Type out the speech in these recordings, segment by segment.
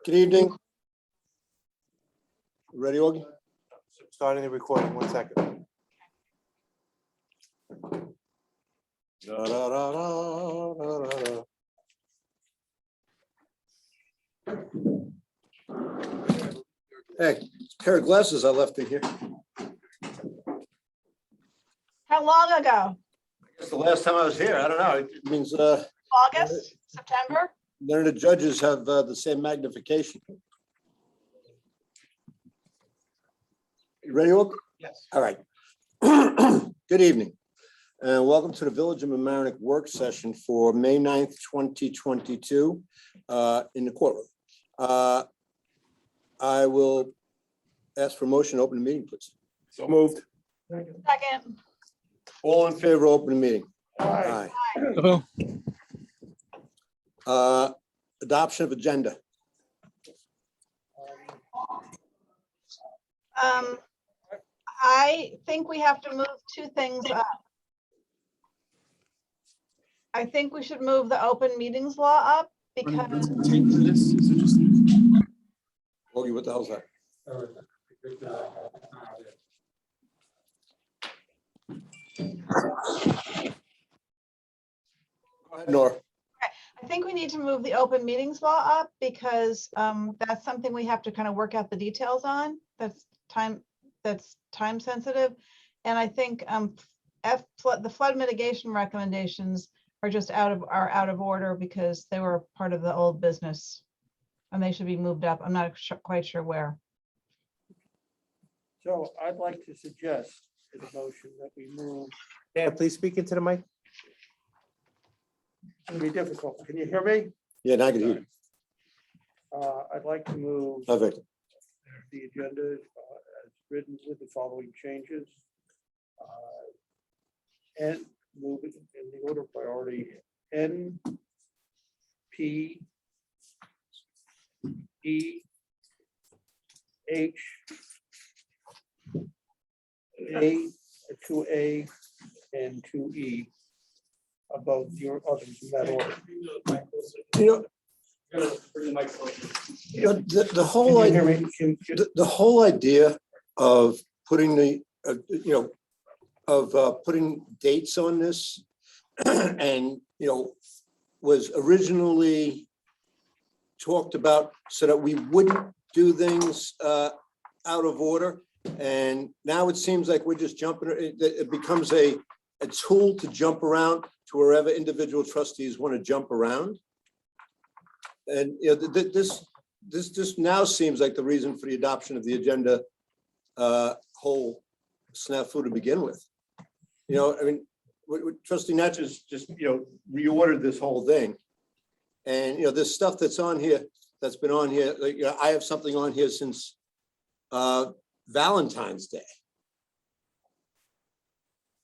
Good evening. Ready, Augie? Starting the recording, 1 second. Da, da, da, da, da, da, da. Hey, pair of glasses I left in here. How long ago? It's the last time I was here. I don't know. It means August, September? none of the judges have the same magnification. You ready, Augie? Yes. All right. Good evening, and welcome to the Village of Mamaroneck work session for May 9th, 2022, in the courtroom. I will ask for a motion to open the meeting, please. So moved. Second. All in favor of opening the meeting? Aye. Adoption of agenda. I think we have to move two things up. I think we should move the open meetings law up because Augie, what the hell's that? Go ahead, Nora. I think we need to move the open meetings law up because that's something we have to kind of work out the details on. That's time sensitive. And I think the flood mitigation recommendations are just out of order because they were part of the old business and they should be moved up. I'm not quite sure where. So I'd like to suggest in a motion that we move, Dan, please speak into the mic. it's gonna be difficult. Can you hear me? Yeah, now I can hear you. I'd like to move Perfect. the agenda as written with the following changes. And move it in the order of priority, N, P, E, H, A, 2A, and 2E above your others in that order. The whole Can you idea. hear me? The whole idea of putting putting dates on this and, was originally talked about so that we wouldn't do things out of order. And now it seems like we're just jumping, it becomes a tool to jump around to wherever individual trustees want to jump around. And, this now seems like the reason for the adoption of the agenda whole snafu to begin with. Trustee Natchez just, reordered this whole thing. And, this stuff that's on here, that's been on here, like, I have something on here since Valentine's Day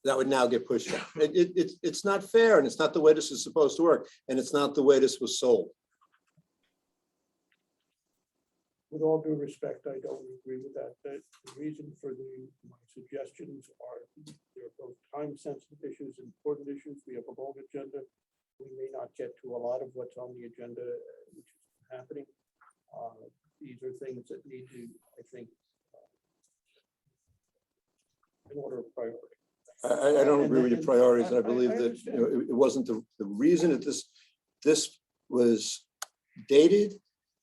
that would now get pushed out. It's not fair, and it's not the way this is supposed to work, and it's not the way this was sold. With all due respect, I don't agree with that. The reason for my suggestions are they're both time-sensitive issues, important issues. We have a long agenda. We may not get to a lot of what's on the agenda, which is happening. These are things that need to, I think, in order of priority. I don't agree with your priorities, and I believe I that, understand. it wasn't the reason that this was dated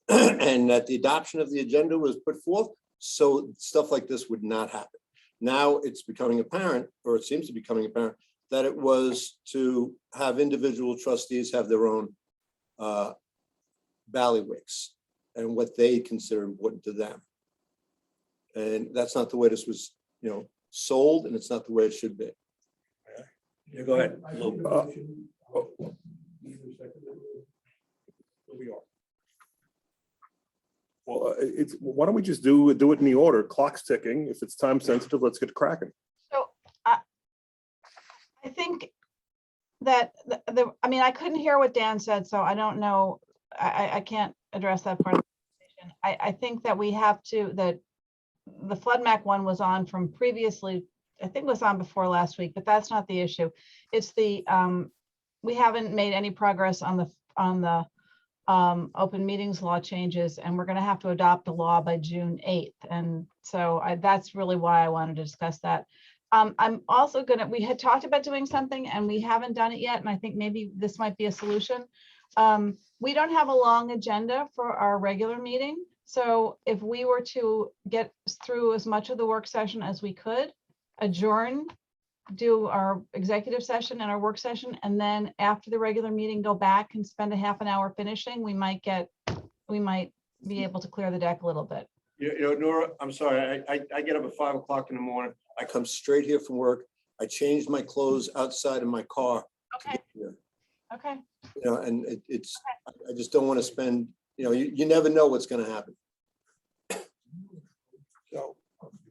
and that the adoption of the agenda was put forth, so stuff like this would not happen. Now it's becoming apparent, or it seems to be becoming apparent, that it was to have individual trustees have their own bailiwicks and what they consider important to them. And that's not the way this was, sold, and it's not the way it should be. Yeah, go ahead. I think the motion, either seconded or- where we are. Well, why don't we just do it in the order? Clock's ticking. If it's time sensitive, let's get cracking. So I think that I couldn't hear what Dan said, so I don't know. I can't address that part of the conversation. I think that we have to, that the flood map one was on from previously, I think it was on before last week, but that's not the issue. It's the, we haven't made any progress on the open meetings law changes, and we're gonna have to adopt a law by June 8th. And so that's really why I wanted to discuss that. I'm also we had talked about doing something and we haven't done it yet, and I think maybe this might be a solution. We don't have a long agenda for our regular meeting. So if we were to get through as much of the work session as we could, adjourn, do our executive session and our work session, and then after the regular meeting, go back and spend a half an hour finishing, we might be able to clear the deck a little bit. You know, Nora, I'm sorry, I get up at 5 o'clock in the morning. I come straight here from work. I changed my clothes outside in my car. Okay, here. okay. You know, and I just don't want to spend, you know, you never know what's going to happen. So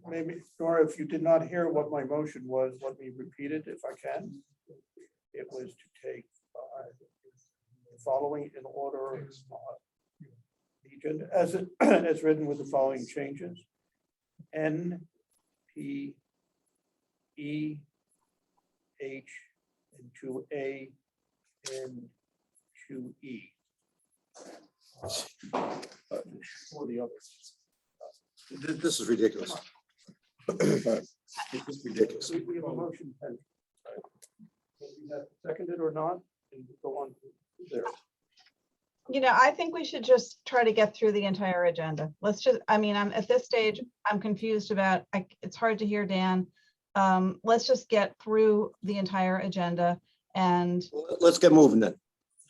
maybe, Nora, if you did not hear what my motion was, let me repeat it if I can. It was to take the following in order, the agenda as written with the following changes. N, P, E, H, and 2A, and 2E. For the others. This is ridiculous. This is ridiculous. We have a motion pending. Whether you have seconded or not, and go on there. You know, I think we should just try to get through the entire agenda. Let's just, I mean, I'm at this stage, I'm confused about, it's hard to hear Dan. Let's just get through the entire agenda and. Let's get moving then.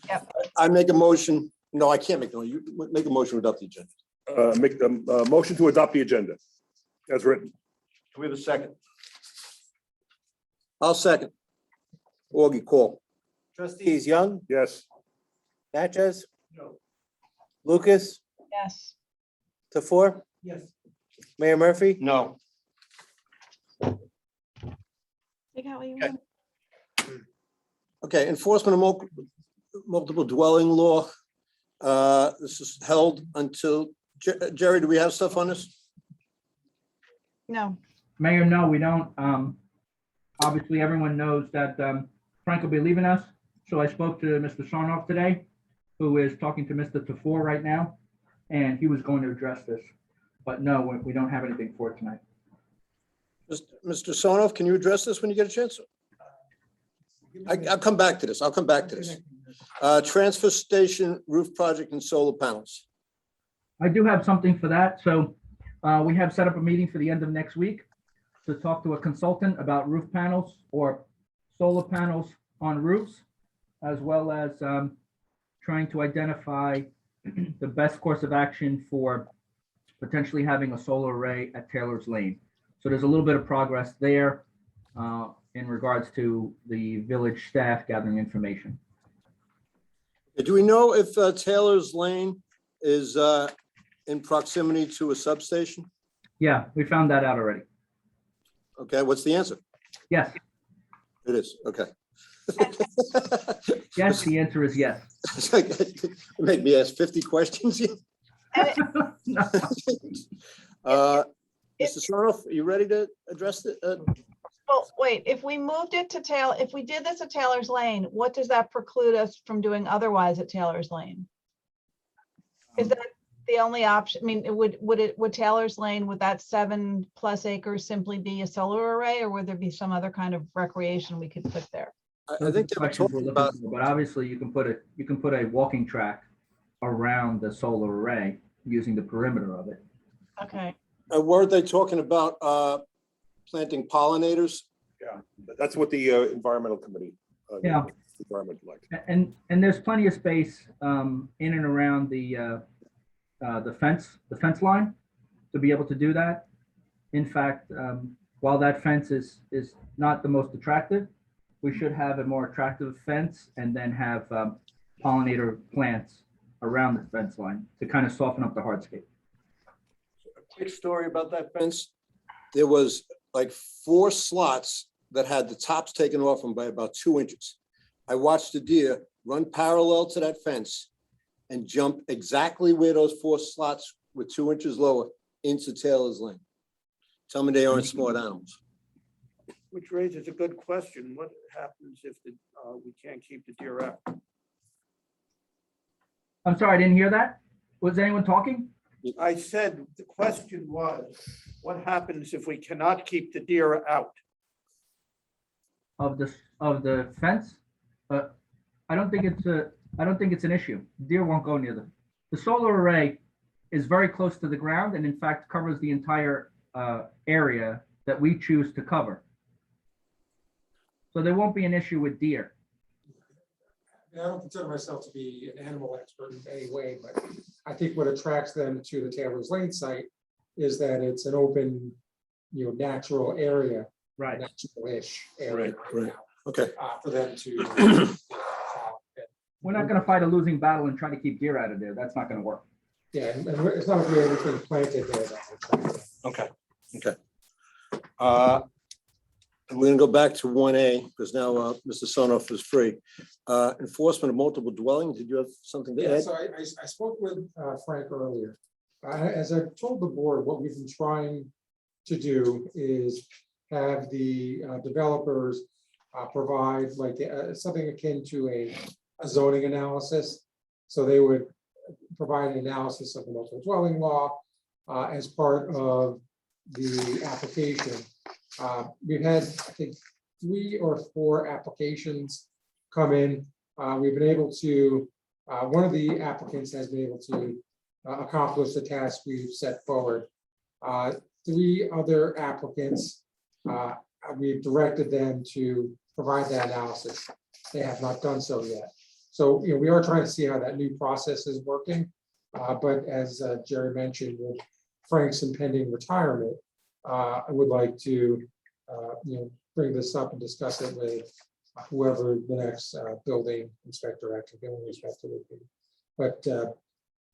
Yep. I make a motion. No, I can't make, no, you make a motion to adopt the agenda. Make the motion to adopt the agenda as written. Do we have a second? I'll second. Augie, call. Trustees Young, Yes. Natchez, No. Lucas, Yes. Tefor, Yes. Mayor Murphy. No. You got what you Okay. want? Okay, enforcement of multiple dwelling law. This is held until, Jerry, do we have stuff on this? No. Mayor, no, we don't. Obviously, everyone knows that Frank will be leaving us. So I spoke to Mr. Sarnoff today, who is talking to Mr. Tefor right now, and he was going to address this. But no, we don't have anything for it tonight. Mr. Sonoff, can you address this when you get a chance? I'll come back to this. I'll come back to this. Transfer station roof project and solar panels. I do have something for that. So we have set up a meeting for the end of next week to talk to a consultant about roof panels or solar panels on roofs, as well as trying to identify the best course of action for potentially having a solar array at Taylor's Lane. So there's a little bit of progress there in regards to the village staff gathering information. Do we know if Taylor's Lane is in proximity to a substation? Yeah, we found that out already. Okay, what's the answer? Yes, It is, okay. yes, the answer is yes. Make me ask 50 questions here. No. Mr. Sarnoff, are you ready to address it? Well, wait, if we moved it to if we did this at Taylor's Lane, what does that preclude us from doing otherwise at Taylor's Lane? Is that the only option? I mean, would Taylor's Lane, would that 7+ acres simply be a solar array, or would there be some other kind of recreation we could put there? I Those think are they were questions we're talking looking about, for, but obviously you can put a walking track around the solar array using the perimeter of it. Okay, weren't they talking about planting pollinators? Yeah, that's what the environmental committee. Yeah. Environment like. And there's plenty of space in and around the fence line to be able to do that. In fact, while that fence is not the most attractive, we should have a more attractive fence and then have pollinator plants around the fence line to kind of soften up the hardscape. Quick story about that fence. There was like 4 slots that had the tops taken off them by about 2 inches. I watched a deer run parallel to that fence and jump exactly where those 4 slots were 2 inches lower into Taylor's Lane. Tell me they aren't smart animals. Which raises a good question. What happens if we can't keep the deer out? I'm sorry, I didn't hear that. Was anyone talking? I said, the question was, what happens if we cannot keep the deer out? Of the fence? I don't think it's an issue. Deer won't go near the solar array is very close to the ground and in fact covers the entire area that we choose to cover. So there won't be an issue with deer. I don't consider myself to be an animal expert in any way, but I think what attracts them to the Taylor's Lane site is that it's an open, natural area, Right. natural-ish area. Right. Okay. For them to. We're not gonna fight a losing battle and try to keep deer out of there. That's not gonna work. Yeah, and it's not like we have anything planted there. that Okay. We're gonna go back to 1A, because now Mr. Sonoff is free. Enforcement of multiple dwelling, did you have something to Yeah, add? so I spoke with Frank earlier. As I told the board, what we've been trying to do is have the developers provide like something akin to a zoning analysis. So they would provide an analysis of the multiple dwelling law as part of the application. We've had, I think, 3 or 4 applications come in. We've been able to, one of the applicants has been able to accomplish the task we've set forward. 3 other applicants, we've directed them to provide that analysis. They have not done so yet. So, we are trying to see how that new process is working. But as Jerry mentioned, with Frank's impending retirement, I would like to, bring this up and discuss it with whoever the next building inspector, acting building inspector would be. But,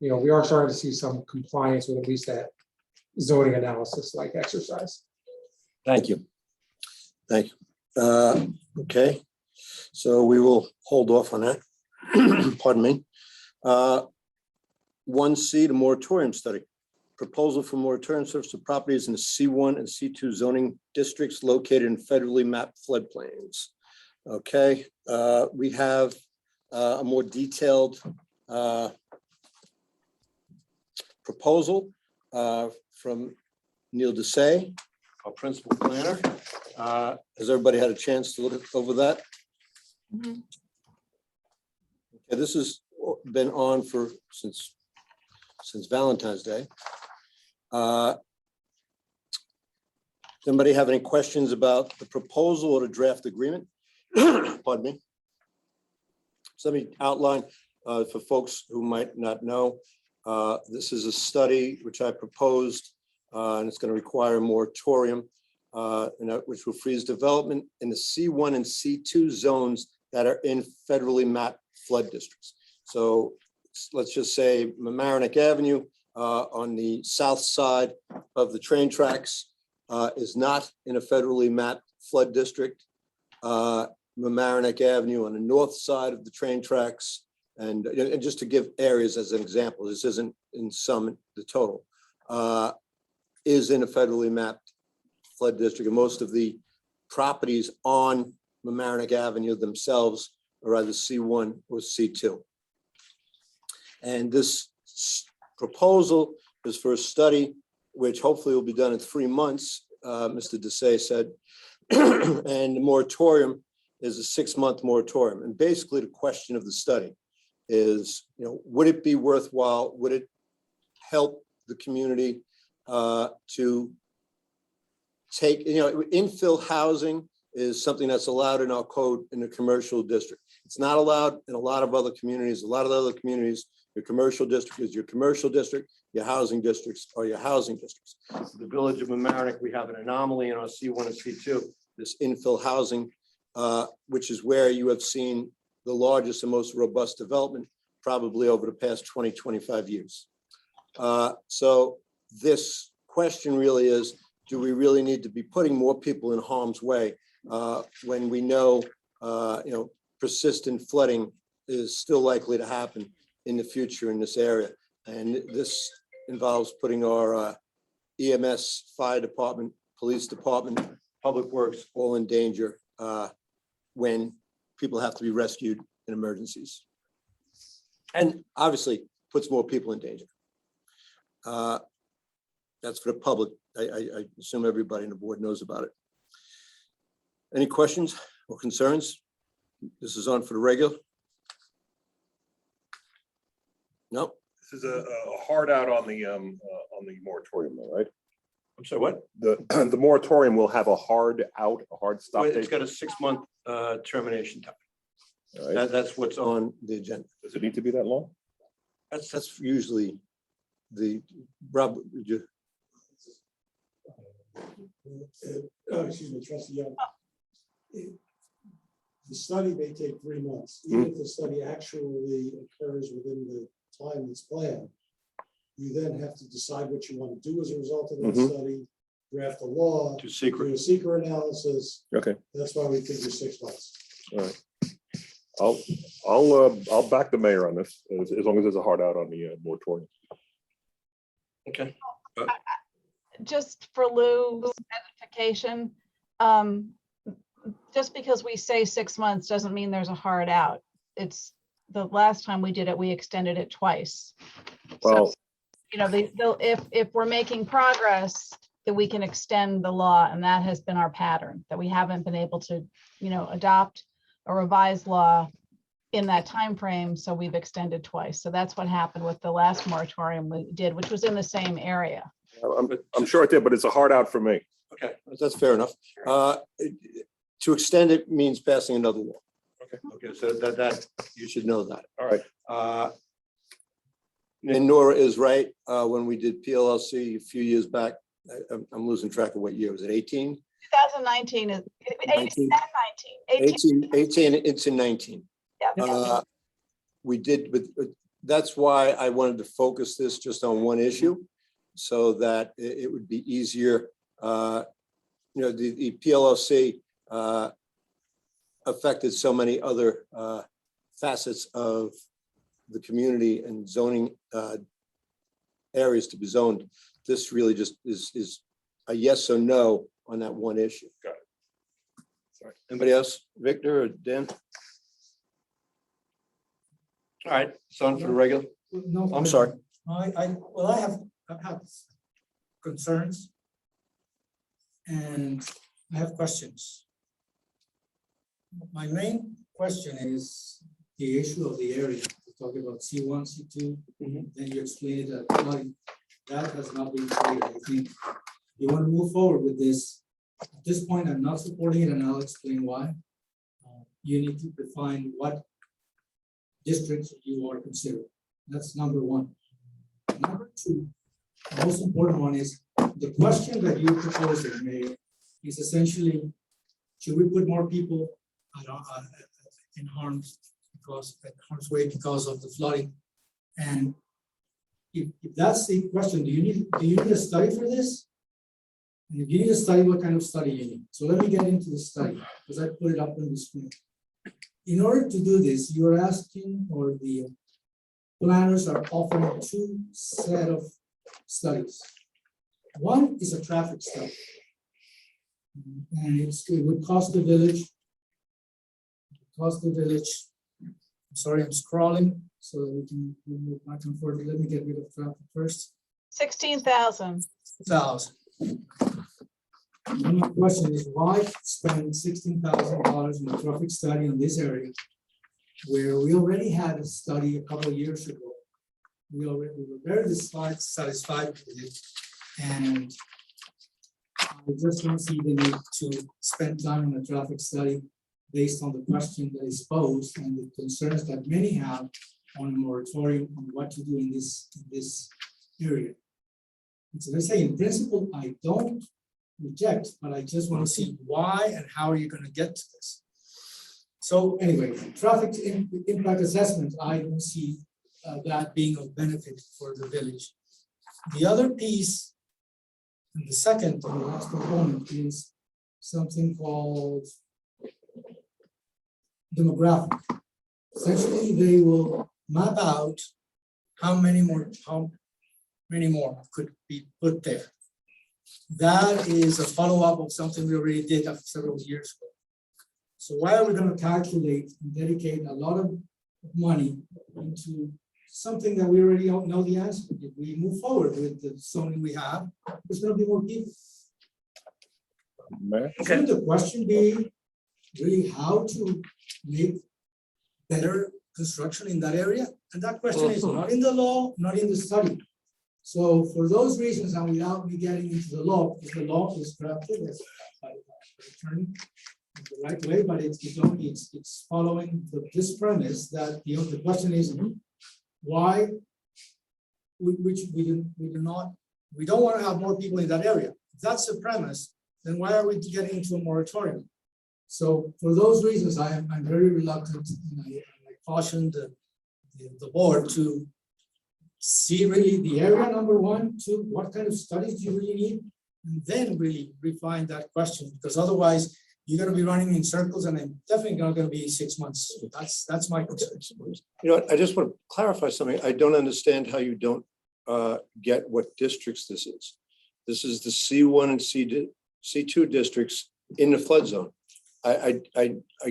we are starting to see some compliance with at least that zoning analysis like exercise. Thank you. Thank you. Okay, so we will hold off on that. Pardon me. 1C, the moratorium study. Proposal for moratorium service to properties in the C1 and C2 zoning districts located in federally mapped floodplains. Okay, we have a more detailed proposal from Neil Desai, our principal planner. Has everybody had a chance to look over that? Mhm. Okay, this has been on for since Valentine's Day. Anybody have any questions about the proposal or the draft agreement? Pardon me. So let me outline for folks who might not know. This is a study which I proposed, and it's going to require a moratorium, which will freeze development in the C1 and C2 zones that are in federally mapped flood districts. So let's just say Mamaroneck Avenue on the south side of the train tracks is not in a federally mapped flood district. Mamaroneck Avenue on the north side of the train tracks, and just to give areas as an example, this isn't in some the total, is in a federally mapped flood district, and most of the properties on Mamaroneck Avenue themselves are either C1 or C2. And this proposal is for a study, which hopefully will be done in 3 months, Mr. Desai said. And the moratorium is a 6-month moratorium. And basically the question of the study is, would it be worthwhile? Would it help the community to take, infill housing is something that's allowed in our code in the commercial district. It's not allowed in a lot of other communities. A lot of the other communities, your commercial district is your commercial district, your housing districts are your housing districts. The village of Mamaroneck, we have an anomaly in our C1 and C2, this infill housing, which is where you have seen the largest and most robust development probably over the past 20, 25 years. So this question really is, do we really need to be putting more people in harm's way when we know, persistent flooding is still likely to happen in the future in this area? And this involves putting our EMS, fire department, police department, public works, all in danger when people have to be rescued in emergencies. And obviously puts more people in danger. That's for the public. I assume everybody on the board knows about it. Any questions or concerns? This is on for the regular? No? This is a hard out on the moratorium, though, right? I'm sorry, what? The moratorium will have a hard out, a hard stop It's date. got a 6-month termination time. All right. That's what's on the agenda. Does it need to be that long? That's usually the, Rob, would you- Excuse me, trustee Young. The study may take 3 months, even if the study actually occurs within the time that's planned. You then have to decide what you want to do as a result of that Mhm. study, draft a law, to do secret. a seeker analysis. Okay, That's why we figure 6 months. all right. I'll back the mayor on this, as long as there's a hard out on the moratorium. Okay. Just for Lou's edification, just because we say 6 months doesn't mean there's a hard out. It's the last time we did it, we extended it twice. So, Well, you know, if we're making progress, that we can extend the law, and that has been our pattern, that we haven't been able to, you know, adopt a revised law in that time frame. So we've extended twice. So that's what happened with the last moratorium we did, which was in the same area. I'm sure it did, but it's a hard out for me. Okay, that's fair enough. To extend it means passing another law. Okay, so that, you should know that. All right. And Nora is right. When we did PLLC a few years back, I'm losing track of what year. Was it 18? 2019 is 18, 18, it's in 19. Yeah. We did, but that's why I wanted to focus this just on one issue, so that it would be easier. You know, the PLLC affected so many other facets of the community and zoning areas to be zoned. This really just is a yes or no on that one issue. Got it. Sorry. Anybody else? Victor or Dan? All right, it's on for the regular. No. I'm sorry. Well, I have concerns. And I have questions. My main question is the issue of the area. We're talking about C1, C2, then you explained that flooding. That has not been clear. I think you want to move forward with this. At this point, I'm not supporting it, and I'll explain why. You need to define what districts you are considering. That's number one. Number two, the most important one is the question that you're proposing, Mayor, is essentially, should we put more people in harm's way because of the flooding? And if that's the question, do you need a study for this? And if you need a study, what kind of study you need? So let me get into the study, because I put it up on the screen. In order to do this, you're asking, or the planners are offering 2 set of studies. One is a traffic study. And it would cost the village. I'm sorry, I'm scrolling so that we can move back and forth. Let me get rid of traffic first. 16,000. 1,000. My question is, why spend $16,000 in a traffic study on this area where we already had a study a couple of years ago? We were very satisfied with it, and I just don't see the need to spend time on a traffic study based on the question that is posed and the concerns that many have on a moratorium on what to do in this area. And so let's say in principle, I don't reject, but I just want to see why and how are you going to get to this. So anyway, traffic impact assessment, I don't see that being of benefit for the village. The other piece, and the second and the last component, is something called demographic. Essentially, they will map out how many more could be put there. That is a follow-up of something we already did several years ago. So why are we going to calculate and dedicate a lot of money into something that we already don't know the answer. If we move forward with the zoning we have, there's gonna be more people. Mayor? Shouldn't the question be really how to make better construction in that area? And that question is not in the law, not in the study. So for those reasons, and without me getting into the law, because the law is drafted as by the attorney in the right way, but it's following this premise that, you know, the question is why we don't want to have more people in that area. If that's the premise, then why are we getting into a moratorium? So for those reasons, I'm very reluctant, and I caution the board to see really the area, number one, two, what kind of studies do you really need? And then really refine that question, because otherwise you're gonna be running in circles, and I'm definitely not gonna be 6 months. That's my concern. You know what, I just want to clarify something. I don't understand how you don't get what districts this is. This is the C1 and C2 districts in the flood zone. I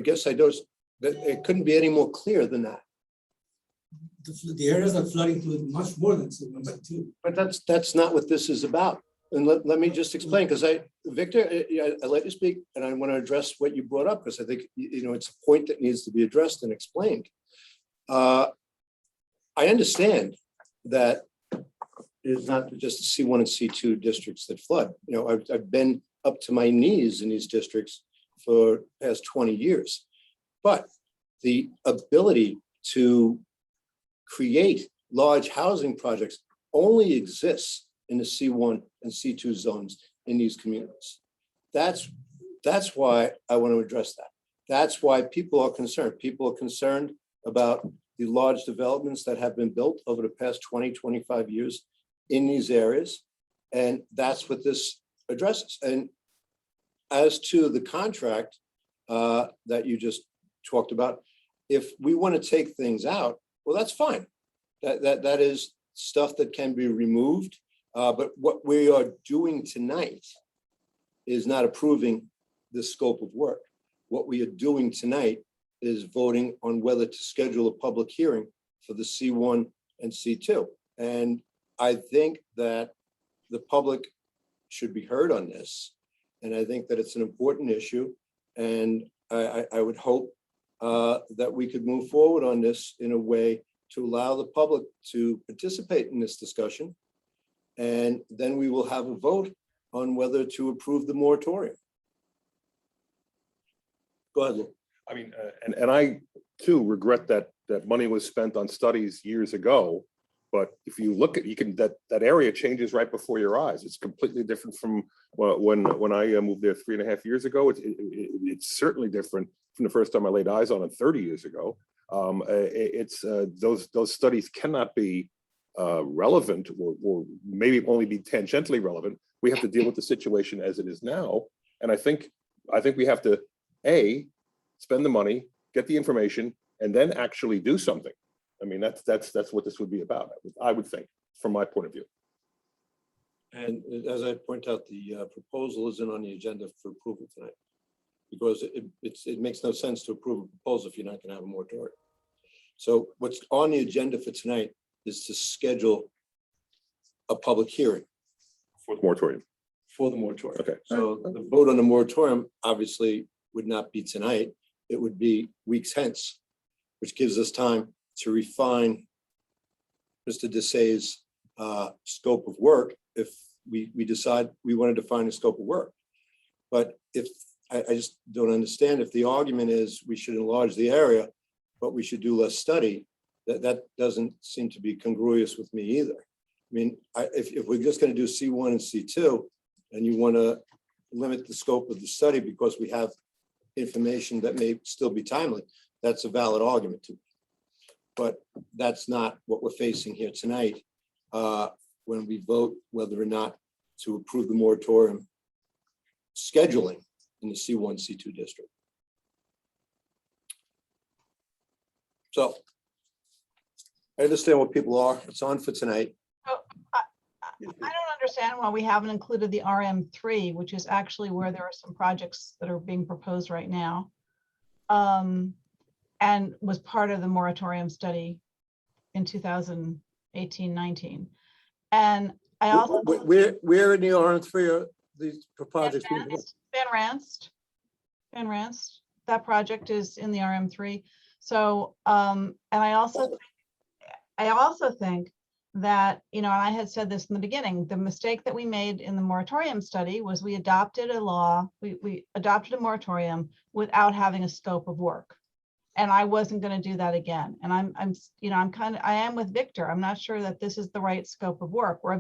guess I don't, that it couldn't be any more clear than that. The areas that flood include much more than C1 and C2. But that's not what this is about. And let me just explain, because Victor, I let you speak, and I want to address what you brought up, because I think, you know, it's a point that needs to be addressed and explained. I understand that it's not just the C1 and C2 districts that flood. You know, I've been up to my knees in these districts for the past 20 years. But the ability to create large housing projects only exists in the C1 and C2 zones in these communities. That's why I want to address that. That's why people are concerned. People are concerned about the large developments that have been built over the past 20, 25 years in these areas. And that's what this addresses. And as to the contract that you just talked about, if we want to take things out, well, that's fine. That is stuff that can be removed. But what we are doing tonight is not approving the scope of work. What we are doing tonight is voting on whether to schedule a public hearing for the C1 and C2. And I think that the public should be heard on this. And I think that it's an important issue. And I would hope that we could move forward on this in a way to allow the public to participate in this discussion. And then we will have a vote on whether to approve the moratorium. Go ahead, Lou. I mean, and I too regret that money was spent on studies years ago. But if you look at, that area changes right before your eyes. It's completely different from when I moved there 3.5 years ago. It's certainly different from the first time I laid eyes on it 30 years ago. Those studies cannot be relevant, or maybe only be tangentially relevant. We have to deal with the situation as it is now. And I think we have to spend the money, get the information, and then actually do something. I mean, that's what this would be about, I would think, from my point of view. And as I point out, the proposal isn't on the agenda for approval tonight, because it makes no sense to approve a proposal if you're not going to have a moratorium. So what's on the agenda for tonight is to schedule a public hearing For the moratorium. for the moratorium. Okay. So the vote on the moratorium obviously would not be tonight. It would be weeks hence, which gives us time to refine Mr. Desai's scope of work if we decide we want to define the scope of work. But if I just don't understand, if the argument is we should enlarge the area, but we should do less study, that doesn't seem to be congruous with me either. I mean, if we're just going to do C1 and C2, and you want to limit the scope of the study because we have information that may still be timely, that's a valid argument to me. But that's not what we're facing here tonight when we vote whether or not to approve the moratorium scheduling in the C1, C2 district. So I understand what people are. It's on for tonight. I don't understand why we haven't included the RM3, which is actually where there are some projects that are being proposed right now, and was part of the moratorium study in 2018, 19. And I also. Where in the RM3 are these projects being built? Van Ranst. Van Ranst. That project is in the RM3. So, and I also think that, you know, and I had said this in the beginning, the mistake that we made in the moratorium study was we adopted a law, we adopted a moratorium without having a scope of work. And I wasn't going to do that again. And I am with Victor. I'm not sure that this is the right scope of work. We're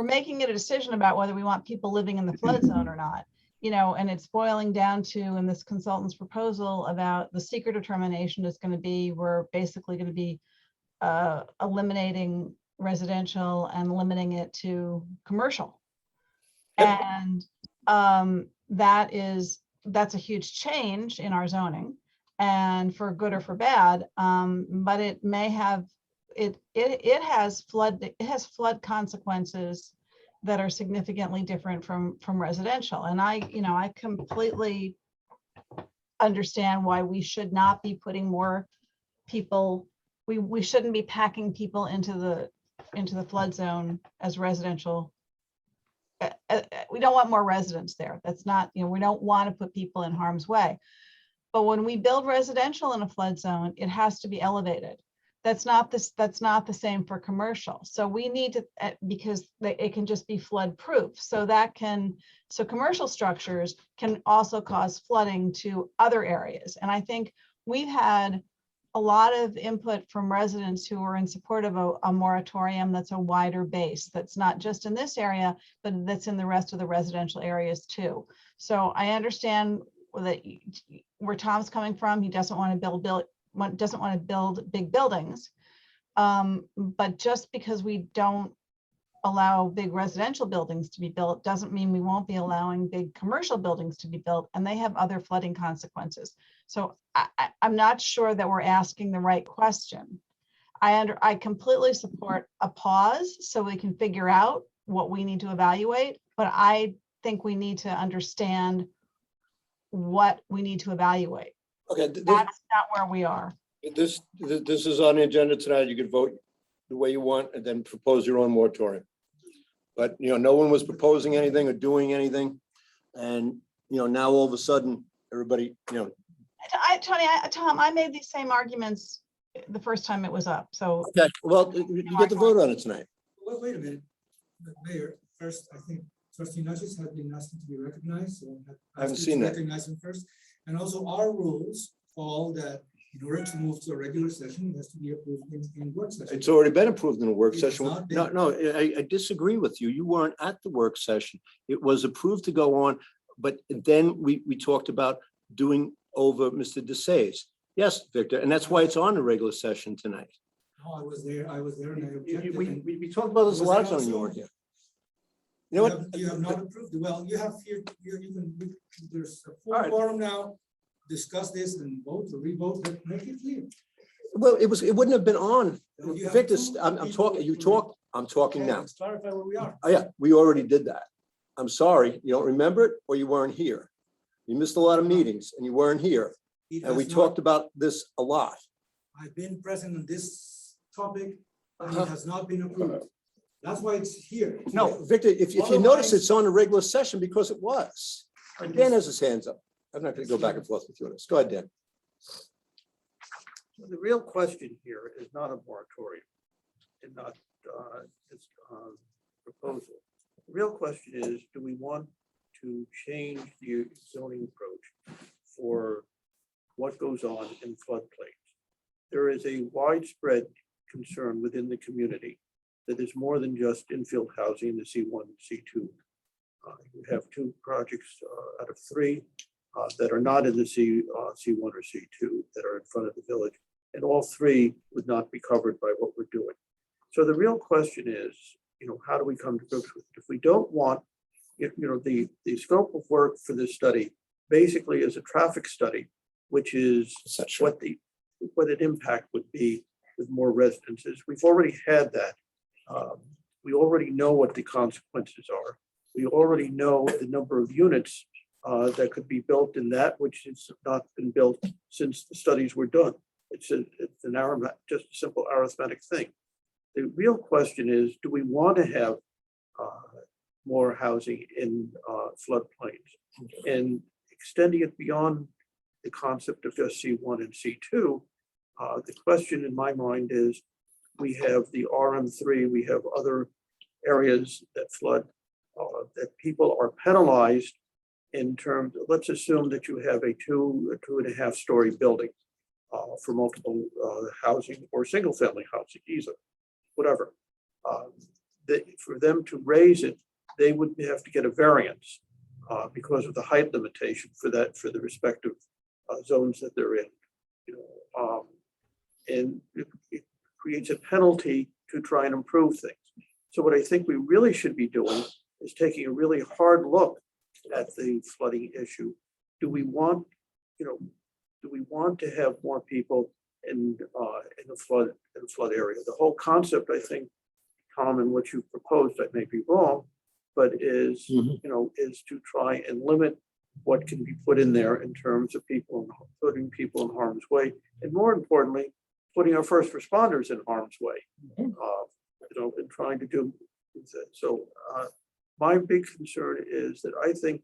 making it a decision about whether we want people living in the flood zone or not. You know, and it's boiling down to, in this consultant's proposal about the seeker determination is going to be, we're basically going to be eliminating residential and limiting it to commercial. And that's a huge change in our zoning, and for good or for bad. But it may have, it has flood consequences that are significantly different from residential. And I completely understand why we should not be putting more people, we shouldn't be packing people into the flood zone as residential. We don't want more residents there. That's not, we don't want to put people in harm's way. But when we build residential in a flood zone, it has to be elevated. That's not the same for commercial. So we need to, because it can just be flood proof. So commercial structures can also cause flooding to other areas. And I think we've had a lot of input from residents who are in support of a moratorium that's a wider base, that's not just in this area, but that's in the rest of the residential areas too. So I understand that where Tom's coming from. He doesn't want to build big buildings. But just because we don't allow big residential buildings to be built doesn't mean we won't be allowing big commercial buildings to be built, and they have other flooding consequences. So I'm not sure that we're asking the right question. I completely support a pause so we can figure out what we need to evaluate, but I think we need to understand what we need to evaluate. Okay, That's not where we are. this is on the agenda tonight. You could vote the way you want and then propose your own moratorium. But, no one was proposing anything or doing anything. And, now all of a sudden, everybody, Tom, I made these same arguments the first time it was up. So okay, well, you get to vote on it tonight. Wait a minute, Mayor, first, I think Trustee Natchez has been asking to be recognized, so I haven't seen that. recognize him first. And also our rules call that in order to move to a regular session, it has to be approved in work session. It's already been approved in a work It has session. not been. No, I disagree with you. You weren't at the work session. It was approved to go on, but then we talked about doing over Mr. Desais. Yes, Victor, and that's why it's on the regular session tonight. No, I was there and I objected. and We talked about this a lot of times when you weren't here. You know what? You have not approved. Well, you have here, there's a All full right. quorum now. Discuss this and vote or re-vote, but make it clear. Well, it wouldn't have been on. You have Victor, two I'm talking, I'm talking Okay, now. let's clarify where we are. Oh, yeah, we already did that. I'm sorry, you don't remember it or you weren't here. You missed a lot of meetings and you weren't here. It And we has talked not- about this a lot. I've been present on this topic, and Uh-huh. it has not been approved. That's why it's here. No, Victor, if you notice, it's on the regular session because it was. Dan has his hands up. I'm not gonna go back and forth with you on this. Go ahead, Dan. The real question here is not a moratorium and not this proposal. The real question is, do we want to change the zoning approach for what goes on in floodplains? There is a widespread concern within the community that there's more than just infill housing in the C1 and C2. We have two projects out of three that are not in the C1 or C2 that are in front of the village. And all three would not be covered by what we're doing. So the real question is, how do we come to grips with it? If we don't want, the scope of work for this study basically is a traffic study, which is what an impact would be with more residences. We've already had that. We already know what the consequences are. We already know the number of units that could be built in that which has not been built since the studies were done. it's just a simple arithmetic thing. The real question is, do we want to have more housing in floodplains? And extending it beyond the concept of just C1 and C2, the question in my mind is, we have the RM3, we have other areas that flood, that people are penalized in terms, let's assume that you have a 2.5 story building for multiple housing or single family housing, either, whatever. For them to raise it, they would have to get a variance because of the height limitation for the respective zones that they're in. And it creates a penalty to try and improve things. So what I think we really should be doing is taking a really hard look at the flooding issue. Do we want to have more people in the flood area? The whole concept, I think, Tom, and what you proposed, I may be wrong, but is is to try and limit what can be put in there in terms of putting people in harm's way, and more importantly, putting our first responders in harm's way. And trying to do that. So my big concern is that I think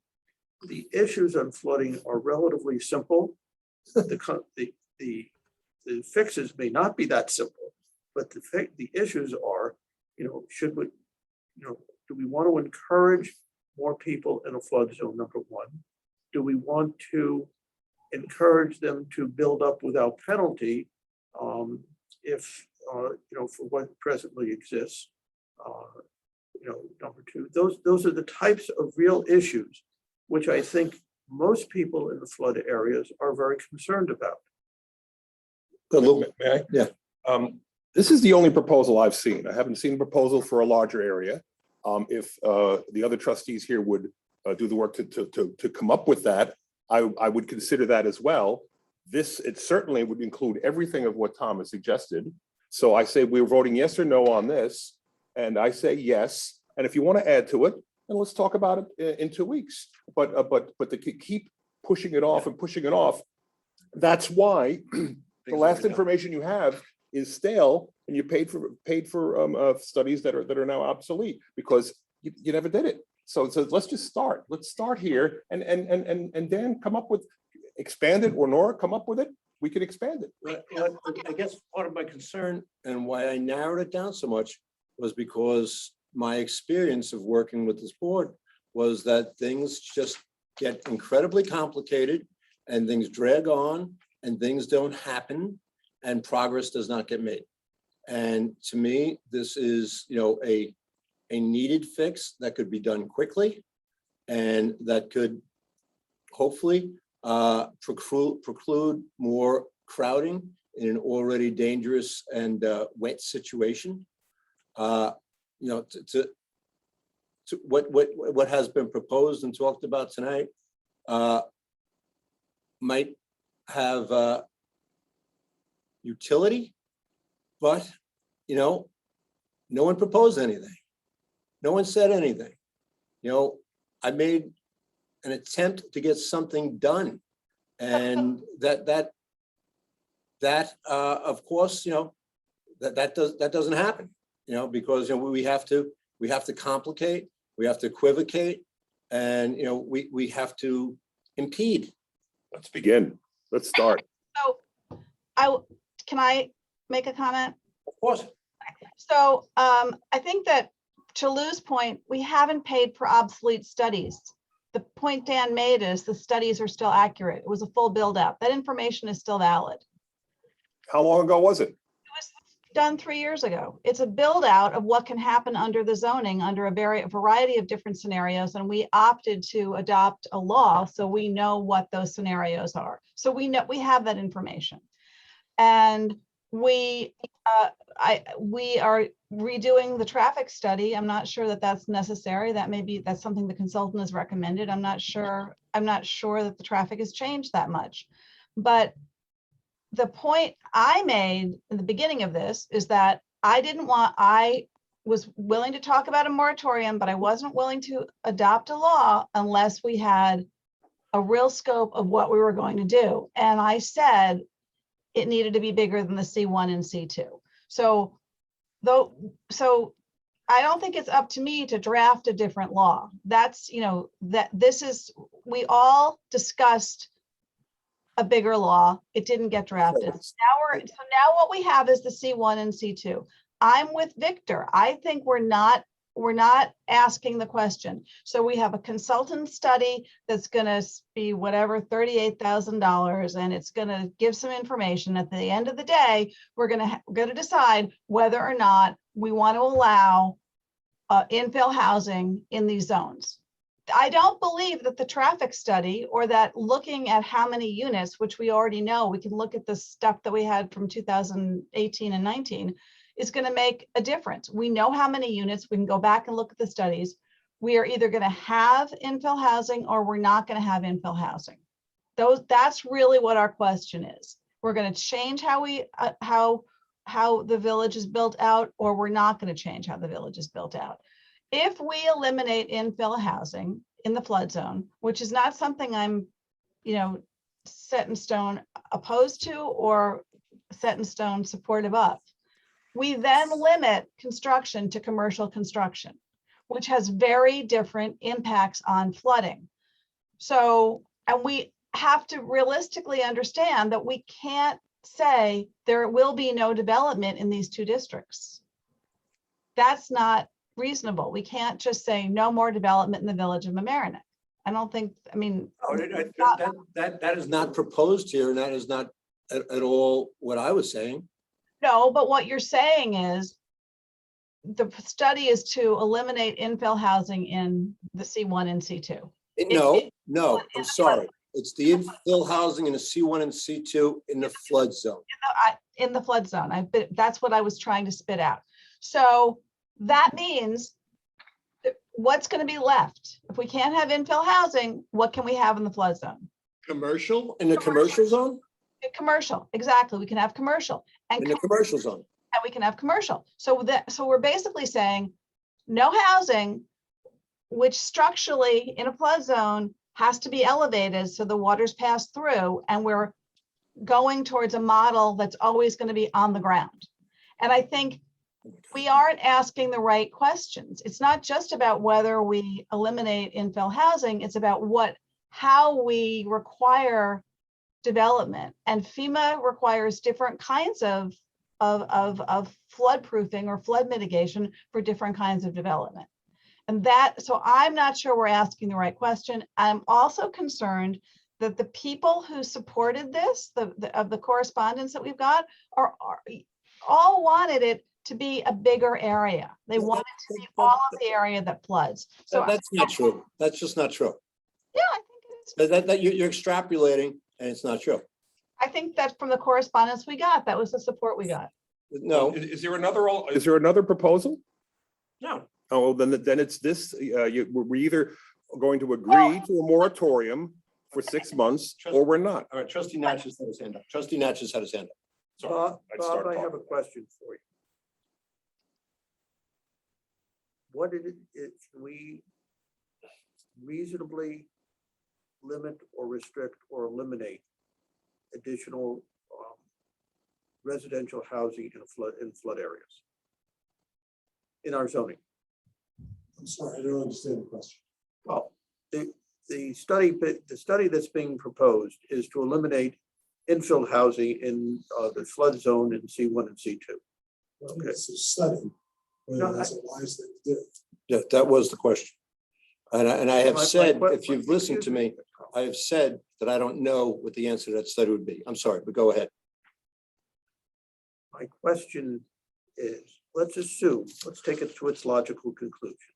the issues on flooding are relatively simple. The fixes may not be that simple, but the issues are, should we, do we want to encourage more people in a flood zone, number one? Do we want to encourage them to build up without penalty if, for what presently exists? Number two, those are the types of real issues which I think most people in the flood areas are very concerned about. May I? Yeah. This is the only proposal I've seen. I haven't seen a proposal for a larger area. If the other trustees here would do the work to come up with that, I would consider that as well. It certainly would include everything of what Tom has suggested. So I say we're voting yes or no on this, and I say yes. And if you want to add to it, then let's talk about it in 2 weeks. But to keep pushing it off and pushing it off, that's why the last information you have is stale, and you paid for studies that are now obsolete because you never did it. So let's just start. Let's start here, and then come up with, expand it, or Nora come up with it. We can expand it. Well, I guess part of my concern and why I narrowed it down so much was because my experience of working with this board was that things just get incredibly complicated and things drag on and things don't happen and progress does not get made. And to me, this is, a needed fix that could be done quickly and that could hopefully preclude more crowding in an already dangerous and wet situation. To what has been proposed and talked about tonight might have utility, but no one proposed anything. No one said anything. I made an attempt to get something done, and that of course that doesn't happen. Because we have to complicate, we have to equivocate, and we have to impede. Let's begin. Let's start. So can I make a comment? Of course. So I think that, to Lou's point, we haven't paid for obsolete studies. The point Dan made is the studies are still accurate. It was a full build out. That information is still valid. How long ago was it? It was done 3 years ago. It's a build out of what can happen under the zoning under a variety of different scenarios. And we opted to adopt a law so we know what those scenarios are. So we have that information. And we are redoing the traffic study. I'm not sure that that's necessary. That's something the consultant has recommended. I'm not sure that the traffic has changed that much. But the point I made in the beginning of this is that I was willing to talk about a moratorium, but I wasn't willing to adopt a law unless we had a real scope of what we were going to do. And I said, it needed to be bigger than the C1 and C2. So so I don't think it's up to me to draft a different law. That's, you know, we all discussed a bigger law. It didn't get drafted. So now what we have is the C1 and C2. I'm with Victor. I think we're not asking the question. So we have a consultant study that's going to be whatever, $38,000, and it's going to give some information. At the end of the day, we're going to decide whether or not we want to allow infill housing in these zones. I don't believe that the traffic study or that looking at how many units, which we already know, we can look at the stuff that we had from 2018 and 19, is going to make a difference. We know how many units. We can go back and look at the studies. We are either going to have infill housing or we're not going to have infill housing. That's really what our question is. We're going to change how the village is built out, or we're not going to change how the village is built out. If we eliminate infill housing in the flood zone, which is not something I'm, you know, set in stone opposed to or set in stone supportive of, we then limit construction to commercial construction, which has very different impacts on flooding. So, and we have to realistically understand that we can't say there will be no development in these two districts. That's not reasonable. We can't just say no more development in the village of Mamaroneck. I don't think, I mean. That is not proposed here, and that is not at all what I was saying. No, but what you're saying is the study is to eliminate infill housing in the C1 and C2. No, I'm sorry. It's the infill housing in the C1 and C2 in the flood zone. In the flood zone. That's what I was trying to spit out. So that means what's going to be left? If we can't have infill housing, what can we have in the flood zone? Commercial in the commercial zone? Commercial, exactly. We can have commercial and In the commercial zone. we can have commercial. So we're basically saying no housing, which structurally in a flood zone has to be elevated so the waters pass through, and we're going towards a model that's always going to be on the ground. And I think we aren't asking the right questions. It's not just about whether we eliminate infill housing, it's about how we require development. And FEMA requires different kinds of flood proofing or flood mitigation for different kinds of development. And so I'm not sure we're asking the right question. I'm also concerned that the people who supported this, of the correspondence that we've got, are all wanted it to be a bigger area. They want it to be all of the area that floods. So That's not true. That's just not true. yeah, I think it is. You're extrapolating, and it's not true. I think that from the correspondence we got, that was the support we got. No, Is there another proposal? no. Oh, then it's this, we're either going to agree to a moratorium for 6 months, or we're not. All right, trustee Natchez has had his hand up. Trustee Natchez had his hand up. Sorry, I'd start Bob, I have a talking. question for you. What did it, we reasonably limit or restrict or eliminate additional residential housing in flood areas in our zoning? I'm sorry, I don't understand the question. Well, the study that's being proposed is to eliminate infill housing in the flood zone in C1 and C2. Okay. It's a study, No, whether that's a wise thing to do. Yeah, that was the question. And I have My said, que- if you've listened to me, I have said that I don't know what the answer to that study would be. I'm sorry, but go ahead. My question is, let's assume, let's take it to its logical conclusion,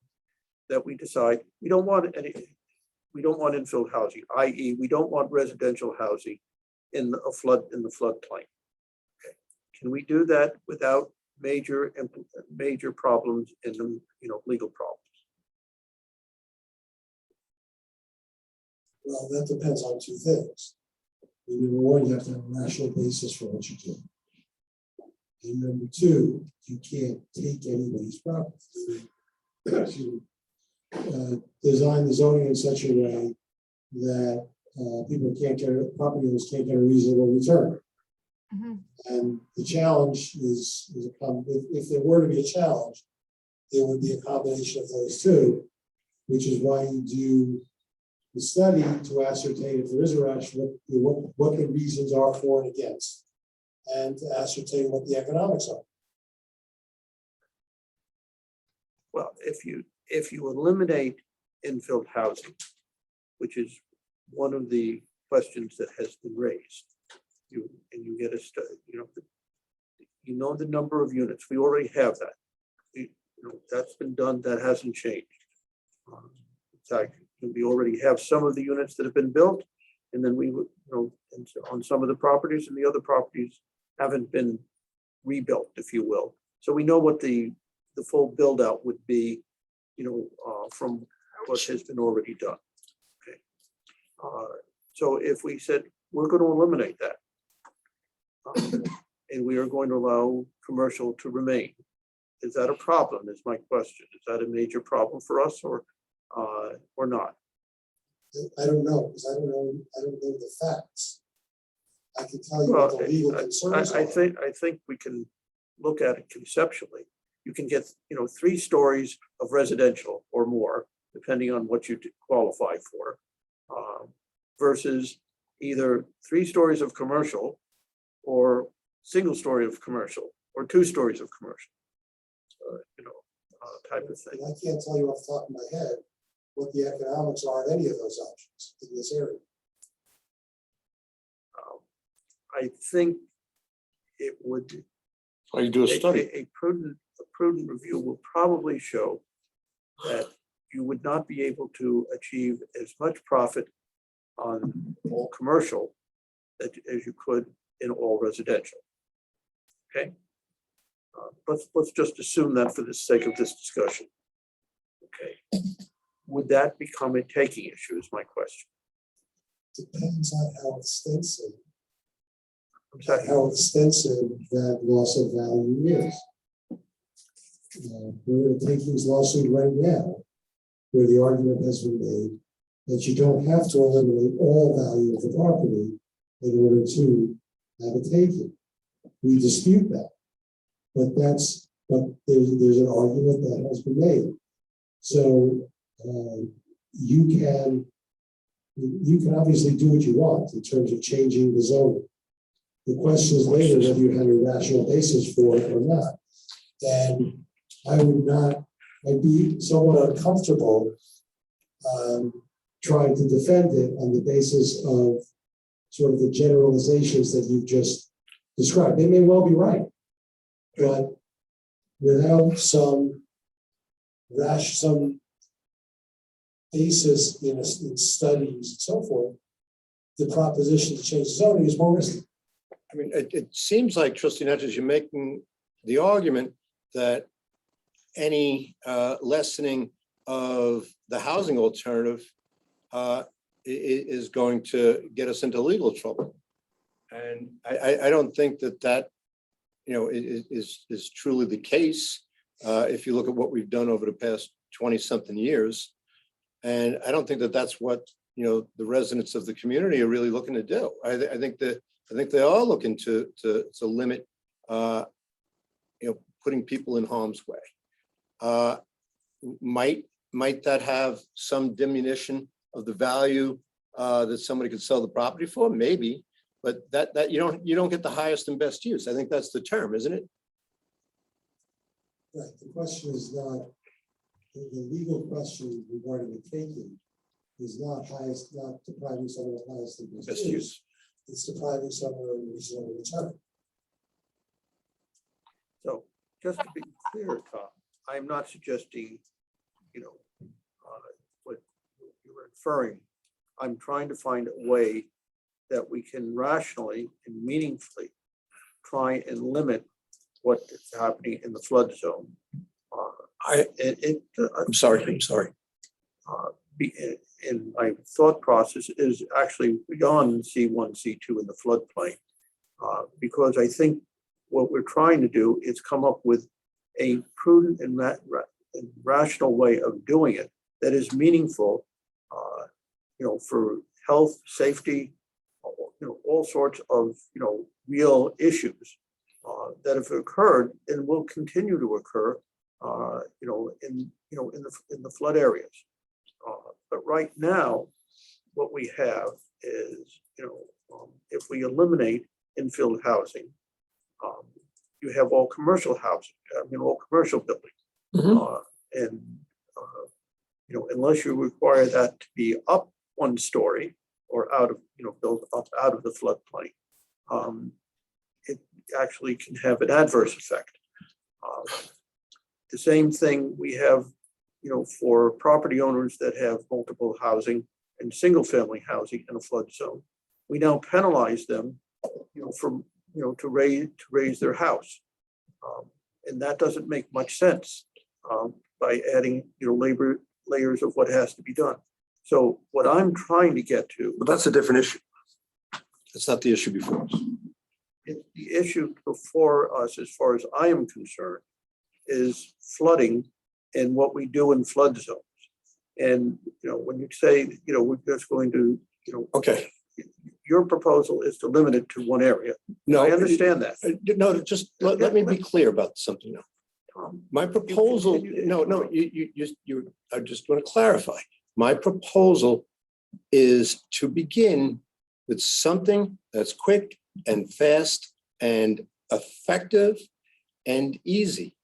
that we decide we don't want infill housing, i.e. we don't want residential housing in the floodplain. Okay. Can we do that without major problems in the, legal problems? Well, that depends on two things. Number one, you have to have a rational basis for what you do. And number two, you can't take anybody's property. Design the zoning in such a way that people property owners can't get a reasonable return. Mhm. And the challenge if there were to be a challenge, it would be a combination of those two, which is why you do the study to ascertain if there is a rational, what the reasons are for and against, and to ascertain what the economics are. Well, if you eliminate infill housing, which is one of the questions that has been raised, you get a study, you know the number of units. We already have that. That's been done. That hasn't changed. In fact, we already have some of the units that have been built, and then we would, and so on some of the properties, and the other properties haven't been rebuilt, if you will. So we know what the full build out would be, from what has been already done. Okay. So if we said we're going to eliminate that, and we are going to allow commercial to remain, is that a problem? Is my question. Is that a major problem for us, or not? I don't know, because I don't know the facts. I can tell you what the legal concerns are. I think we can look at it conceptually. You can get 3 stories of residential or more, depending on what you qualify for, versus either 3 stories of commercial, or single story of commercial, or 2 stories of commercial. Type of thing. And I can't tell you off the top of my head what the economics are of any of those options in this area. I think it would. So you do a study. A prudent review will probably show that you would not be able to achieve as much profit on all commercial as you could in all residential. Okay. Let's just assume that for the sake of this discussion. Okay. Would that become a taking issue is my question. Depends on how extensive I'm sorry. that loss of value is. We're in a takings lawsuit right now, where the argument has been made that you don't have to eliminate all value of the property in order to have a taking. We dispute that, but there's an argument that has been made. So you can obviously do what you want in terms of changing the zoning. The question is later whether you have a rational basis for it or not. And I'd be somewhat uncomfortable trying to defend it on the basis of sort of the generalizations that you've just described. They may well be right, but without some basis in studies and so forth, the proposition to change zoning is more risky. I mean, it seems like, Trustee Natchez, you're making the argument that any lessening of the housing alternative is going to get us into legal trouble. And I don't think that is truly the case. If you look at what we've done over the past 20-something years. And I don't think that that's what, the residents of the community are really looking to do. I think they are looking to limit, putting people in harm's way. Might that have some diminution of the value that somebody could sell the property for? Maybe, but that you don't get the highest and best use. I think that's the term, isn't it? Right. The question is not the legal question regarding the taking is not depriving someone of highest and best use. It's depriving someone of reasonable return. So just to be clear, Tom, I'm not suggesting, what you're inferring. I'm trying to find a way that we can rationally and meaningfully try and limit what is happening in the flood zone. I'm sorry. And my thought process is actually beyond C1, C2 in the floodplain, because I think what we're trying to do is come up with a prudent and rational way of doing it that is meaningful, for health, safety, all sorts of, real issues that have occurred and will continue to occur, in the flood areas. But right now, what we have is, if we eliminate infill housing, you have all commercial housing, all commercial buildings. And, unless you require that to be up 1 story or out of, built up out of the floodplain, it actually can have an adverse effect. The same thing we have, for property owners that have multiple housing and single-family housing in a flood zone. We now penalize them, to raise their house. And that doesn't make much sense by adding, labor layers of what has to be done. So what I'm trying to get to, But that's a different issue. That's not the issue before us. the issue before us, as far as I am concerned, is flooding and what we do in flood zones. And, when you say, we're just going to, Okay, your proposal is to limit it to one area. no. I understand that. No, just let me be clear about something now. Tom. My proposal, continue to- I just want to clarify. My proposal is to begin with something that's quick and fast and effective and easy.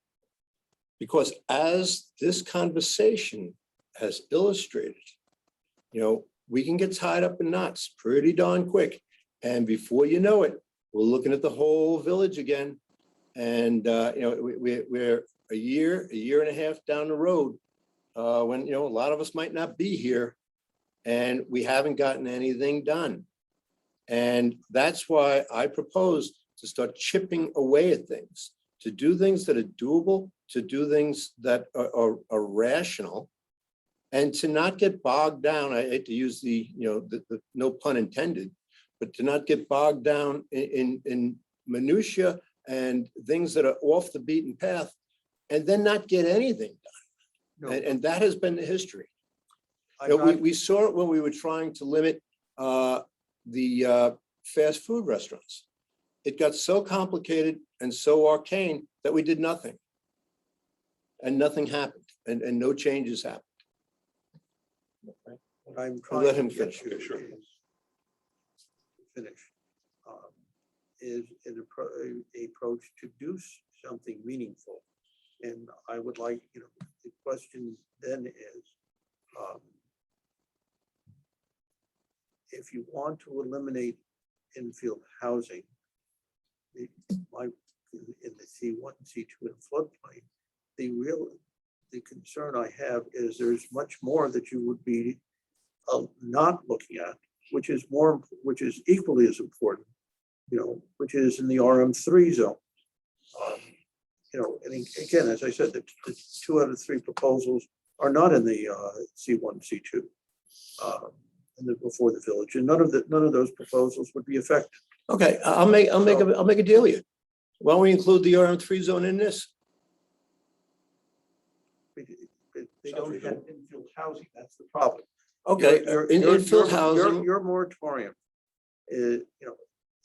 Because as this conversation has illustrated, we can get tied up in knots pretty darn quick. And before you know it, we're looking at the whole village again. And, we're a year and a half down the road, when, a lot of us might not be here and we haven't gotten anything done. And that's why I propose to start chipping away at things, to do things that are doable, to do things that are rational, and to not get bogged down. I hate to use the no pun intended, but to not get bogged down in minutia and things that are off the beaten path, and then not get anything done. No. And that has been the history. I'm not- We saw it when we were trying to limit the fast food restaurants. It got so complicated and so arcane that we did nothing. And nothing happened, and no changes happened. What I'm I'll trying let to him get finish. to Sure. is an approach to do something meaningful. And I would like, the question then is, if you want to eliminate infield housing, in the C1, C2 and floodplain, the concern I have is there's much more that you would be not looking at, which is equally as important, which is in the RM3 zone. And again, as I said, the 2 out of 3 proposals are not in the C1, C2, and before the village, and none of those proposals would be effective. Okay, I'll make a deal with you. Why don't we include the RM3 zone in this? They don't have infield housing, that's the problem. Okay, in infill housing, Your moratorium is,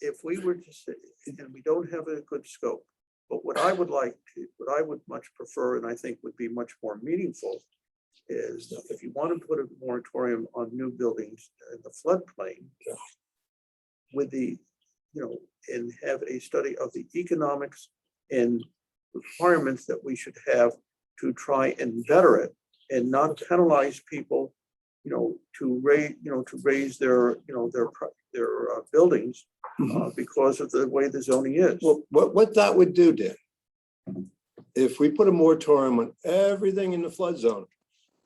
if we were to say, and we don't have a good scope, but what I would much prefer, and I think would be much more meaningful, is if you want to put a moratorium on new buildings in the floodplain, with the, and have a study of the economics and requirements that we should have to try and better it, and not penalize people, to raise their buildings because of the way the zoning is. well, what that would do, Dan, if we put a moratorium on everything in the flood zone,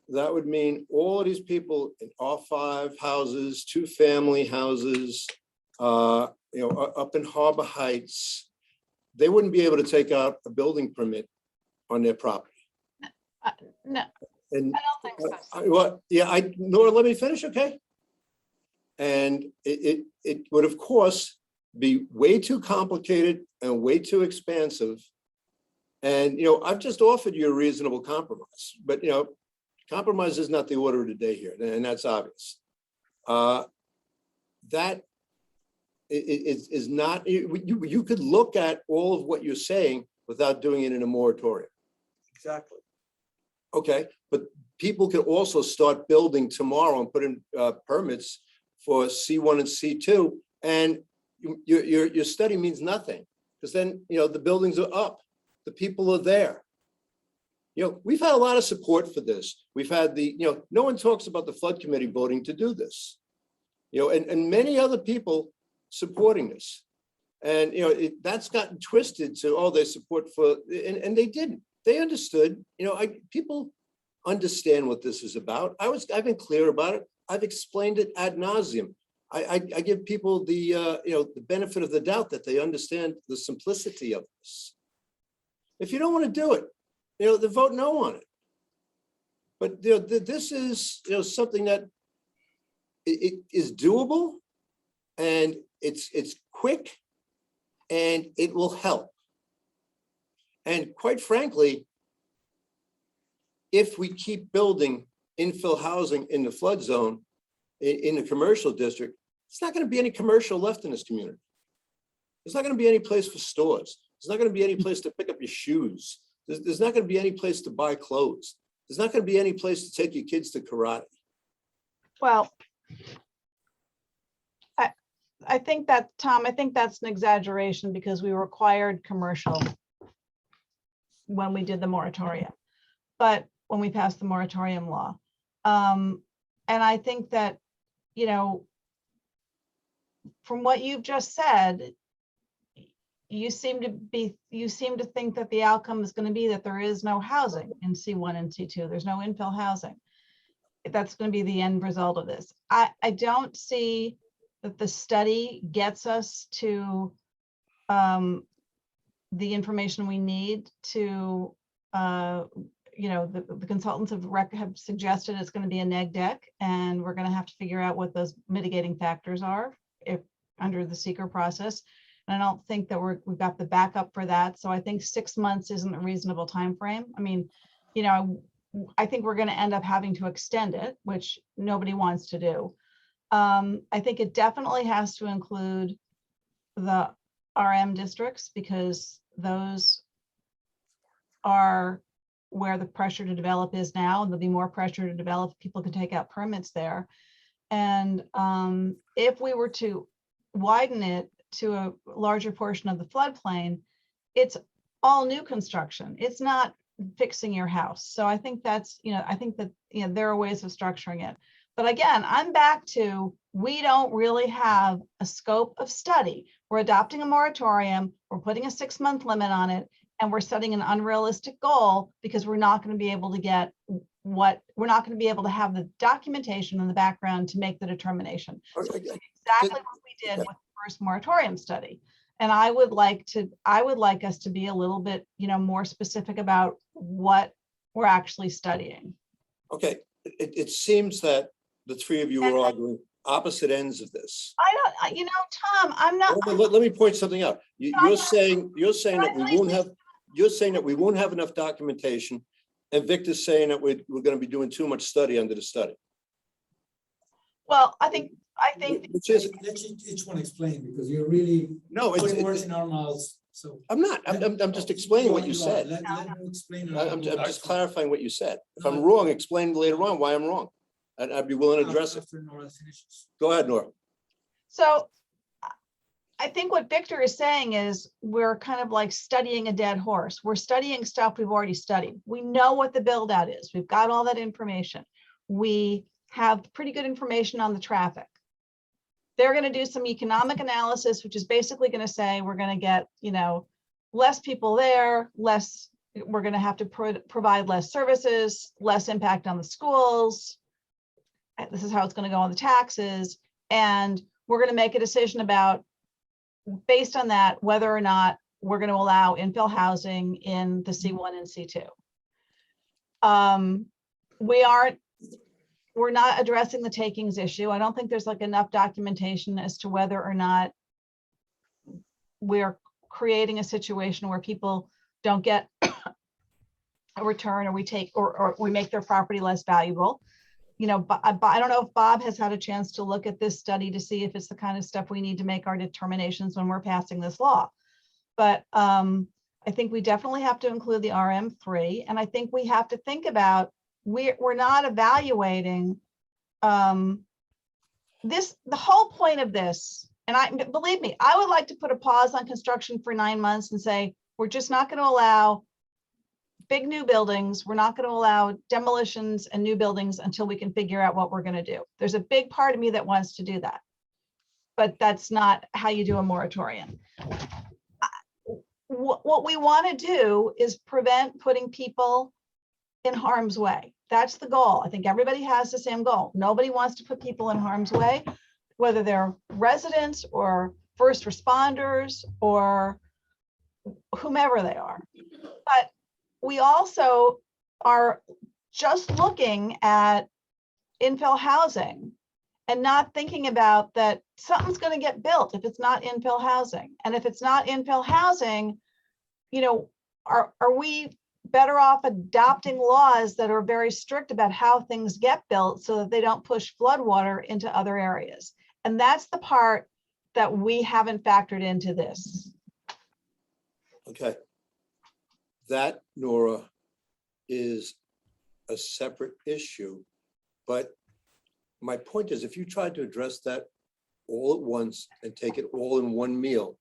that would mean all of these people in R5 houses, 2-family houses, up in Harbor Heights, they wouldn't be able to take out a building permit on their property. No, And I don't think so. Well, yeah, Nora, let me finish, okay? And it would, of course, be way too complicated and way too expansive. And, I've just offered you a reasonable compromise, but, compromise is not the order of the day here, and that's obvious. That is not, you could look at all of what you're saying without doing it in a moratorium. Exactly. Okay, but people can also start building tomorrow and put in permits for C1 and C2, and your study means nothing, because then, the buildings are up, the people are there. We've had a lot of support for this. We've had no one talks about the flood committee voting to do this. And many other people supporting this. And, that's gotten twisted to, oh, they support for, and they didn't. They understood, people understand what this is about. I've been clear about it. I've explained it ad nauseum. I give people the benefit of the doubt that they understand the simplicity of this. If you don't want to do it, then vote no on it. But this is something that it is doable, and it's quick, and it will help. And quite frankly, if we keep building infill housing in the flood zone, in the commercial district, it's not going to be any commercial left in this community. There's not going to be any place for stores. There's not going to be any place to pick up your shoes. There's not going to be any place to buy clothes. There's not going to be any place to take your kids to karate. Well, I think that, Tom, I think that's an exaggeration, because we required commercial when we did the moratorium, but when we passed the moratorium law. And I think that, from what you've just said, you seem to think that the outcome is going to be that there is no housing in C1 and C2. There's no infill housing. That's going to be the end result of this. I don't see that the study gets us to the information we need to, the consultants have suggested it's going to be a neg deck, and we're going to have to figure out what those mitigating factors are if under the seeker process. And I don't think that we've got the backup for that. So I think 6 months isn't a reasonable time frame. I mean, I think we're going to end up having to extend it, which nobody wants to do. I think it definitely has to include the RM districts, because those are where the pressure to develop is now, and there'll be more pressure to develop. People can take out permits there. And if we were to widen it to a larger portion of the floodplain, it's all new construction. It's not fixing your house. So I think that's, I think that, there are ways of structuring it. But again, I'm back to, we don't really have a scope of study. We're adopting a moratorium, we're putting a 6-month limit on it, and we're setting an unrealistic goal because we're not going to be able to get we're not going to be able to have the documentation in the background to make the determination. So it's exactly what we did with the first moratorium study. And I would like us to be a little bit, more specific about what we're actually studying. Okay, it seems that the three of you are arguing opposite ends of this. I don't, Tom, I'm not. Let me point something out. You're saying that we won't have enough documentation, and Victor's saying that we're going to be doing too much study under the study. Well, I think. Which is, Let each one explain, because you're really no, putting words in our mouths. So I'm not. I'm just explaining what you said. Let me explain. I'm just clarifying what you said. If I'm wrong, explain later on why I'm wrong. I'd be willing to address it. After Nora finishes. Go ahead, Nora. So I think what Victor is saying is we're kind of like studying a dead horse. We're studying stuff we've already studied. We know what the build out is. We've got all that information. We have pretty good information on the traffic. They're going to do some economic analysis, which is basically going to say we're going to get, less people there, we're going to have to provide less services, less impact on the schools. This is how it's going to go on the taxes. And we're going to make a decision about, based on that, whether or not we're going to allow infill housing in the C1 and C2. We're not addressing the takings issue. I don't think there's enough documentation as to whether or not we're creating a situation where people don't get a return, or we make their property less valuable. I don't know if Bob has had a chance to look at this study to see if it's the kind of stuff we need to make our determinations when we're passing this law. But I think we definitely have to include the RM3, and I think we have to think about, we're not evaluating this, the whole point of this, and believe me, I would like to put a pause on construction for 9 months and say, we're just not going to allow big new buildings. We're not going to allow demolitions and new buildings until we can figure out what we're going to do. There's a big part of me that wants to do that, but that's not how you do a moratorium. What we want to do is prevent putting people in harm's way. That's the goal. I think everybody has the same goal. Nobody wants to put people in harm's way, whether they're residents or first responders or whomever they are. But we also are just looking at infill housing and not thinking about that something's going to get built if it's not infill housing. And if it's not infill housing, are we better off adopting laws that are very strict about how things get built so that they don't push floodwater into other areas? And that's the part that we haven't factored into this. Okay. That, Nora, is a separate issue, but my point is, if you tried to address that all at once and take it all in one meal,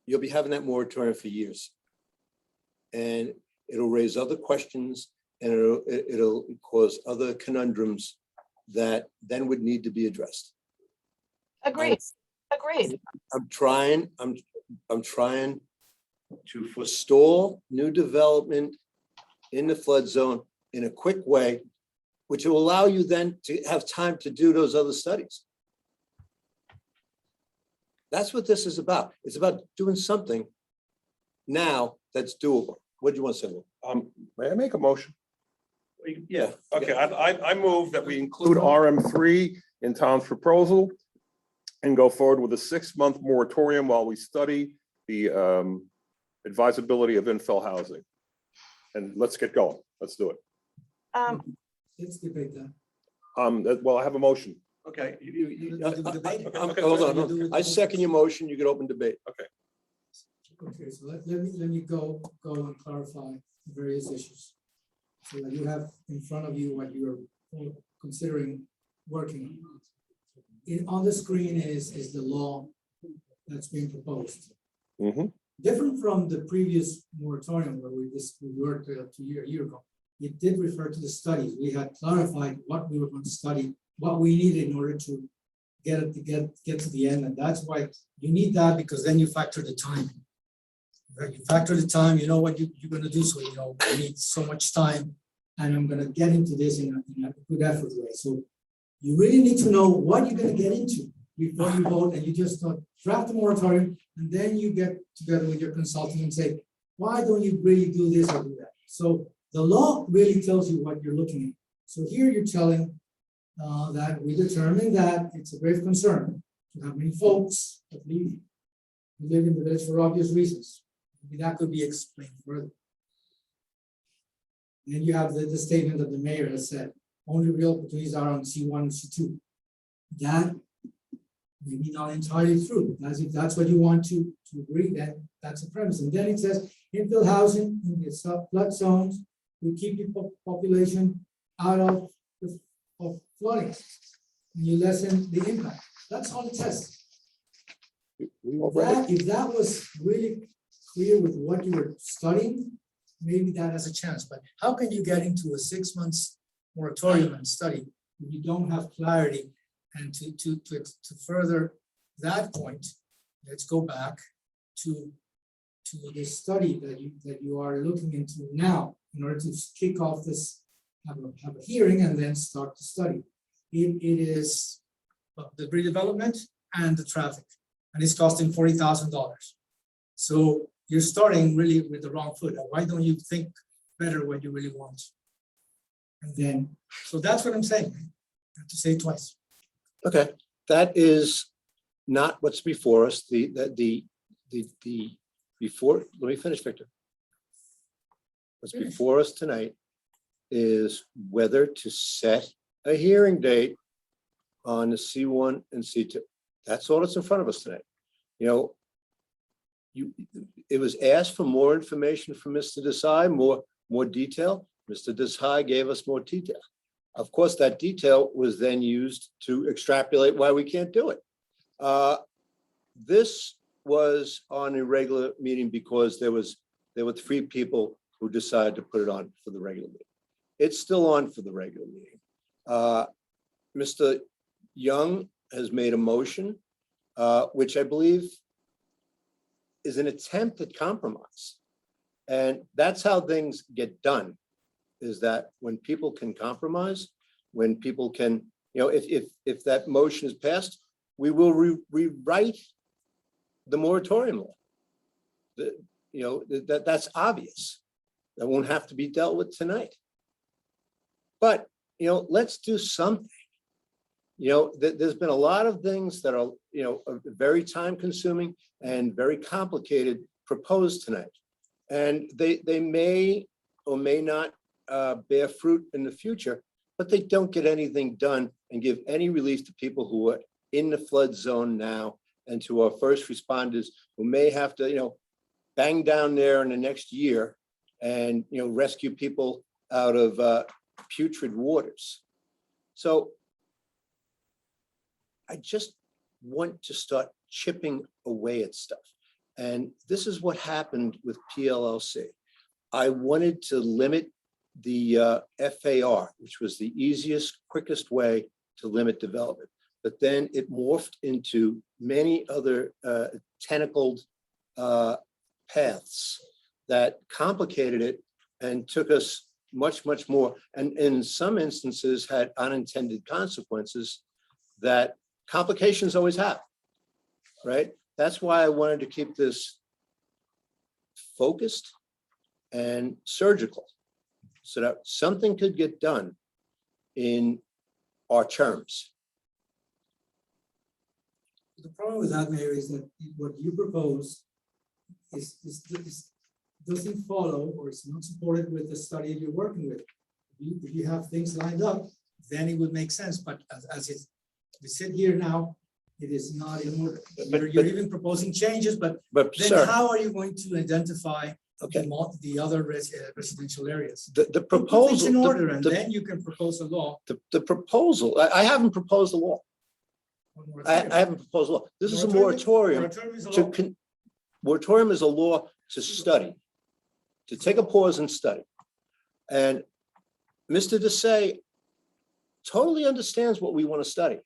you'll be having that moratorium for years. And it'll raise other questions, and it'll cause other conundrums that then would need to be addressed. Agreed. Agreed. I'm trying to forestall new development in the flood zone in a quick way, which will allow you then to have time to do those other studies. That's what this is about. It's about doing something now that's doable. What do you want to say, Lou? May I make a motion? Yeah. Okay, I move that we include RM3 in Tom's proposal and go forward with a 6-month moratorium while we study the advisability of infill housing. And let's get going. Let's do it. Let's debate that. Well, I have a motion. Okay. Okay. Hold on. I second your motion. You can open debate. Okay, so let me go and clarify the various issues. So that you have in front of you what you are considering working on. On the screen is the law that's being proposed. Mhm. Different from the previous moratorium where we worked a year ago. It did refer to the studies. We had clarified what we were going to study, what we needed in order to get to the end. And that's why you need that, because then you factor the time. Right? You factor the time, you know what you're going to do. So, I need so much time, and I'm going to get into this in a good effort way. So you really need to know what you're going to get into before you vote, and you just draft the moratorium, and then you get together with your consultant and say, why don't you really do this or do that? So the law really tells you what you're looking at. So here you're telling that we determined that it's a grave concern to have many folks that live in the village for obvious reasons. Maybe that could be explained further. Then you have the statement that the mayor has said, only real opportunities are on C1 and C2. That maybe not entirely true. As if that's what you want to agree, then that's a premise. And then it says infill housing in the flood zones will keep the population out of flooding, and you lessen the impact. That's all it says. If that was really clear with what you were studying, maybe that has a chance. But how can you get into a 6 months moratorium and study if you don't have clarity? And to further that point, let's go back to the study that you are looking into now in order to kick off this, have a hearing and then start to study. It is the redevelopment and the traffic, and it's costing $40,000. So you're starting really with the wrong foot. Why don't you think better what you really want? And then, so that's what I'm saying. I have to say it twice. Okay, that is not what's before us. Before, let me finish, Victor. What's before us tonight is whether to set a hearing date on the C1 and C2. That's all that's in front of us tonight. You know, it was asked for more information from Mr. Desai, more detail. Mr. Desai gave us more detail. Of course, that detail was then used to extrapolate why we can't do it. This was on a regular meeting because there were 3 people who decided to put it on for the regular meeting. It's still on for the regular meeting. Mr. Young has made a motion, which I believe is an attempt at compromise. And that's how things get done, is that when people can compromise, when people can, if that motion is passed, we will rewrite the moratorium law. That's obvious. That won't have to be dealt with tonight. But, let's do something. There's been a lot of things that are, very time consuming and very complicated proposed tonight. And they may or may not bear fruit in the future, but they don't get anything done and give any relief to people who are in the flood zone now and to our first responders who may have to, bang down there in the next year and, rescue people out of putrid waters. So I just want to start chipping away at stuff. And this is what happened with PLLC. I wanted to limit the FAR, which was the easiest, quickest way to limit development. But then it morphed into many other tentacled paths that complicated it and took us much, much more. And in some instances had unintended consequences that complications always have, right? That's why I wanted to keep this focused and surgical so that something could get done in our terms. The problem with that, Mayor, is that what you propose is doesn't follow or is not supported with the study you're working with. If you have things lined up, then it would make sense. But as we sit here now, it is not in order. You're even proposing changes, but then sir, how are you going to identify okay, the other residential areas? the Put things proposal, in order, and the- then you can propose a law. the proposal, I haven't proposed a law. I haven't proposed a law. This is a moratorium. Moratorium is a law. Moratorium is a law to study, to take a pause and study. And Mr. Desai totally understands what we want to study.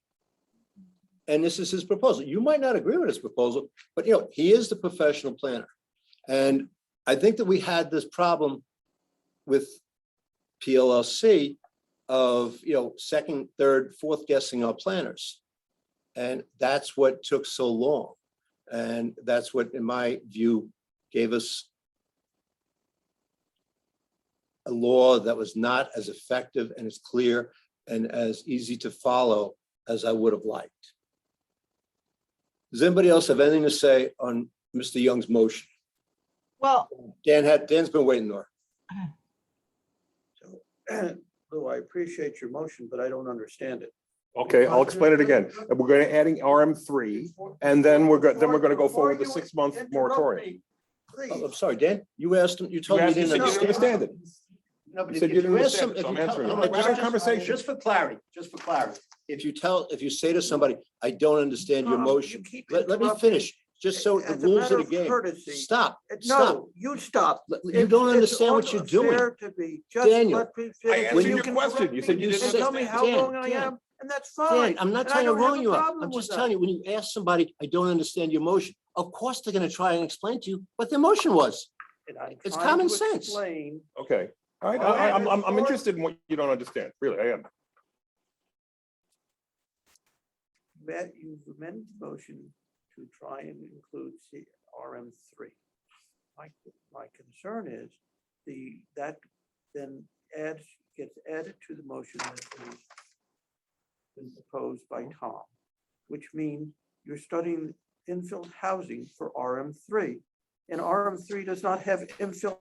And this is his proposal. You might not agree with his proposal, but he is the professional planner. And I think that we had this problem with PLLC of, second, third, fourth guessing our planners. And that's what took so long. And that's what, in my view, gave us a law that was not as effective and as clear and as easy to follow as I would have liked. Does anybody else have anything to say on Mr. Young's motion? Well, Dan's been waiting there. Lou, I appreciate your motion, but I don't understand it. Okay, I'll explain it again. And we're going to adding RM3, and then we're going to go forward with the 6-month moratorium. I'm sorry, Dan, you asked him, you told me you didn't You understand. understand it. No, but You said if you didn't ask understand some- it, so if I'm you tell- answering. no, We're having a just- conversation. Just for clarity, if you say to somebody, I don't understand your motion, let me finish, just so the As a rules matter of the of game. courtesty, Stop, stop. No, you stop. You don't understand what you're doing. It's unfair to be, just Daniel, let me I finish. answered you your can question. correct You said me you didn't and tell me understand. how Dan, wrong I Dan. am, and that's fine. Dan, I'm not And I trying to don't have wrong a you up. problem I'm just with telling you, when you ask somebody, I don't understand your motion, of course they're gonna try and explain to you what their motion was. And I'm It's trying comen to sense. explain. Okay, all right, All right, I'm interested in what you don't understand, really, I am. That you've amended the motion to try and include RM3. My concern is that then gets added to the motion that has been proposed by Tom, which means you're studying infill housing for RM3. And RM3 does not have infill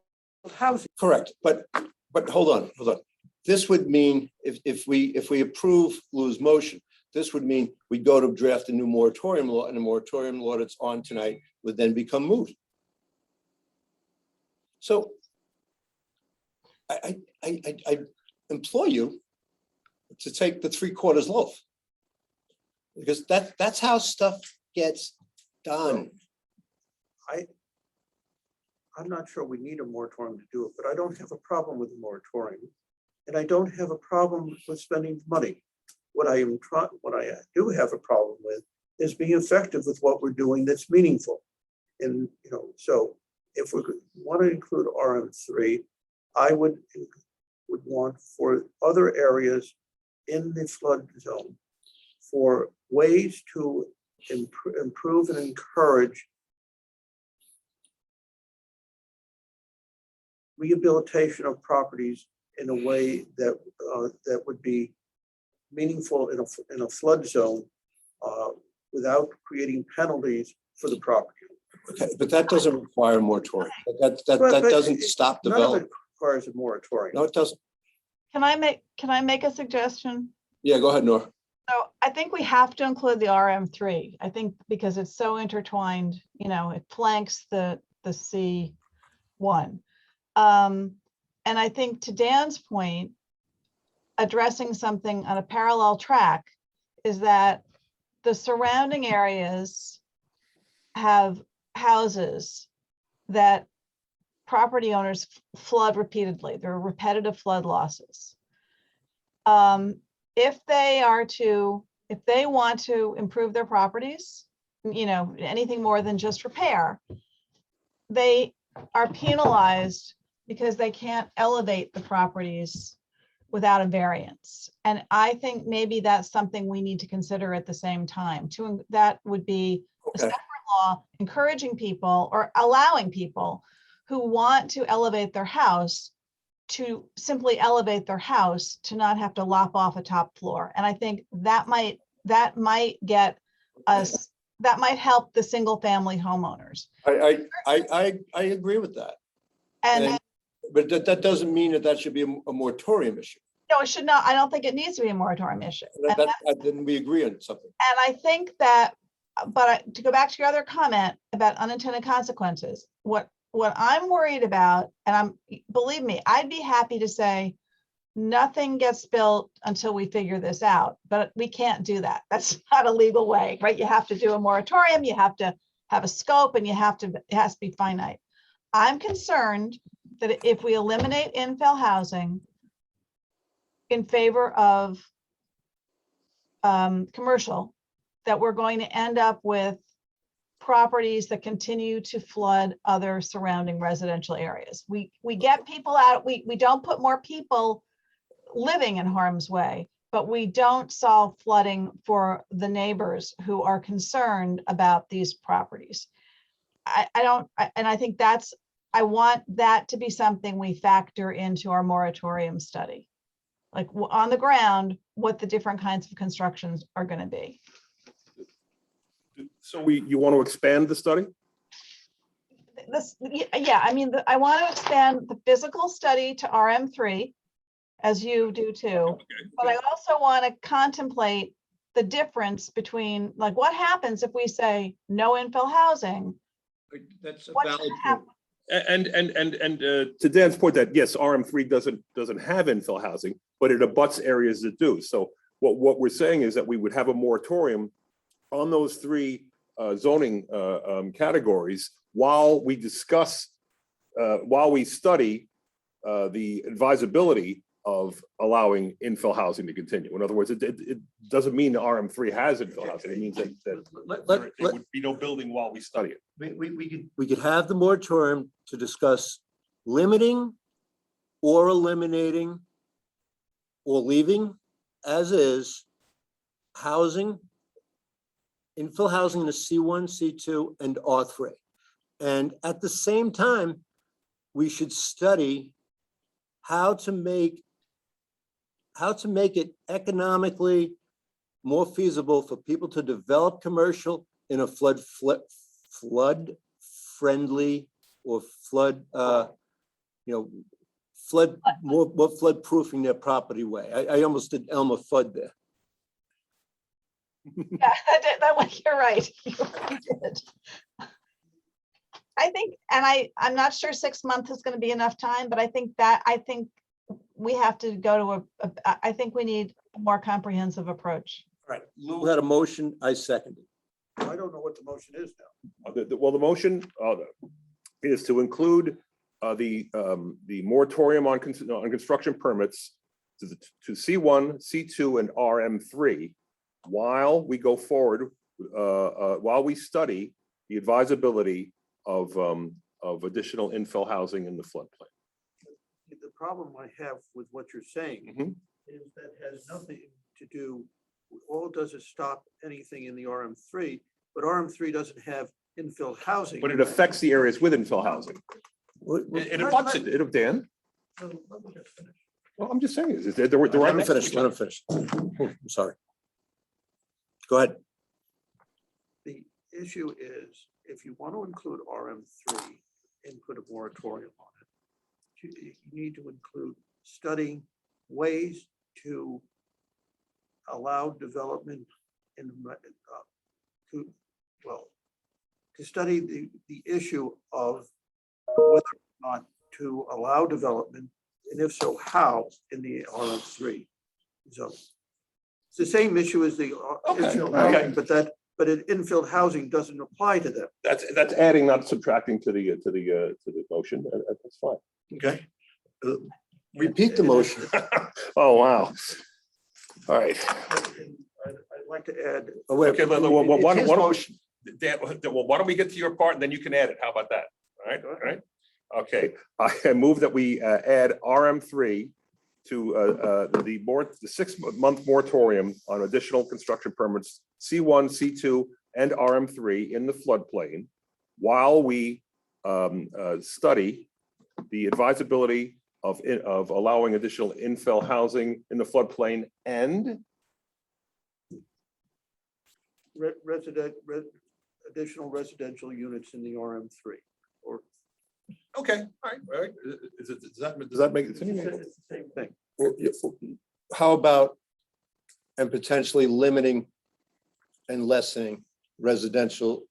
housing. Correct, but hold on. this would mean, if we approve Lou's motion, this would mean we go to draft a new moratorium law, and the moratorium law that's on tonight would then become moot. So I implore you to take the 3/4 loaf. Because that's how stuff gets done. I'm not sure we need a moratorium to do it, but I don't have a problem with the moratorium. And I don't have a problem with spending money. What I do have a problem with is being effective with what we're doing that's meaningful. And, so if we want to include RM3, I would want for other areas in the flood zone for ways to improve and encourage rehabilitation of properties in a way that would be meaningful in a flood zone without creating penalties for for the property. Okay, but that doesn't require a moratorium. That But doesn't stop None of development. it requires a moratorium. No, it doesn't. Can I make a suggestion? Yeah, go ahead, Nora. So I think we have to include the RM3. I think because it's so intertwined, it flanks the C1. And I think to Dan's point, addressing something on a parallel track is that the surrounding areas have houses that property owners flood repeatedly. There are repetitive flood losses. If they want to improve their properties, anything more than just repair, they are penalized because they can't elevate the properties without a variance. And I think maybe that's something we need to consider at the same time. That would be a Okay. separate law encouraging people or allowing people who want to elevate their house to simply elevate their house, to not have to lop off a top floor. And I think that might get us, that might help the single family homeowners. I agree with that. And But that doesn't mean that should be a moratorium issue. no, it should not, I don't think it needs to be a moratorium issue. And Then we agree on something. I think that, but to go back to your other comment about unintended consequences, what I'm worried about, and believe me, I'd be happy to say nothing gets built until we figure this out, but we can't do that. That's not a legal way, right? You have to do a moratorium, you have to have a scope, and it has to be finite. I'm concerned that if we eliminate infill housing in favor of commercial, that we're going to end up with properties that continue to flood other surrounding residential areas. We get people out, we don't put more people living in harm's way, but we don't solve flooding for the neighbors who are concerned about these properties. I think I want that to be something we factor into our moratorium study. Like on the ground, what the different kinds of constructions are going to be. So you want to expand the study? Yeah, I mean, I want to expand the physical study to RM3, as you do too. But I also want to contemplate the difference between, like, what happens if we say no infill housing? That's a What's valid gonna point. happen? And to Dan's point that yes, RM3 doesn't have infill housing, but it abuts areas that do. So what we're saying is that we would have a moratorium on those three zoning categories while we discuss, while we study the advisability of allowing infill housing to continue. In other words, it doesn't mean the RM3 has infill housing. It means that there would be no building while we study it. We could have the moratorium to discuss limiting or eliminating or leaving as is housing, infill housing in the C1, C2, and R3. And at the same time, we should study how to make it economically more feasible for people to develop commercial in a flood friendly or flood flood, more flood proofing their property way. I almost did Elmer Fudd there. Yeah, you're right. You did. I think, and I'm not sure 6 months is going to be enough time, but I think we have to go to I think we need a more comprehensive approach. All right, Lou had a motion, I seconded. I don't know what the motion is now. Well, the motion is to include the moratorium on construction permits to C1, C2, and RM3 while we go forward, while we study the advisability of additional infill housing in the floodplain. The problem I have with what you're saying is that has nothing to do, all it does is stop anything in the RM3, but RM3 doesn't have infill housing. But it affects the areas with infill housing. It affects it, Dan. So, let me just finish. Well, I'm just saying, is there Let right him next to finish, each let other. him finish. I'm sorry. Go ahead. The issue is, if you want to include RM3 and put a moratorium on it, you need to include studying ways to allow development in, to study the issue of whether or not to allow development, and if so, how in the RM3 zone. It's the same issue as the infill housing, but infill housing doesn't apply to them. That's adding, not subtracting to the motion. That's fine. Okay. Repeat the motion. Oh, wow. All right. I'd like to add. Oh, wait, Okay, it's his motion. Dan, well, why don't we get to your part and then you can add it? How about that? All right. Okay, I move that we add RM3 to the 6-month moratorium on additional construction permits, C1, C2, and RM3 in the floodplain, while we study the advisability of allowing additional infill housing in the floodplain and Additional residential units in the RM3, or. okay, all right. Does that make It's the same thing. How about, and potentially limiting and lessening residential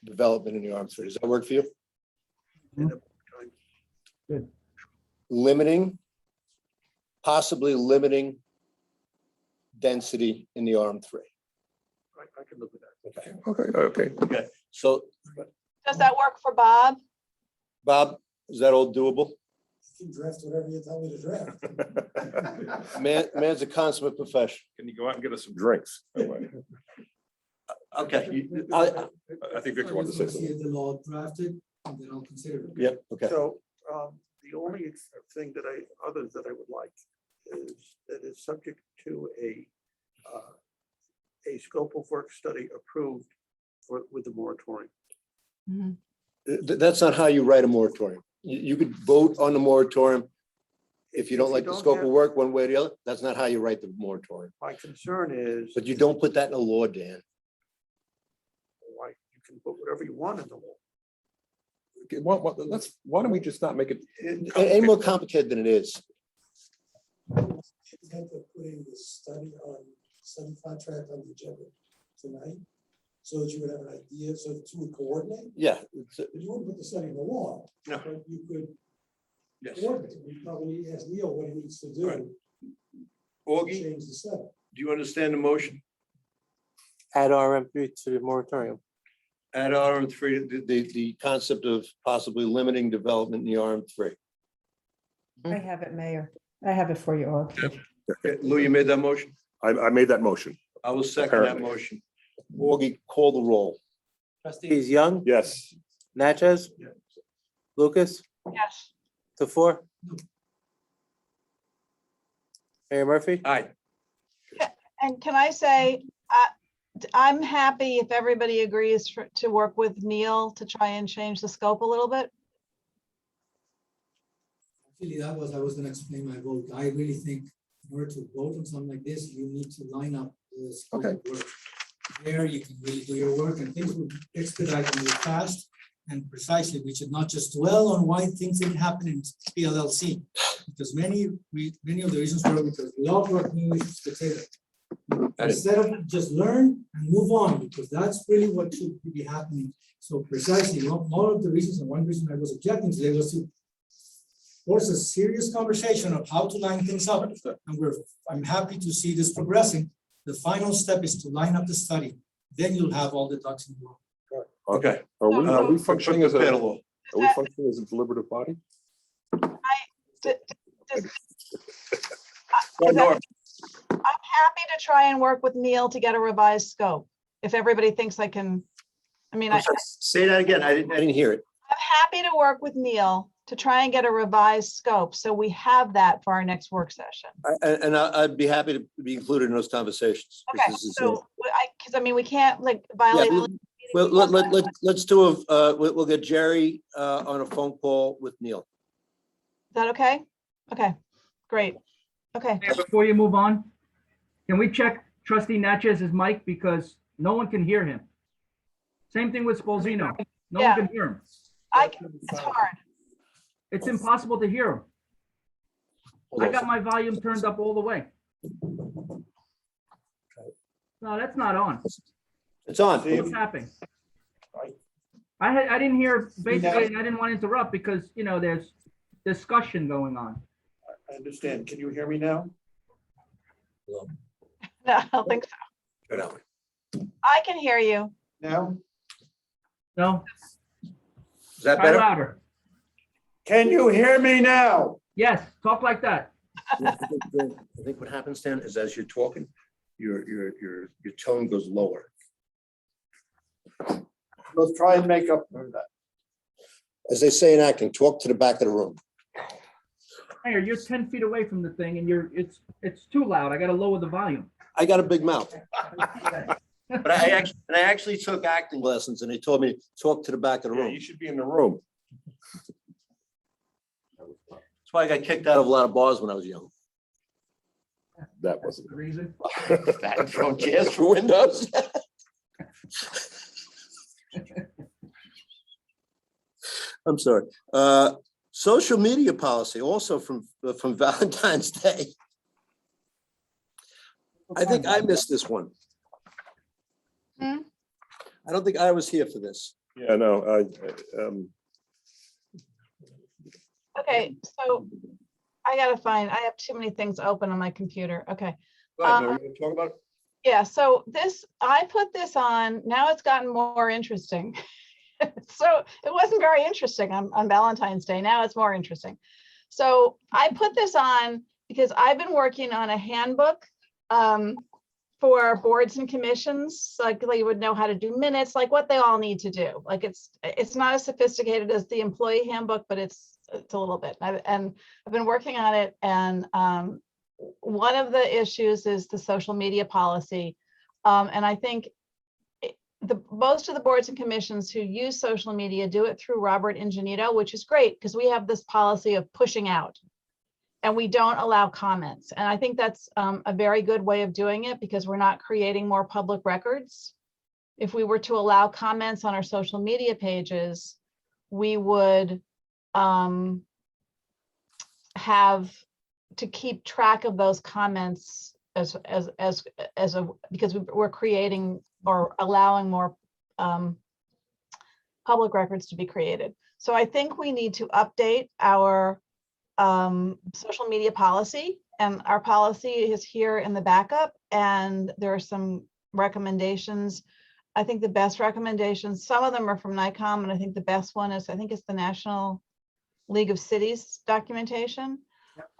development in the RM3? Does that work for you? Good. Limiting, possibly limiting density in the RM3. I can live with that. Okay. So Does that work for Bob? Bob, is that all doable? You can draft whatever you tell me to draft. Man's a consummate professional. Can you go out and get us some drinks? Okay. I think Victor wants to say See something. the law drafted, and then I'll consider it. Yeah, okay. So the only thing that others that I would like is that is subject to a scope of work study approved with the moratorium. That's not how you write a moratorium. You could vote on the moratorium. If you don't like the scope of work one way or the other, that's not how you write the moratorium. My concern is. But you don't put that in the law, Dan. Why, you can put whatever you want in the law. Okay, why don't we just not make it? It ain't more complicated than it is. Intent of putting the study contract on the agenda tonight, so that you would have an idea, so that you would coordinate. Yeah. But you wouldn't put the study in the law. No. But you could Yes. coordinate. We probably ask Neil what he needs to do. Right. to Augie, Change the study. do you understand the motion? Add RM3 to the moratorium. Add RM3, the concept of possibly limiting development in the RM3. I have it, Mayor. I have it for you all. Lou, you made that motion? I made that motion. I will second that Apparently. motion. Augie, call the roll. Trustees Young, Yes. Natchez, Lucas, Yes. Tefor. Mayor Murphy? Aye. And can I say, I'm happy if everybody agrees to work with Neil to try and change the scope a little bit. Actually, I was gonna explain my vote. I really think in order to vote on something like this, you need to line up the scope of work. There you can really do your work and things will expedite and move fast. And precisely, we should not just dwell on why things didn't happen in PLLC. Because many of the reasons were because we all brought new issues to the table. Instead of just learn and move on, because that's really what should be happening. So precisely, all of the reasons, and one reason I was objecting today was to force a serious conversation of how to line things up. And I'm happy to see this progressing. The final step is to line up the study. Then you'll have all the ducks in a row. Okay. Are we functioning as a, Panel. are we functioning as a deliberative body? I'm happy to try and work with Neil to get a revised scope. If everybody thinks I can, I mean, I'm Say that again. I didn't hear it. happy to work with Neil to try and get a revised scope. So we have that for our next work session. And I'd be happy to be included in those conversations. 'cause Okay, this is, so because I mean, we can't like yeah, violate. well, let's do we'll get Jerry on a phone call with Neil. Is that okay? Okay, great. Okay, Mayor, before you move on, can we check trustee Natcez's mic because no one can hear him? Same thing with Spalzino. No Yeah. one can hear him. it's hard. It's impossible to hear him. I got my volume turned up all the way. No, that's not on. It's on. What's happening? I didn't hear, basically, and I didn't want to interrupt because, you know, there's discussion going on. I understand. Can you hear me now? No, I don't think so. Good out. I can hear you. Now? No, Is that try better? louder. Can you hear me now? Yes, talk like that. I think what happens then is as you're talking, your tone goes lower. Let's try and make up for that. As they say in acting, talk to the back of the room. Mayor, you're 10 feet away from the thing and it's too loud. I gotta lower the volume. I got a big mouth. But I actually took acting lessons and they told me, talk to the back of the Yeah, room. you should be in the room. That's why I got kicked out of a lot of bars when I was young. That wasn't. The reason. Throw chairs through windows. I'm sorry. Social media policy also from Valentine's Day. I think I missed this one. Hmm? I don't think I was here for this. Yeah, no, Okay, so I have too many things open on my computer. Okay. Go ahead, Mary, you wanna talk about it? Yeah, so I put this on, now it's gotten more interesting. So it wasn't very interesting on Valentine's Day. Now it's more interesting. So I put this on because I've been working on a handbook for boards and commissions, like they would know how to do minutes, like what they all need to do. Like it's not as sophisticated as the employee handbook, but it's a little bit. And I've been working on it. And one of the issues is the social media policy. And I think most of the boards and commissions who use social media do it through Robert Ingenito, which is great because we have this policy of pushing out and we don't allow comments. And I think that's a very good way of doing it because we're not creating more public records. If we were to allow comments on our social media pages, we would have to keep track of those comments because we're creating or allowing more public records to be created. So I think we need to update our social media policy, and our policy is here in the backup, and there are some recommendations. I think the best recommendations, some of them are from NICOM, and I think the best one is, I think it's the National League of Cities documentation.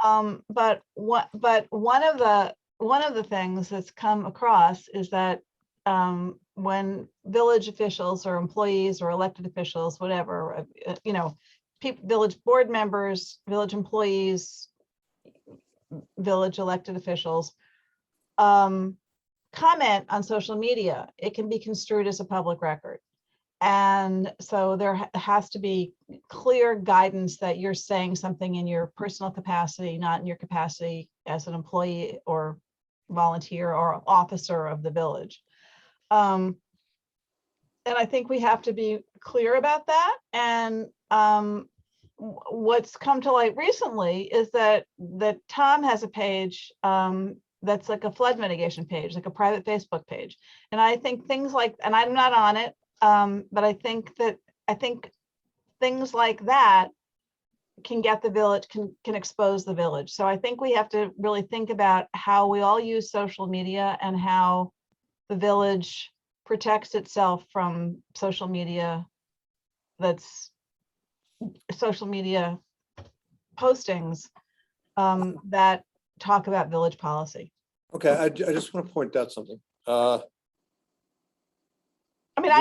But one of the things that's come across is that when village officials or employees or elected officials, whatever, people, village board members, village employees, village elected officials, comment on social media, it can be construed as a public record. And so there has to be clear guidance that you're saying something in your personal capacity, not in your capacity as an employee or volunteer or officer of the village. And And I think we have to be clear about that. And what's come to light recently is that Tom has a page that's like a flood mitigation page, like a private Facebook page. And I think things like, and I'm not on it, but I think things like that can get the village, can expose the village. So I think we have to really think about how we all use social media and how the village protects itself from social media postings that talk about village policy. Okay, I just want to point out something. I mean,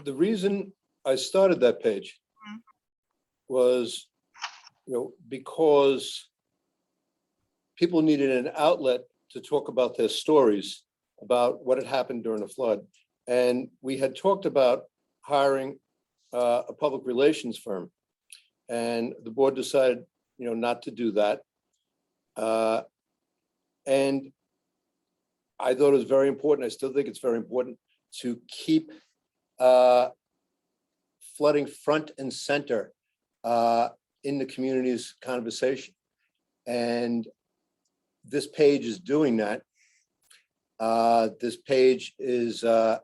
The reason I started that page was, because people needed an outlet to talk about their stories about what had happened during the flood. And we had talked about hiring a public relations firm. And the board decided, not to do that. And I thought it was very important, I still think it's very important to keep flooding front and center in the community's conversation. And this page is doing that. This page is, I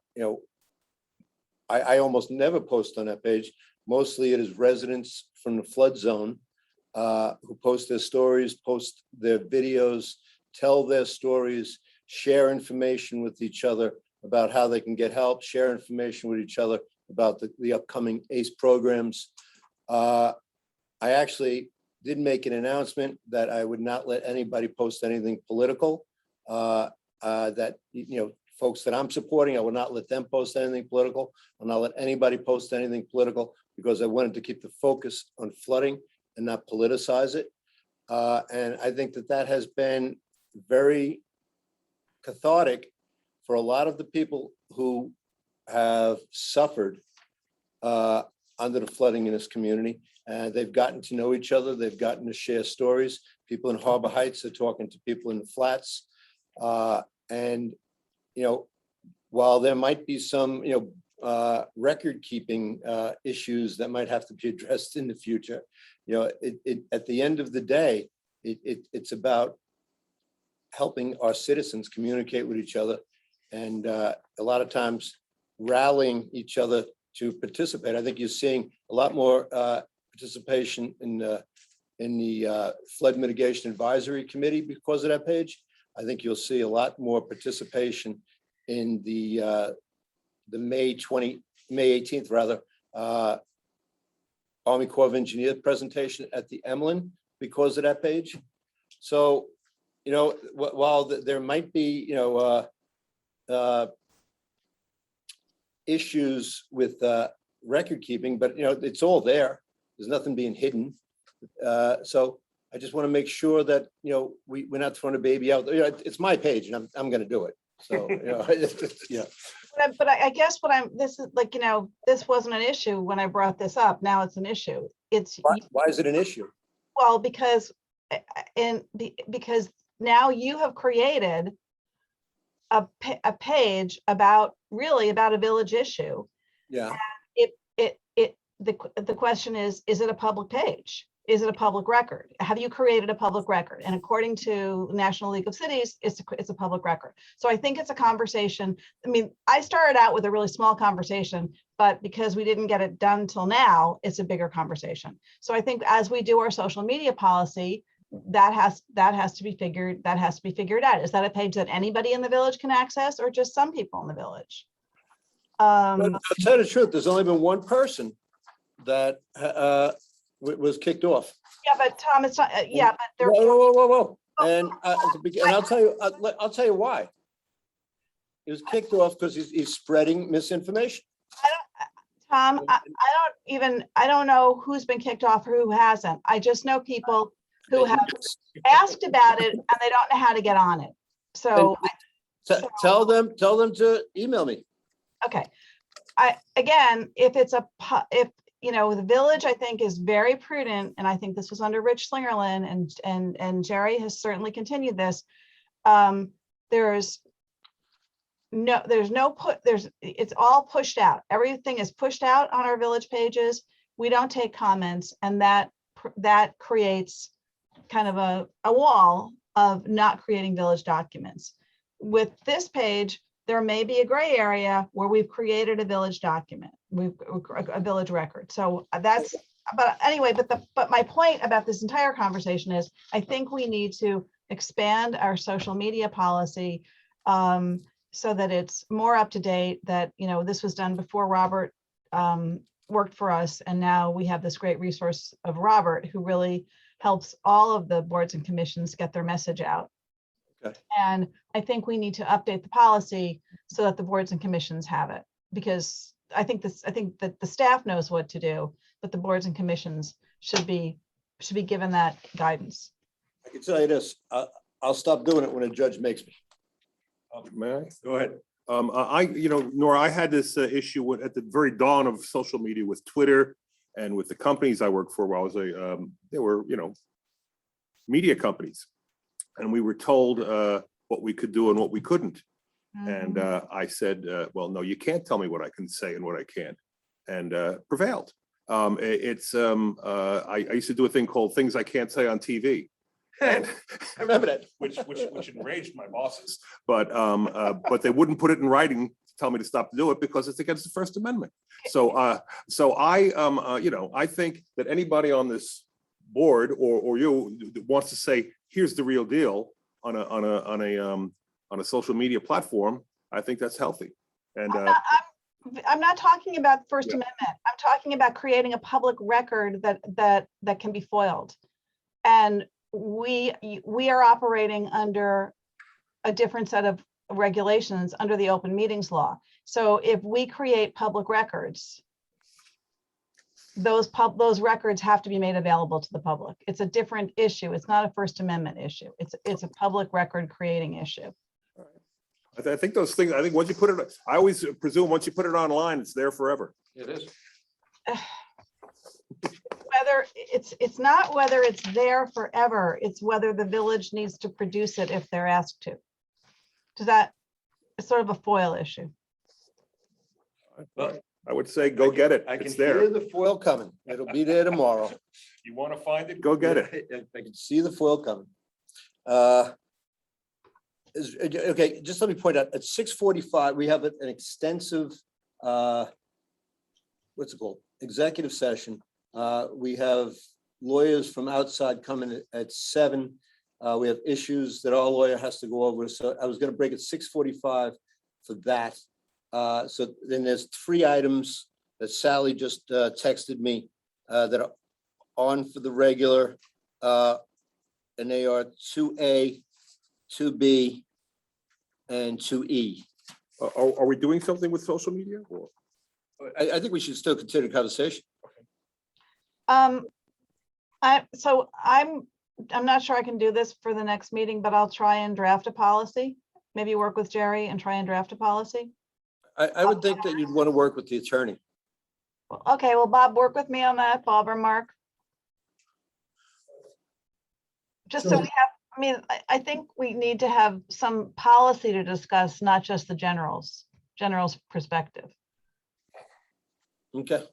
almost never post on that page. Mostly it is residents from the flood zone who post their stories, post their videos, tell their stories, share information with each other about how they can get help, share information with each other about the upcoming ACE programs. I actually did make an announcement that I would not let anybody post anything political. That, folks that I'm supporting, I will not let them post anything political. I'll not let anybody post anything political because I wanted to keep the focus on flooding and not politicize it. And I think that has been very cathartic for a lot of the people who have suffered under the flooding in this community. They've gotten to know each other. They've gotten to share stories. People in Harbor Heights are talking to people in the flats. And, while there might be some, record keeping issues that might have to be addressed in the future, at the end of the day, it's about helping our citizens communicate with each other and a lot of times rallying each other to participate. I think you're seeing a lot more participation in the Flood Mitigation Advisory Committee because of that page. I think you'll see a lot more participation in the May 18th rather, Army Corps of Engineers presentation at the Emlyn because of that page. So, while there might be, issues with record keeping, but it's all there. There's nothing being hidden. So I just want to make sure that, we're not throwing a baby out. It's my page and I'm going to do it. So, yeah. But I guess this is like, this wasn't an issue when I brought this up. Now it's an issue. Why is it an issue? Well, because now you have created a page about a village issue. Yeah. The question is it a public page? Is it a public record? Have you created a public record? And according to National League of Cities, it's a public record. So I think it's a conversation. I mean, I started out with a really small conversation, but because we didn't get it done till now, it's a bigger conversation. So I think as we do our social media policy, that has to be figured out. Is that a page that anybody in the village can access or just some people in the village? But to tell you the truth, there's only been one person that was kicked off. Yeah, but Tom, it's not. Yeah, but there. Whoa. And I'll tell you why. He was kicked off because he's spreading misinformation. Tom, I don't know who's been kicked off or who hasn't. I just know people who have asked about it and they don't know how to get on it. So tell them to email me. Okay. If the village, I think, is very prudent, and I think this was under Rich Slingerland and Jerry has certainly continued this. There's no, there's no it's all pushed out. Everything is pushed out on our village pages. We don't take comments, and that creates kind of a wall of not creating village documents. With this page, there may be a gray area where we've created a village document, a village record. So that's, but anyway, but my point about this entire conversation is, I think we need to expand our social media policy so that it's more up to date, that, you know, this was done before Robert worked for us. And now we have this great resource of Robert, who really helps all of the boards and commissions get their message out. Okay. And I think we need to update the policy so that the boards and commissions have it, because I think that the staff knows what to do, but the boards and commissions should be given that guidance. I can tell you this, I'll stop doing it when a judge makes me. May I? Go ahead. Nora, I had this issue at the very dawn of social media with Twitter and with the companies I worked for while I was they were, media companies. And we were told what we could do and what we couldn't. And I said, well, no, you can't tell me what I can say and what I can't, and prevailed. I used to do a thing called Things I Can't Say on TV. And I remember that. which enraged my bosses, but they wouldn't put it in writing to tell me to stop to do it because it's against the First Amendment. So I think that anybody on this board or you wants to say, here's the real deal on a social media platform, I think that's healthy. And I'm not talking about First Yeah. Amendment. I'm talking about creating a public record that can be foiled. And we are operating under a different set of regulations under the open meetings law. So if we create public records, those records have to be made available to the public. It's a different issue. It's not a First Amendment issue. It's a public record creating issue. I think those things, I think once you put it, I always presume once you put it online, it's there forever. It is. Whether it's not whether it's there forever, it's whether the village needs to produce it if they're asked to. Does that, it's sort of a FOIL issue. I would say, go get it. I can It's hear there. the foil coming. It'll be there tomorrow. You want to find it? Go get it. I can see the foil coming. Okay, just let me point out, at 6:45, we have an extensive, what's it called? Executive session. We have lawyers from outside coming at 7. We have issues that our lawyer has to go over. So I was gonna break at 6:45 for that. So then there's 3 items that Sally just texted me that are on for the regular. And they are 2A, 2B, and 2E. Are we doing something with social media? Or- I think we should still continue the conversation. I'm not sure I can do this for the next meeting, but I'll try and draft a policy. Maybe work with Jerry and try and draft a policy. I would think that you'd want to work with the attorney. Well, okay, well, Bob, work with me on that, Bob or Mark. Just so Sure. we have, I mean, I think we need to have some policy to discuss, not just the general's perspective. Okay.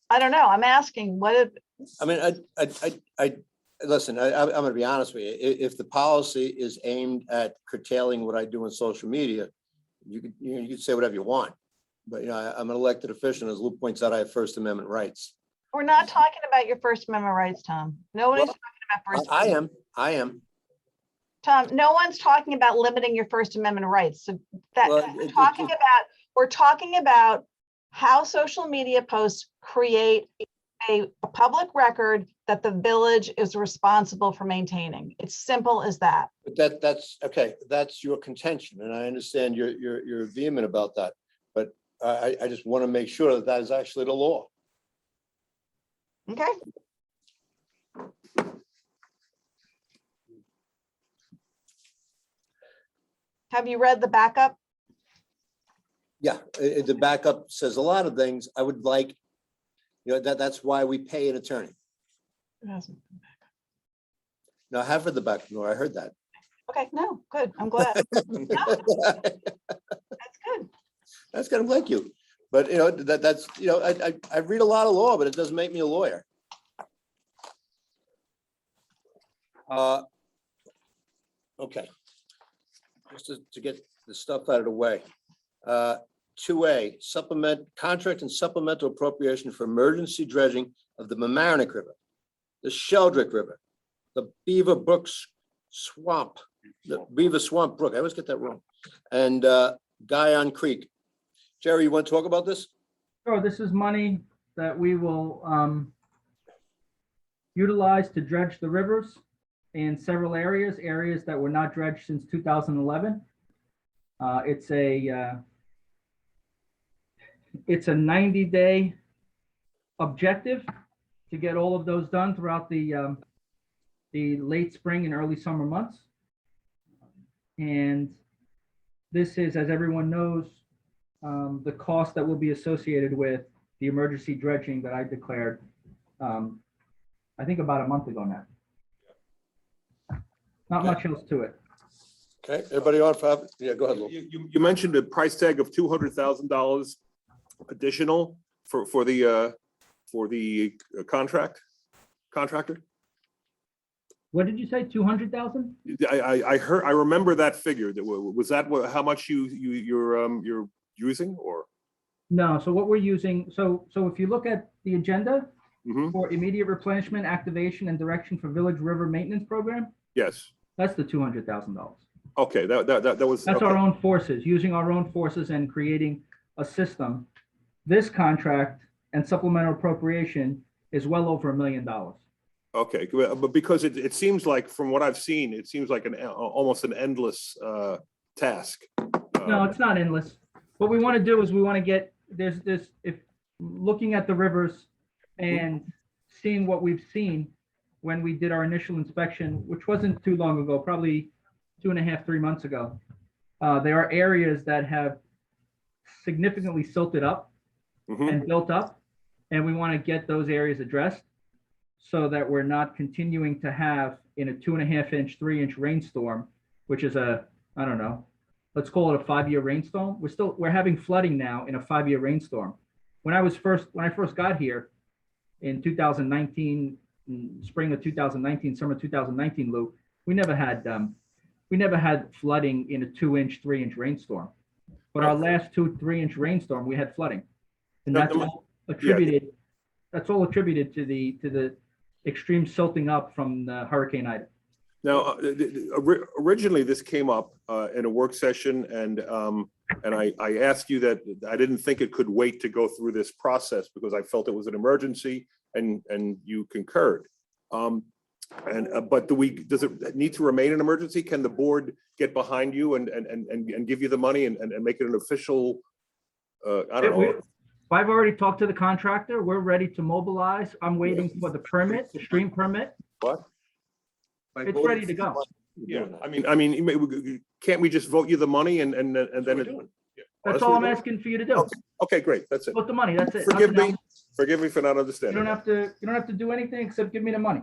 I don't know, I'm asking, what if, I mean, listen, I'm gonna be honest with you. If the policy is aimed at curtailing what I do on social media, you could say whatever you want. But, I'm an elected official, and as Lou points out, I have First Amendment rights. we're not talking about your First Amendment rights, Tom. Nobody's Well, talking about First. I am. Tom, no one's talking about limiting your First Amendment rights. So that Well, we're talking about how social media posts create a public record that the village is responsible for maintaining. It's simple as that. But that's, okay, that's your contention, and I understand you're vehement about that. But I just want to make sure that that is actually the law. Okay, have you read the backup? Yeah, the backup says a lot of things. I would like, that's why we pay an attorney. It hasn't. No, I have read the backup, Nora, I heard that. Okay, no, good. I'm glad. That's That's kind of like you. But, you know, that's, you know, I read a lot of law, but it doesn't make me a lawyer. Okay. Just to get the stuff out of the way. 2A, contract and supplemental appropriation for emergency dredging of the Mamaroneck River, the Sheldrick River, the Beaver Brooks Swamp, the Beaver Swamp Brook, I always get that wrong, and Guyon Creek. Jerry, you want to talk about this? Sure, this is money that we will utilize to dredge the rivers in several areas that were not dredged since 2011. It's a 90-day objective to get all of those done throughout the late spring and early summer months. And this is, as everyone knows, the cost that will be associated with the emergency dredging that I declared, I think about a month ago now. Not much else to it. Okay, everybody on for, yeah, go ahead, Lou. You mentioned a price tag of $200,000 additional for the contractor? What did you say, 200,000? I heard, I remember that figure. Was that how much you're using, or? No, so what we're using, so if you look at the agenda Mhm. for immediate replenishment, activation, and direction for Village River Maintenance Program, Yes, that's the $200,000. okay, that was. That's okay. our own forces, using our own forces and creating a system. This contract and supplemental appropriation is well over $1 million. Okay, but because it seems like, from what I've seen, it seems like almost an endless task. No, it's not endless. What we want to do is we want to get, if looking at the rivers and seeing what we've seen when we did our initial inspection, which wasn't too long ago, probably 2.5, 3 months ago, there are areas that have significantly silted up Mhm. and built up, and we want to get those areas addressed so that we're not continuing to have in a 2.5-inch, 3-inch rainstorm, which is I don't know, let's call it a 5-year rainstorm. We're having flooding now in a 5-year rainstorm. When I first got here in 2019, spring of 2019, summer 2019, Lou, we never had flooding in a 2-inch, 3-inch rainstorm. But our last 2-3-inch rainstorm, we had flooding. And that's all attributed to the extreme silting up from Hurricane Ida. Now, originally this came up in a work session, and I asked you that I didn't think it could wait to go through this process because I felt it was an emergency, and you concurred. But does it need to remain an emergency? Can the board get behind you and give you the money and make it an official? I don't know. I've already talked to the contractor. We're ready to mobilize. I'm waiting for the permit, the stream permit. What? It's ready to go. Yeah, I mean, can't we just vote you the money and then it? Yeah. That's all I'm asking for you to do. Okay, great. That's it. Put the money, that's it. Forgive Nothing me. else. Forgive me for not You understanding. don't have to do anything except give me the money.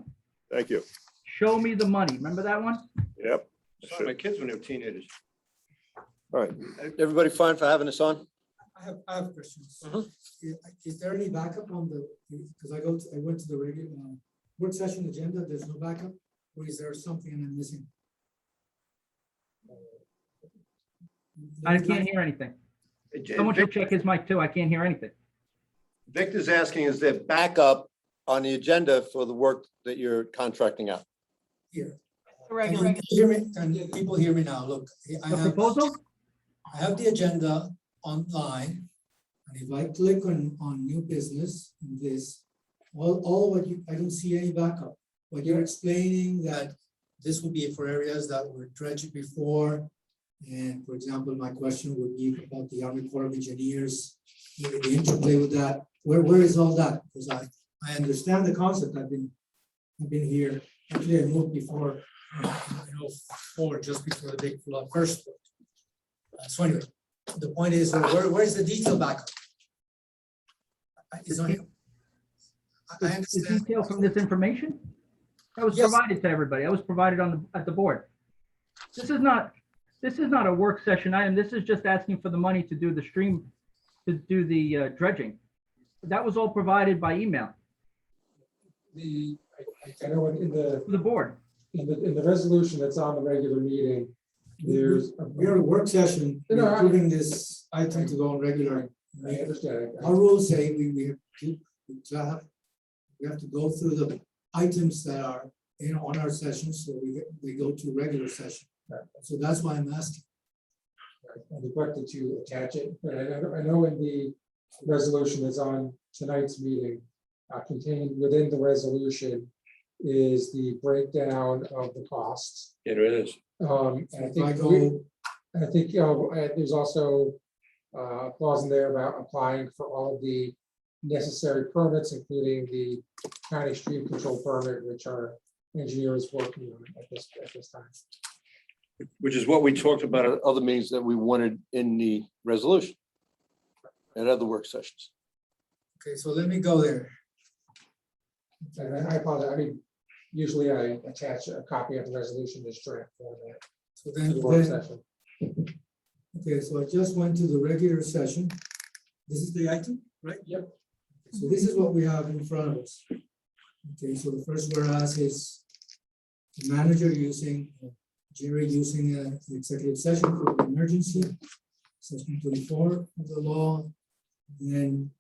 Thank you. Show me the money. Remember that one? Yep. Saw my kids when they were teenagers. All right. Everybody fine for having this on? I have questions. Is there any backup on because I went to the regular work session agenda, there's no backup, or is there something I'm missing? I can't hear anything. Someone should check his mic too. I can't hear anything. Victor's asking, is there backup on the agenda for the work that you're contracting out? Here. Correct. Can you hear me? Can people hear me now? Look, The proposal? I have the agenda online, and if I click on new business, all what I don't see any backup. What you're explaining that this would be for areas that were dredged before, and for example, my question would be about the Army Corps of Engineers, the interplay with that. Where is all that? Because I understand the concept. I've been here. Actually, I moved before, just before the big flood first. So anyway, the point is, where's the detail backup? I The understand. detail from this information? That was Yes. provided to everybody. I was provided at the board. This is not a work session item. This is just asking for the money to do the stream to do the dredging. That was all provided by email I know in to the board. the resolution that's on the regular meeting, there's. We're a work session, No, we're I- approving this item to go on regular. I understand. Our rules say we have to go through the items that are on our session, so we go to regular session. So that's why I'm asking. I neglected to attach it, but I know in the resolution that's on tonight's meeting, contained within the resolution is the breakdown of the costs. It is. And I If I think, go, there's also a clause in there about applying for all of the necessary permits, including the county stream control permit, which our engineer is working on at this time. Which is what we talked about at other meetings that we wanted in the resolution. And other work sessions. okay, so let me go there. And I apologize, I mean, usually I attach a copy of the resolution as draft for that. So to then, the work session. okay, so I just went to the regular session. This is the item, right? Yep. So this is what we have in front of us. Okay, so the first whereas is the manager using, Jerry using an executive session for the emergency, section 24 of the law. And then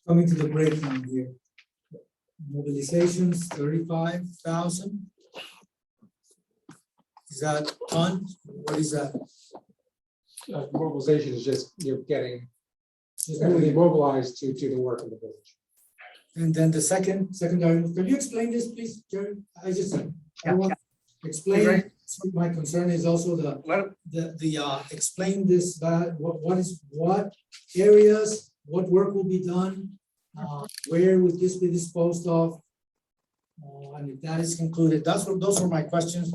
coming to the breakdown here. Mobilizations, 35,000. Is that on? What is that? Mobilization is just, you're getting Just everything mobilized to the work of the village. And then the secondary, can you explain this, please, Jerry? I want to explain, my concern is also explain this, what areas, what work will be done, where would this be disposed of? And if that is concluded, those are my questions.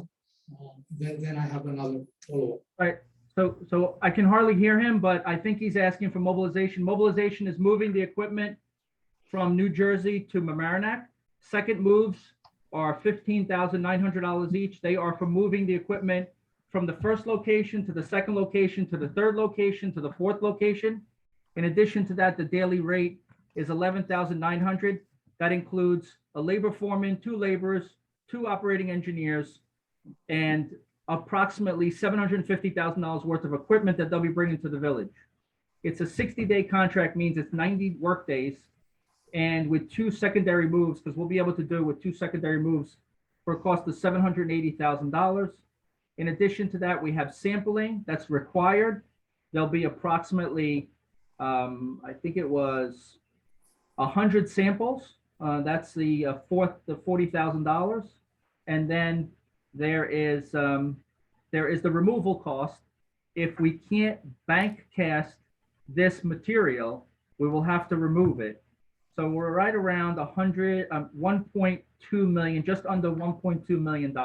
Then I have another follow-up. Right, so I can hardly hear him, but I think he's asking for mobilization. Mobilization is moving the equipment from New Jersey to Mamaroneck. Second moves are $15,900 each. They are for moving the equipment from the first location to the second location, to the third location, to the fourth location. In addition to that, the daily rate is $11,900. That includes a labor foreman, 2 laborers, 2 operating engineers, and approximately $750,000 worth of equipment that they'll be bringing to the village. It's a 60-day contract, means it's 90 work days, and with 2 secondary moves, because we'll be able to do it with 2 secondary moves for a cost of $780,000. In addition to that, we have sampling that's required. There'll be approximately, I think it was 100 samples. That's the $40,000. And then there is the removal cost. If we can't bank cast this material, we will have to remove it. So we're right around 1.2 million, just under $1.2 million.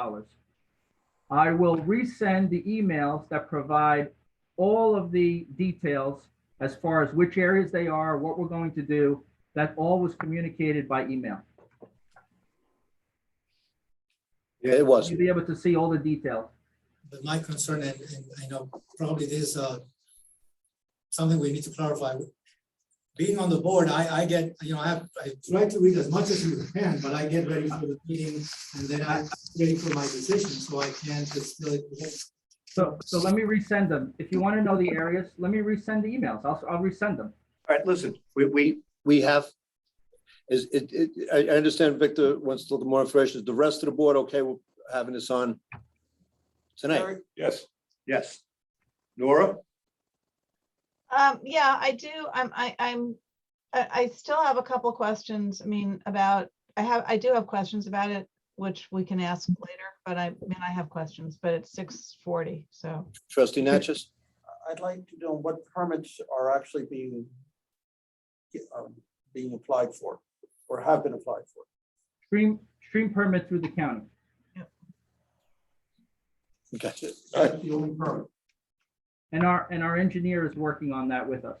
I will resend the emails that provide all of the details as far as which areas they are, what we're going to do. That all was communicated by email. Yeah, it was. You'll be able to see all the details. But my concern, and I know probably this is something we need to clarify. Being on the board, I get, I try to read as much as you can, but I get ready for the meeting and then I'm ready for my decision, so I can't just feel it. So let me resend them. If you want to know the areas, let me resend the emails. I'll resend them. All right, listen, we have, I understand Victor wants to look more information. Is the rest of the board okay with having this on tonight? Yes. Yes. Nora? Yeah, I do. I still have a couple questions. I mean, I do have questions about it, which we can ask later, but I have questions, but it's 6:40, so. Trustee Natchez? I'd like to know what permits are actually being applied for or have been applied for. Stream permit through the county. Okay. That's the only permit. And our engineer is working on that with us.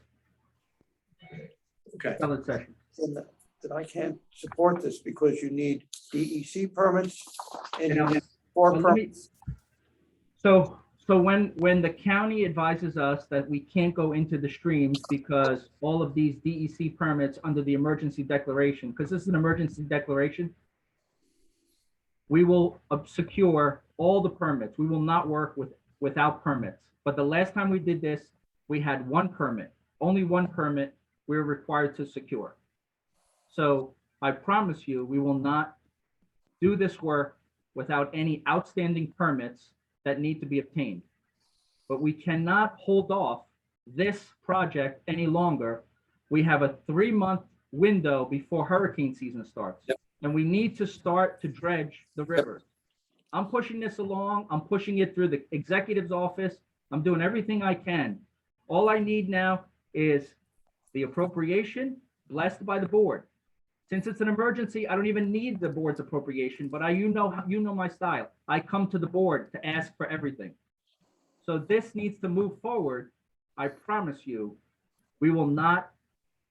Okay. Solid session. Then I can't support this because you need DEC permits and you need Well, 4 let me- permits. So So when the county advises us that we can't go into the streams because all of these DEC permits under the emergency declaration, because this is an emergency declaration, we will secure all the permits. We will not work without permits. But the last time we did this, we had one permit, only one permit we were required to secure. So I promise you, we will not do this work without any outstanding permits that need to be obtained. But we cannot hold off this project any longer. We have a 3-month window before hurricane season starts. Yep. And we need to start to dredge the rivers. I'm pushing this along. I'm pushing it through the executive's office. I'm doing everything I can. All I need now is the appropriation blessed by the board. Since it's an emergency, I don't even need the board's appropriation, but you know my style. I come to the board to ask for everything. So this needs to move forward. I promise you, we will not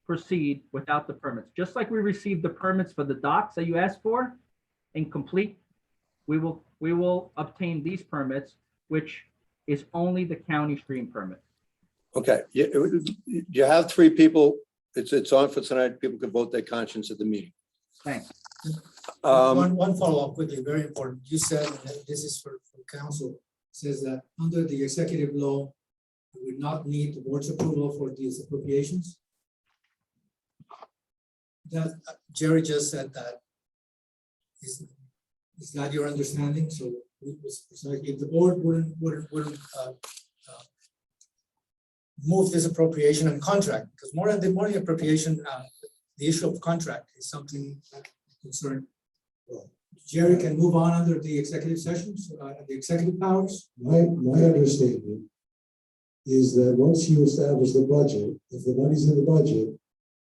proceed without the permits. Just like we received the permits for the docks that you asked for, incomplete, we will obtain these permits, which is only the county stream permit. Okay, you have 3 people. It's on for tonight. People can vote their conscience at the meeting. Thanks. One follow-up quickly, very important. You said, and this is for council, says that under the executive law, we would not need the board's approval for these appropriations. That Jerry just said that. Is that your understanding? So if the board wouldn't move this appropriation and contract, because more than the appropriation, the issue of contract is something that concern. Jerry can move on under the executive sessions, the executive powers. My understanding is that once you establish the budget, if the money's in the budget,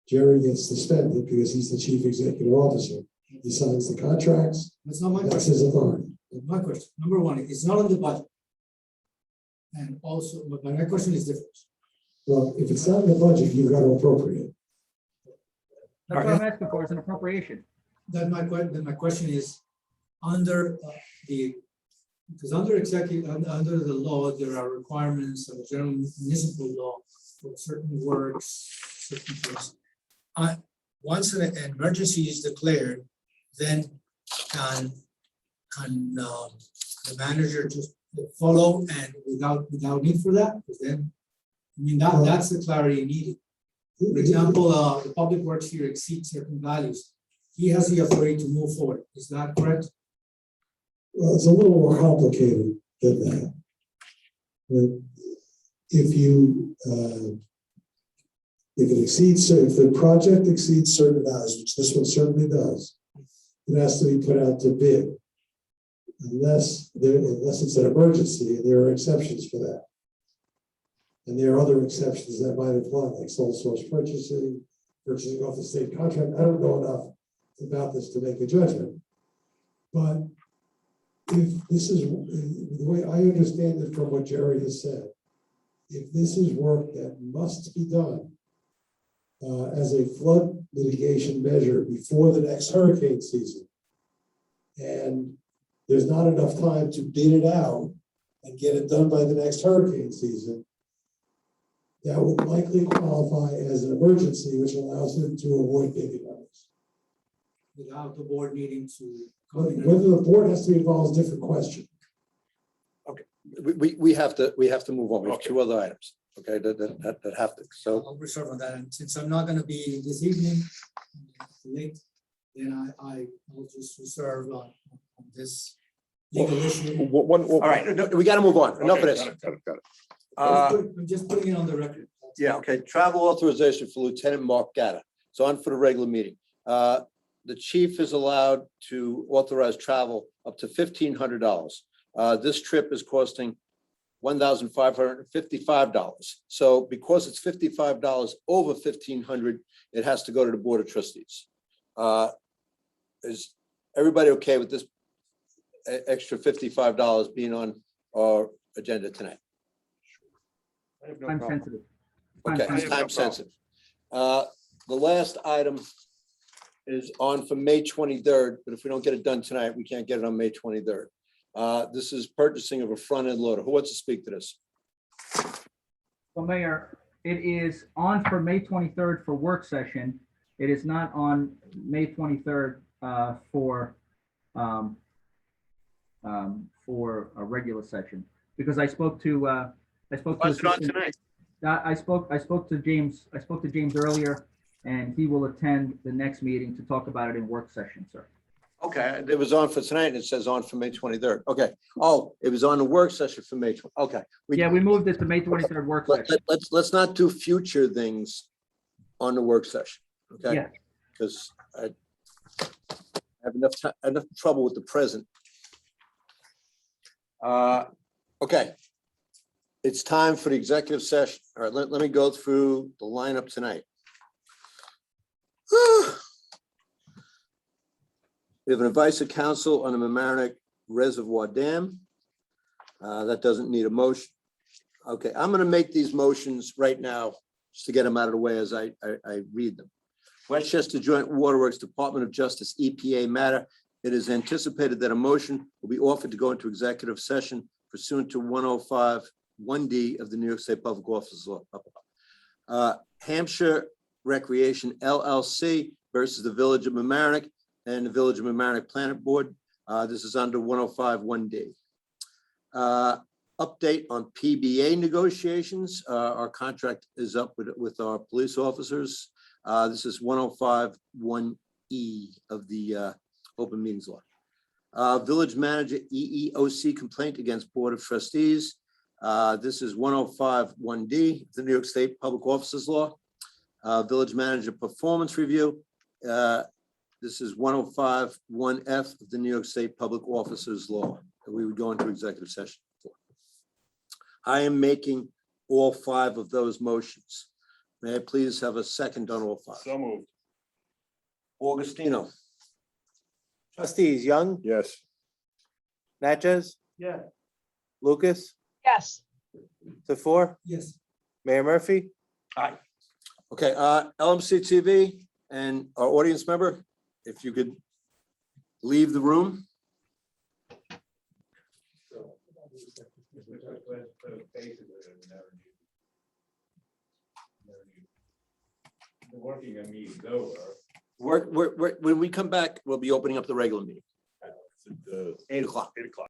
Jerry gets to spend it because he's the chief executive officer. He signs the contracts. That's not my That's question. his authority. My question, number one, it's not on the budget. And also, but my question is different. Well, if it's not in the budget, you've got to appropriate. That's what I'm asking for, is an appropriation. Then my question is, under because under the law, there are requirements of the general municipal law for certain works, certain things. Once an emergency is declared, then can the manager just follow and without need for that? Because then, I mean, that's the clarity needed. For example, the public works here exceeds certain values. He has the authority to move forward. Is that correct? Well, it's a little more complicated than that. But if the project exceeds certain values, which this one certainly does, it has to be put out to bid. Unless it's an emergency, and there are exceptions for that. And there are other exceptions that might apply, like sole source purchasing off the state contract. I don't know enough about this to make a judgment. But if this is the way I understand it from what Jerry has said, if this is work that must be done as a flood mitigation measure before the next hurricane season, and there's not enough time to bid it out and get it done by the next hurricane season, that would likely qualify as an emergency, which allows them to avoid bidding others. Without the board needing to. Whether the board has to be involved is a different question. We have to move on. We have 2 other items, okay, that have to, so. I'll reserve on that, and since I'm not gonna be this evening, late, then I will just reserve on this legal issue. All right, no, we got to move on. Enough of this. Got it. I'm just putting it on the record. Yeah, okay, travel authorization for Lieutenant Mark Gatta. It's on for the regular meeting. The chief is allowed to authorize travel up to $1,500. This trip is costing $1,555. So because it's $55 over $1,500, it has to go to the Board of Trustees. Is everybody okay with this extra $55 being on our agenda tonight? Time sensitive. Okay, it's time sensitive. The last item is on for May 23rd, but if we don't get it done tonight, we can't get it on May 23rd. This is purchasing of a front end loader. Who wants to speak to this? Well, Mayor, it is on for May 23rd for work session. It is not on May 23rd for a regular session. Because I spoke to, tonight? I spoke to James earlier, and he will attend the next meeting to talk about it in work session, sir. Okay, it was on for tonight and it says on for May 23rd. Okay. Oh, it was on the work session for May. Okay. Yeah, we moved it to May 23rd work session. Let's not do future things on the work session, okay? Yeah. Because I have enough trouble with the present. Okay. It's time for the executive session. All right, let me go through the lineup tonight. We have an advice of council on the Mamaroneck Reservoir Dam. That doesn't need a motion. Okay, I'm gonna make these motions right now, just to get them out of the way as I read them. Westchester Joint Waterworks Department of Justice EPA matter. It is anticipated that a motion will be offered to go into executive session pursuant to 105(1)D of the New York State Public Officers Law. Hampshire Recreation LLC versus the Village of Mamaroneck and the Village of Mamaroneck Planet Board. This is under 105(1)D. Update on PBA negotiations. Our contract is up with our police officers. This is 105(1)E of the Open Meetings Law. Village Manager EEOC complaint against Board of Trustees. This is 105(1)D, the New York State Public Officers Law. Village Manager Performance Review. This is 105(1)F of the New York State Public Officers Law that we would go into executive session for. I am making all 5 of those motions. May I please have a second on all 5? So moved. Augustino. Trustees Young, Yes. Natchez, Yeah. Lucas, Yes. Tefor, Yes. Mayor Murphy. Okay, LMC TV and our audience member, if you could leave the room. Working on me is over. When we come back, we'll be opening up the regular meeting, 8 o'clock. 8 o'clock.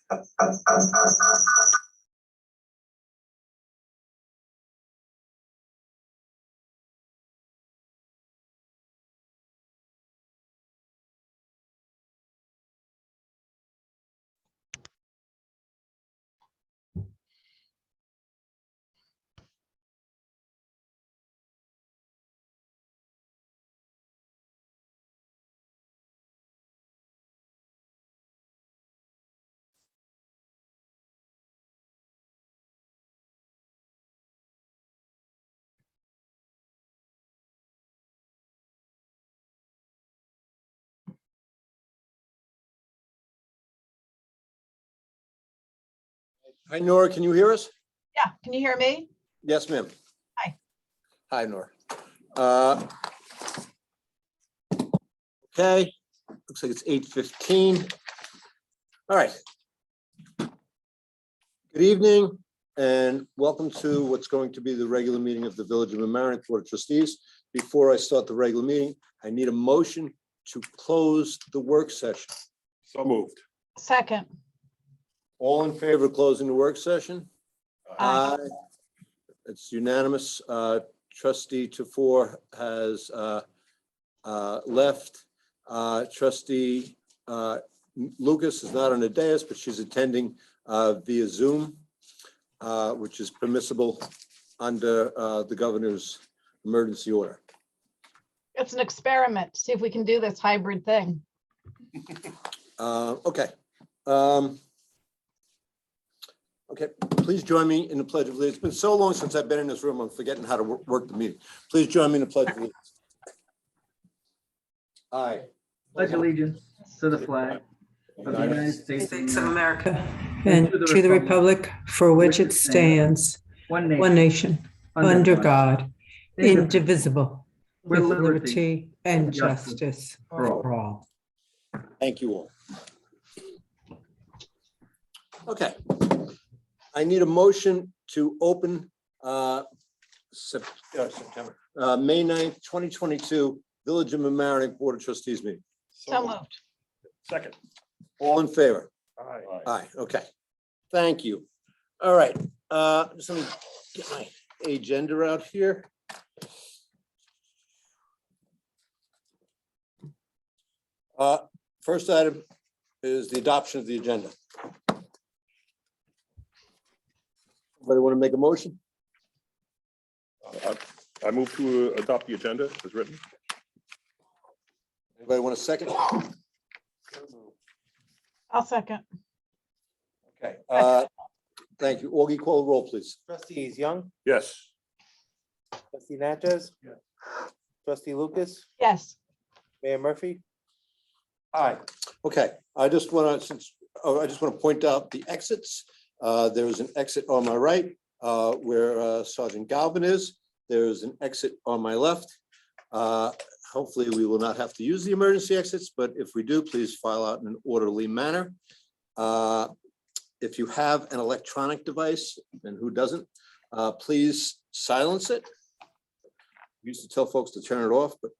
Hi, Nora, can you hear us? Yeah, can you hear me? Yes, ma'am. Hi. Hi, Nora. Okay, looks like it's 8:15. All right. Good evening and welcome to what's going to be the regular meeting of the Village of Mamaroneck Board of Trustees. Before I start the regular meeting, I need a motion to close the work session. So moved. Second. All in favor of closing the work session? Aye. It's unanimous. Trustee Tofor has left. Trustee Lucas is not on the dais, but she's attending via Zoom, which is permissible under the governor's emergency order. It's an experiment. See if we can do this hybrid thing. Okay. Okay, please join me in the Pledge of Allegiance. It's been so long since I've been in this room, I'm forgetting how to work the meeting. Please join me in the Pledge of Allegiance. Aye. Pledge allegiance to the flag of the United States States of America and to the republic for which it stands, one one nation, nation, under God, indivisible, with liberty and justice for all. Thank you all. Okay. I need a motion to open September, May 9th, 2022, Village of Mamaroneck Board of Trustees meeting. So moved. Second. All in favor? Aye. Aye, okay. Thank you. All right, just let me get my agenda out here. First item is the adoption of the agenda. Anybody want to make a motion? I move to adopt the agenda as written. Anybody want a second? I'll second. Okay, thank you. Augie, call the roll, please. Trustees Young, Yes. trustee Natchez? Yes. Trustee Lucas, Yes. Mayor Murphy? Aye. Okay, I just want to point out the exits. There is an exit on my right where Sergeant Galvin is. There's an exit on my left. Hopefully, we will not have to use the emergency exits, but if we do, please file out in an orderly manner. If you have an electronic device, and who doesn't, please silence it. I used to tell folks to turn it off, but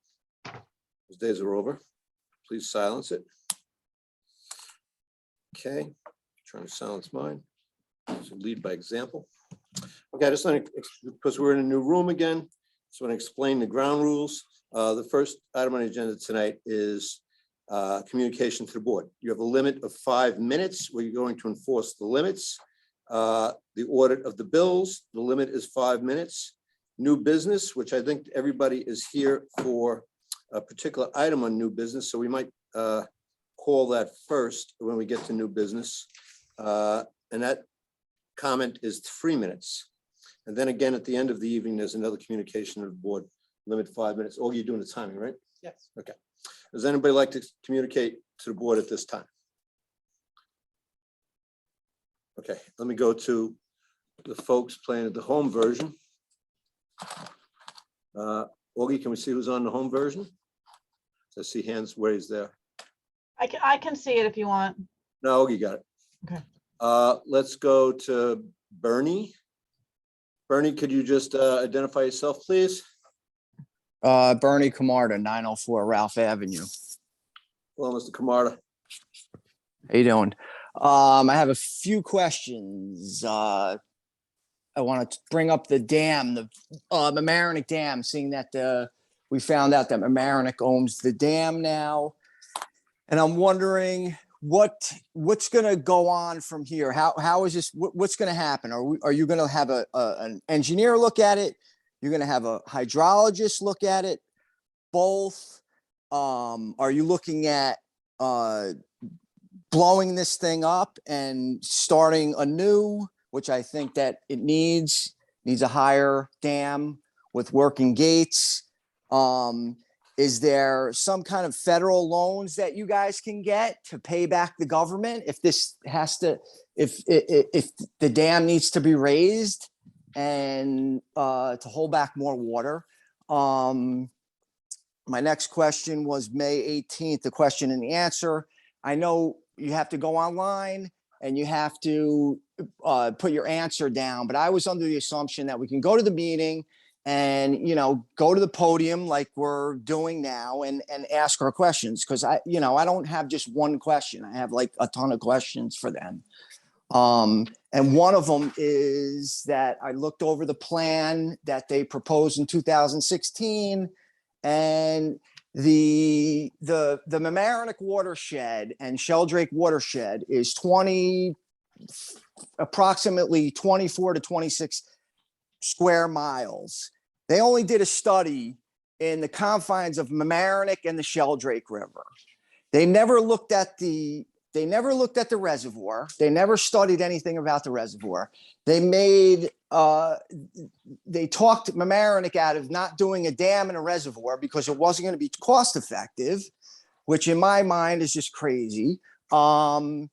those days are over. Please silence it. Okay, trying to silence mine. So lead by example. Okay, I just want to, because we're in a new room again, just want to explain the ground rules. The first item on the agenda tonight is communication to the board. You have a limit of 5 minutes where you're going to enforce the limits. The audit of the bills, the limit is 5 minutes. New business, which I think everybody is here for a particular item on new business, so we might call that first when we get to new business. And that comment is 3 minutes. And then again, at the end of the evening, there's another communication of the board, limit 5 minutes. Oh, you're doing the timing, right? Yes. Okay. Does anybody like to communicate to the board at this time? Okay, let me go to the folks playing at the home version. Augie, can we see who's on the home version? I see hands raised there. I can see it if you want. No, Augie got it. Okay. Let's go to Bernie. Bernie, could you just identify yourself, please? Bernie Camarda, 904 Ralph Avenue. Well, Mr. Camarda. How you doing? I have a few questions. I want to bring up the dam, the Mamaroneck Dam, seeing that we found out that Mamaroneck owns the dam now. And I'm wondering what's going to go on from here? How is this, what's going to happen? Are you going to have an engineer look at it? You're going to have a hydrologist look at it? Both? Are you looking at blowing this thing up and starting anew, which I think that it needs a higher dam with working gates? Is there some kind of federal loans that you guys can get to pay back the government if this has to, if the dam needs to be raised and to hold back more water? My next question was May 18th, the question and the answer. I know you have to go online and you have to put your answer down, but I was under the assumption that we can go to the meeting and, go to the podium like we're doing now and ask our questions. Cause I don't have just one question. I have like a ton of questions for them. And one of them is that I looked over the plan that they proposed in 2016, and the Mamaroneck watershed and Sheldrake watershed is approximately 24 to 26 square miles. They only did a study in the confines of Mamaroneck and the Sheldrake River. They never looked at the reservoir. They never studied anything about the reservoir. They talked Mamaroneck out of not doing a dam and a reservoir because it wasn't going to be cost effective, which in my mind is just crazy. I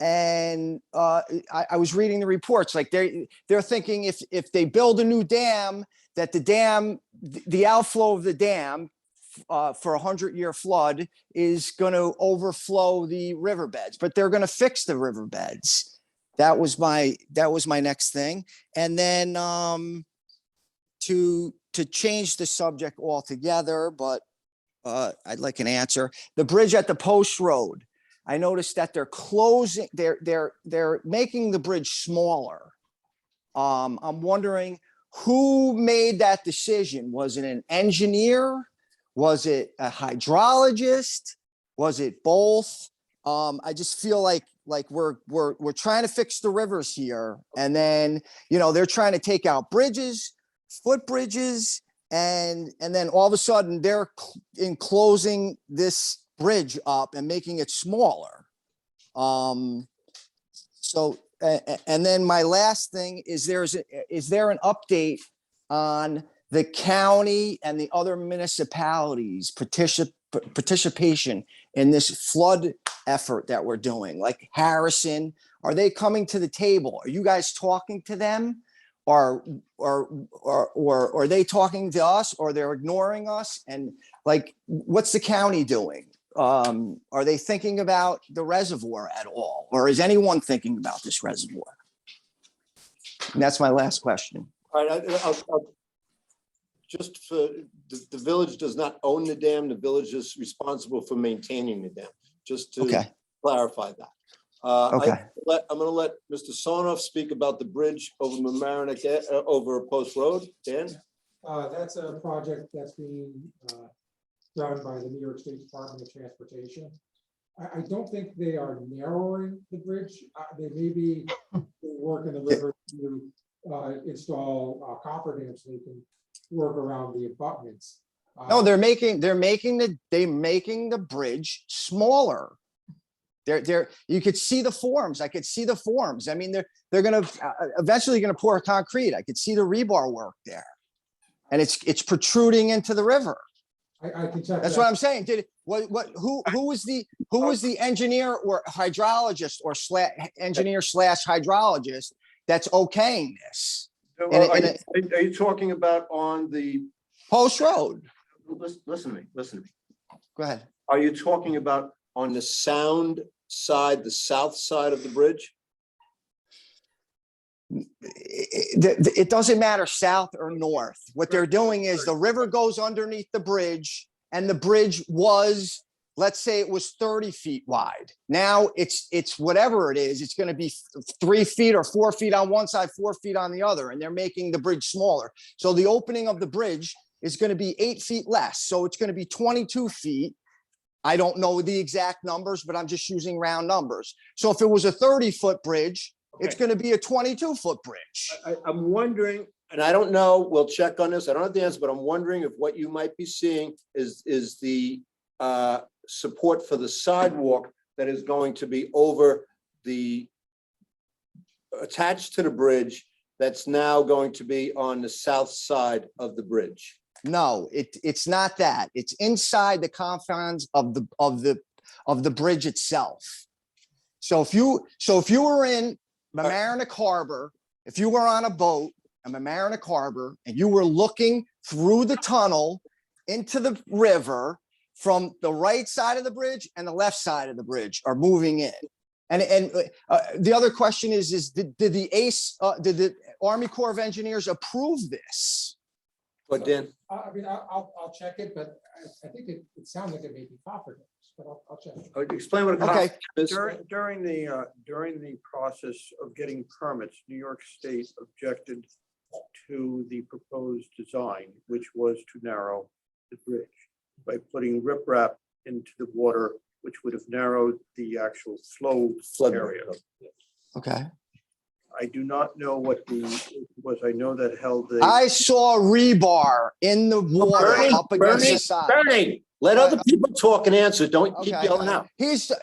was reading the reports, like they're thinking if they build a new dam, that the outflow of the dam for a 100-year flood is going to overflow the riverbeds, but they're going to fix the riverbeds. That was my next thing. And then to change the subject altogether, but I'd like an answer. The bridge at the Post Road. I noticed that they're making the bridge smaller. I'm wondering who made that decision. Was it an engineer? Was it a hydrologist? Was it both? I just feel like we're trying to fix the rivers here, and then they're trying to take out bridges, footbridges, and then all of a sudden they're enclosing this bridge up and making it smaller. And then my last thing is there an update on the county and the other municipalities participation in this flood effort that we're doing, like Harrison? Are they coming to the table? Are you guys talking to them? Or are they talking to us, or they're ignoring us? And like, what's the county doing? Are they thinking about the reservoir at all? Or is anyone thinking about this reservoir? And that's my last question. All right, just for the village does not own the dam. The village is responsible for maintaining the dam, just to clarify that. Okay. I'm going to let Mr. Sonoff speak about the bridge over Mamaroneck, over Post Road. Dan? That's a project that's being done by the New York State Department of Transportation. I don't think they are narrowing the bridge. They may be working the river to install cofferdams so they can work around the abutments. No, they're making the bridge smaller. You could see the forms. I could see the forms. I mean, they're going to eventually going to pour concrete. I could see the rebar work there, and it's protruding into the river. I can check. That's what I'm saying. Who was the engineer or hydrologist or engineer / hydrologist that's okaying this? Are you talking about on the Post Road? Listen to me. Go ahead. Are you talking about on the sound side, the south side of the bridge? It doesn't matter south or north. What they're doing is the river goes underneath the bridge, and the bridge was let's say it was 30 feet wide. Now it's whatever it is, it's gonna be 3 feet or 4 feet on one side, 4 feet on the other, and they're making the bridge smaller. So the opening of the bridge is gonna be 8 feet less, so it's gonna be 22 feet. I don't know the exact numbers, but I'm just using round numbers. So if it was a 30-foot bridge, it's Okay. gonna be a 22-foot bridge. I'm wondering, and I don't know, we'll check on this. I don't have the answer, but I'm wondering if what you might be seeing is the support for the sidewalk that is going to be over the attached to the bridge that's now going to be on the south side of the bridge. No, it's not that. It's inside the confines of the bridge itself. So if you were in Mamaroneck Harbor, if you were on a boat in Mamaroneck Harbor and you were looking through the tunnel into the river from the right side of the bridge and the left side of the bridge are moving in. And the other question is did the did the Army Corps of Engineers approve this? But Dan, I mean, I'll check it, but I think it sounds like it may be copper dams, but I'll check. explain what a Okay. copper dam is. During the process of getting permits, New York State objected to the proposed design, which was to narrow the bridge by putting riprap into the water, which would have narrowed the actual flow Flood area. Okay. I do not know what the was. I know that held the. I saw rebar in the water Bernie, up against the Bernie, side. Bernie, let other people talk and answer. Don't keep Okay. yelling out.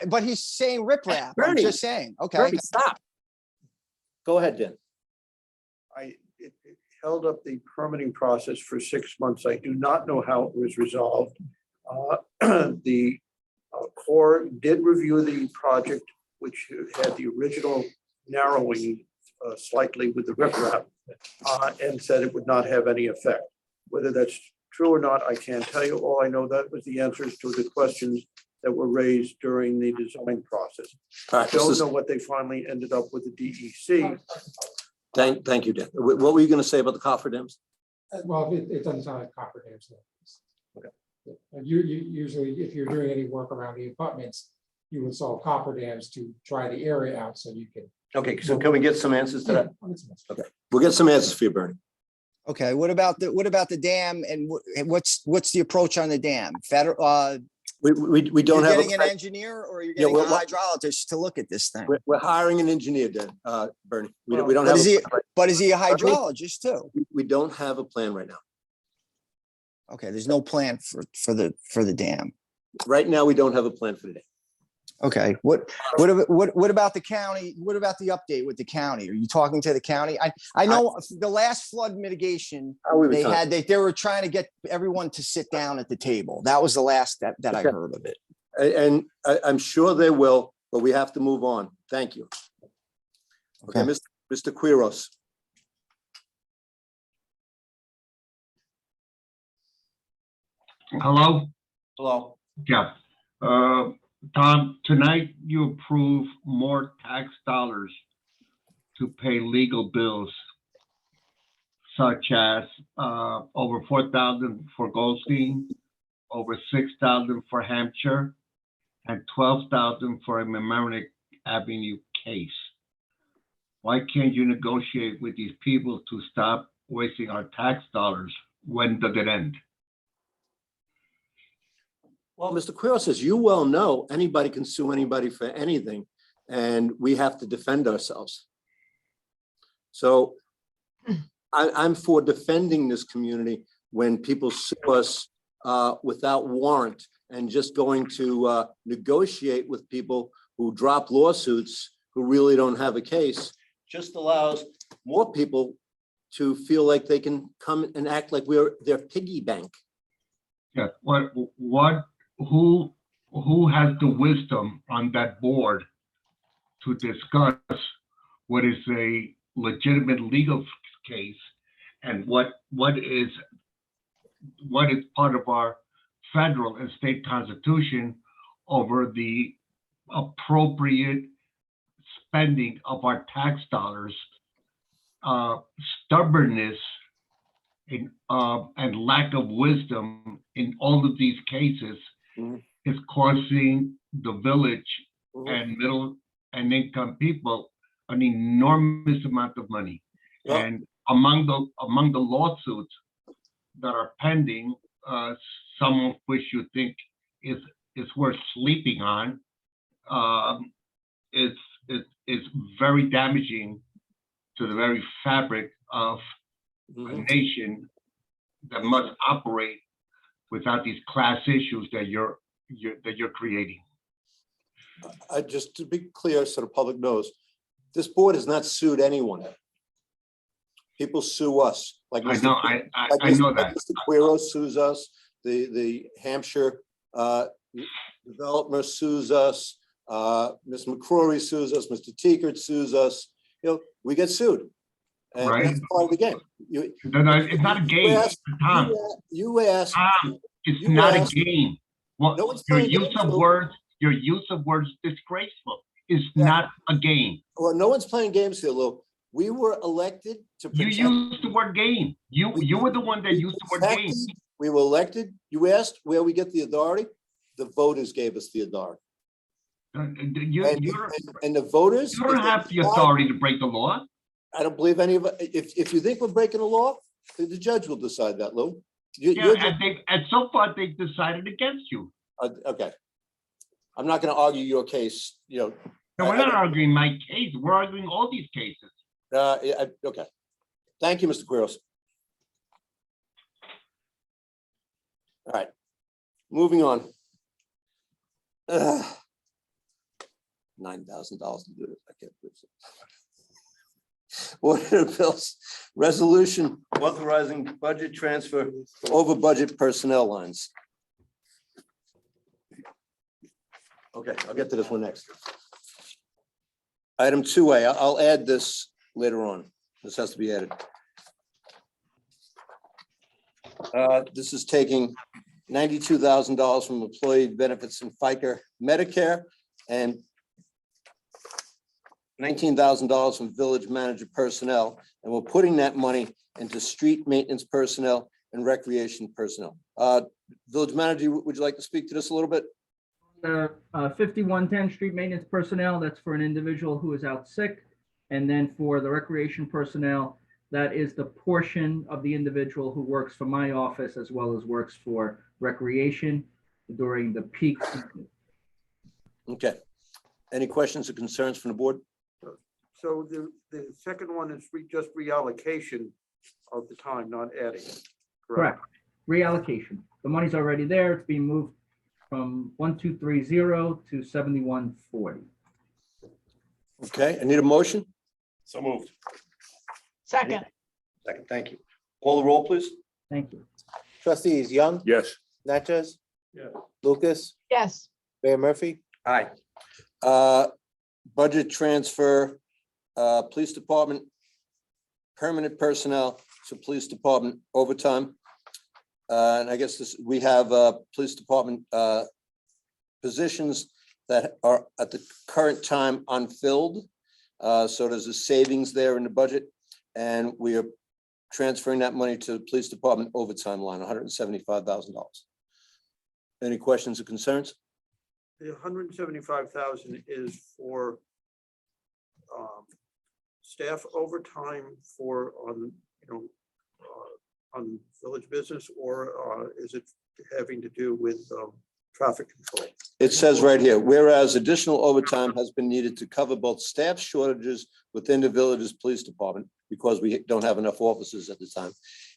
But he's saying riprap. I'm Bernie, just saying, okay. Bernie, stop. Go ahead, Dan. It held up the permitting process for 6 months. I do not know how it was resolved. The Corps did review the project, which had the original narrowing slightly with the riprap, and said it would not have any effect. Whether that's true or not, I can't tell you. All I know that was the answers to the questions that were raised during the design process. All I right, this don't is- know what they finally ended up with the DEC. Thank you, Dan. What were you going to say about the cofferdams? Well, it doesn't sound like copper dams. Okay. You usually, if you're doing any work around the abutments, you install copper dams to dry the area out so you can. Okay, so can we get some answers to that? Okay. We'll get some answers for you, Bernie. Okay, what about the dam and what's the approach on the dam? Federal, We don't you're have, getting an a engineer or you're Yeah, getting a well, hydrologist to look at this thing? we're hiring an engineer, Dan, Bernie. We don't But have, is he, a- but is he a hydrologist too? we don't have a plan right now. Okay, there's no plan for the dam. Right now, we don't have a plan for today. Okay, what about the county? What about the update with the county? Are you talking to the county? I know the last flood mitigation, We were they talking- had, they were trying to get everyone to sit down at the table. That was the last that I Okay. heard of it. And I'm sure they will, but we have to move on. Thank you. Okay, Okay. Mr. Quiros. Hello? Hello. Yeah. Tom, tonight you approve more tax dollars to pay legal bills, such as over 4,000 for Goldstein, over 6,000 for Hampshire, and 12,000 for a Mamaroneck Avenue case. Why can't you negotiate with these people to stop wasting our tax dollars? When does it end? Well, Mr. Quiros, as you well know, anybody can sue anybody for anything, and we have to defend ourselves. So I'm for defending this community when people sue us without warrant and just going to negotiate with people who drop lawsuits who really don't have a case, just allows more people to feel like they can come and act like we're their piggy bank. Yeah, who has the wisdom on that board to discuss what is a legitimate legal case and what is part of our federal and state constitution over the appropriate spending of our tax dollars, stubbornness and lack of wisdom in all of these cases is costing the village Mhm. and middle and income people an enormous amount of money. Well- And among the lawsuits that are pending, some of which you think is worth sleeping on, is very damaging to the very fabric of a Mhm. nation that must operate without these class issues that you're creating. Just to be clear, so the public knows, this board has not sued anyone. People sue us, like I Mr. know, Like I know Mr. that. Mr. Quiro sues us, the Hampshire developer sues us, Ms. McCrory sues us, Mr. Teakert sues us, we get sued. And Right. that's part of the game. No, it's not a game, Tom. You asked, Tom, it's you not a asked- game. Well, No one's your playing use games, of Lou. words, disgraceful. It's Yeah. not a game. well, no one's playing games here, Lou. We were elected to You protect. used the word game. You were the one that we used the word game. protected- We were elected. You asked where we get the authority. The voters gave us the authority. You And, you and the voters. don't if they have the decide- authority to break the law. I don't believe any of, if you think we're breaking the law, the judge will decide that, Lou. Yeah, You're and so far they've decided against you. okay. I'm not gonna argue your case, No, we're not arguing my case. We're arguing all these cases. okay. Thank you, Mr. Quiros. All right, moving on. $9,000 to do this. I can't believe it. Order of bills, resolution authorizing budget transfer over budget personnel lines. Okay, I'll get to this one next. Item 2A, I'll add this later on. This has to be added. This is taking $92,000 from employee benefits and FICA Medicare and $19,000 from village manager personnel, and we're putting that money into street maintenance personnel and recreation personnel. Village manager, would you like to speak to this a little bit? The 5110 street maintenance personnel, that's for an individual who is out sick. And then for the recreation personnel, that is the portion of the individual who works for my office as well as works for recreation during the peak season. Okay. Any questions or concerns from the board? So the second one is just reallocation of the time, not adding. Correct. Reallocation. The money's already there. It's being moved from 1230 to 7140. Okay, I need a motion. So moved. Second, Second, thank you. Call the roll, please. Thank you. Trustees Young, Yes. Natchez, Yeah. Lucas, yes, Mayor Murphy, Aye. Budget transfer, police department, permanent personnel to police department overtime. And I guess this, we have police department positions that are at the current time unfilled. So there's a savings there in the budget, and we are transferring that money to the police department overtime line, $175,000. Any questions or concerns? The 175,000 is for staff overtime on village business, or is it having to do with traffic control? It says right here, whereas additional overtime has been needed to cover both staff shortages within the village's police department, because we don't have enough officers at the time,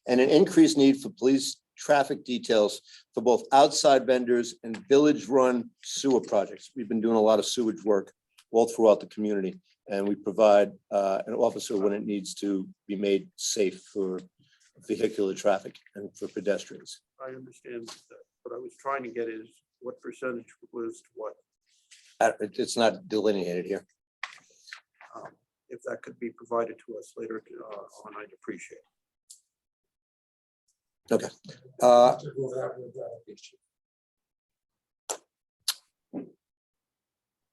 and an increased need for police traffic details for both outside vendors and village-run sewer projects. We've been doing a lot of sewage work all throughout the community, and we provide an officer when it needs to be made safe for vehicular traffic and for pedestrians. I understand that. What I was trying to get is what percentage was to what, It's not delineated here. if that could be provided to us later on, I'd appreciate it. Okay. To go that with that issue.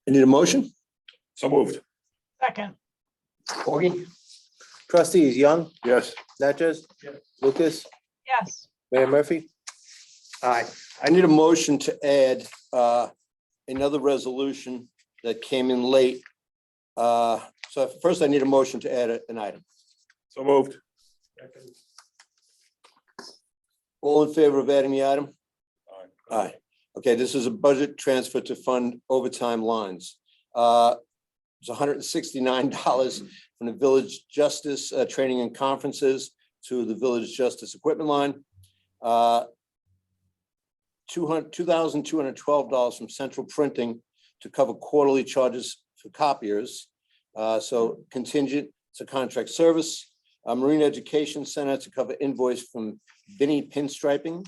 I need a motion? So moved. second, Augie? trustees Young, Yes. Natchez, Lucas, yes, Mayor Murphy, Aye. I need a motion to add another resolution that came in late. So first I need a motion to add an item. So moved. All in favor of adding the item? Aye. Okay, this is a budget transfer to fund overtime lines. It's $169 from the Village Justice Training and Conferences to the Village Justice Equipment line. $2,212 from Central Printing to cover quarterly charges for copiers. So contingent to contract service. Marine Education Center to cover invoice from Vinnie Pinstriping.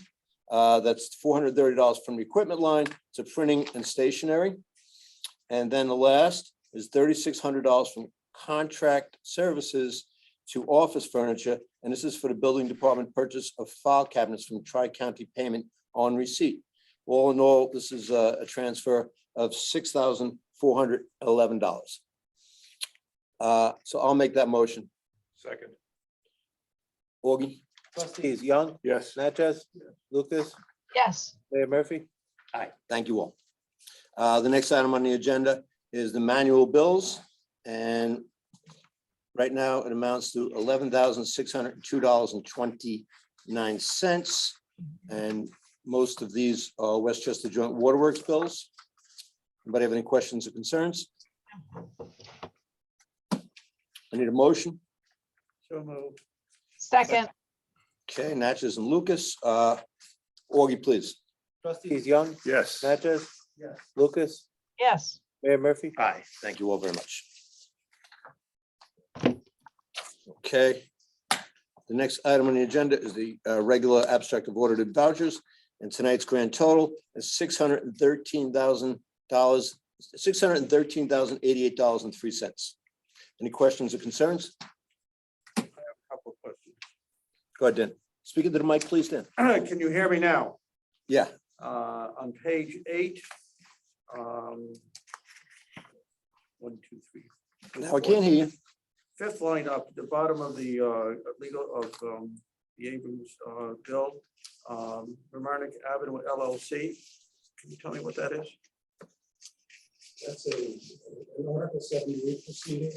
That's $430 from the equipment line to printing and stationery. And then the last is $3,600 from contract services to office furniture. And this is for the building department purchase of file cabinets from Tri-County Payment on receipt. All in all, this is a transfer of $6,411. So I'll make that motion. Second. Augie? Trustees Young, Yes. Natchez, Lucas, Yes, Mayor Murphy. Aye. Thank you all. The next item on the agenda is the manual bills. And right now it amounts to $11,602.29. And most of these are Westchester Joint Waterworks bills. Anybody have any questions or concerns? I need a motion. So moved. second, Okay, Natchez and Lucas. Augie, please. Trustees Young, Yes. Natchez, Yes. Lucas, yes, Mayor Murphy. Aye. Thank you all very much. Okay. The next item on the agenda is the regular abstract of audited vouchers. And tonight's grand total is $613,000, $613,088.03. Any questions or concerns? Couple of questions. Go ahead, Dan. Speak into the mic, please, Dan. Can you hear me now? Yeah. On page 8. 1, 2, 3. Now I can't hear you. Fifth line up, the bottom of the legal of the Abrams bill, Romanek Avenue LLC. Can you tell me what that is? That's an Article 78 proceeding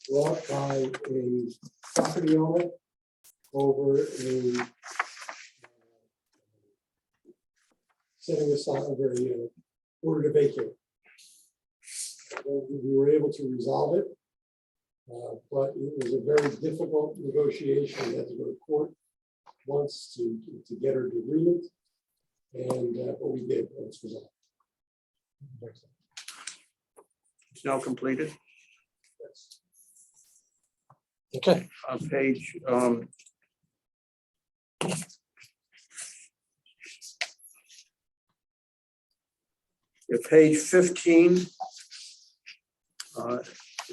brought by a property owner over a setting aside over a order to vacate. We were able to resolve it, but it was a very difficult negotiation. We had to go to court once to get her to agreement, and but we did. It was resolved. It's now completed. Okay. On page page 15.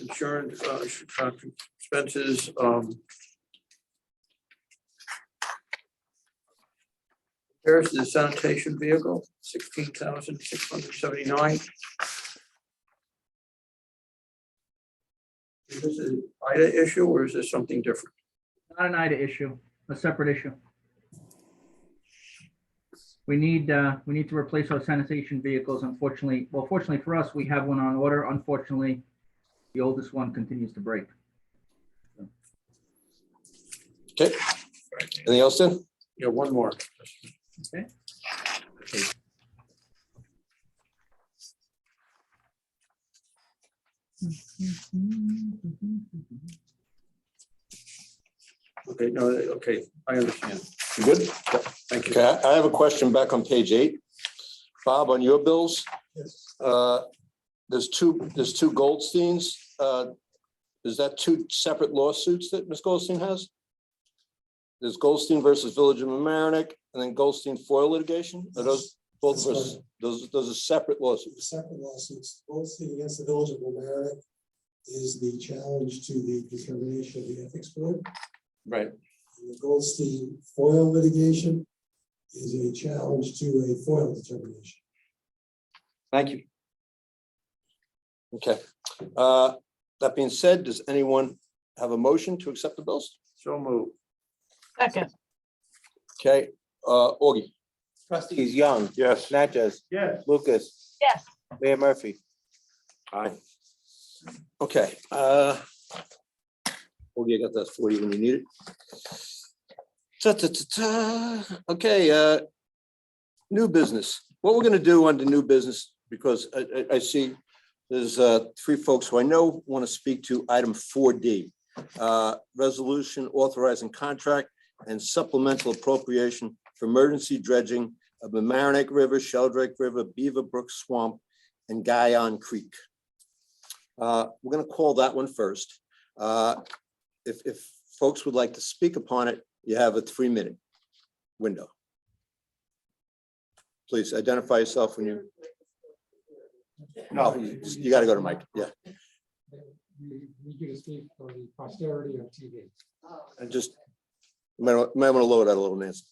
Insurance expenses. There's the sanitation vehicle, 16,679. Is this an IDA issue or is this something different? Not an IDA issue, a separate issue. We need to replace our sanitation vehicles. Unfortunately, well, fortunately for us, we have one on order. Unfortunately, the oldest one continues to break. Okay. Anything else, Dan? Yeah, one more. Okay. Okay, no, okay, I understand. You good? Thank you. Okay, I have a question back on page 8. Bob, on your bills, there's two Goldsteins. Is that two separate lawsuits that Ms. Goldstein has? There's Goldstein versus Village of Mamaroneck and then Goldstein FOIL litigation? Are those both, That's those are separate lawsuits? Separate lawsuits, Goldstein against the Village of Mamaroneck is the challenge to the determination of the ethics board. Right. And the Goldstein FOIL litigation is a challenge to a FOIL determination. Thank you. Okay. That being said, does anyone have a motion to accept the bills? So moved. second, Okay, Augie, Trustees Young, Yes. Natchez, Yes. Lucas, Yes. Mayor Murphy. Aye. Okay, oh, you got that for you when you need it. Okay, new business. What we're gonna do under new business, because I see there's three folks who I know want to speak to item 4D. Resolution authorizing contract and supplemental appropriation for emergency dredging of the Mamaroneck River, Sheldrake River, Beaver Brook Swamp, and Guyon Creek. We're gonna call that one first. If folks would like to speak upon it, you have a 3-minute window. Please identify yourself when you, no, you gotta go to Mike, yeah. We need you to speak for the posterity of TV. And just, you might want to lower that a little, Nancy.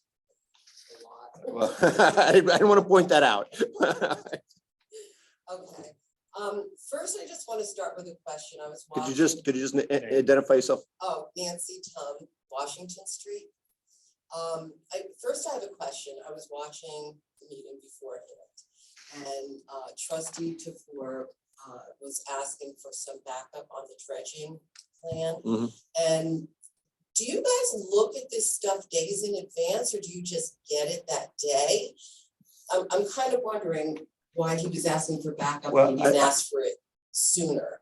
Well, I didn't want to point that out. Okay, first I just want to start with a question. I was Could watching. you just identify yourself? Oh, Nancy Tum, Washington Street. First I have a question. I was watching the meeting beforehand, and trustee Tefor was asking for some backup on the dredging plan. Mhm. And do you guys look at this stuff days in advance, or do you just get it that day? I'm kind of wondering why he was asking for backup Well, and he didn't ask for it sooner.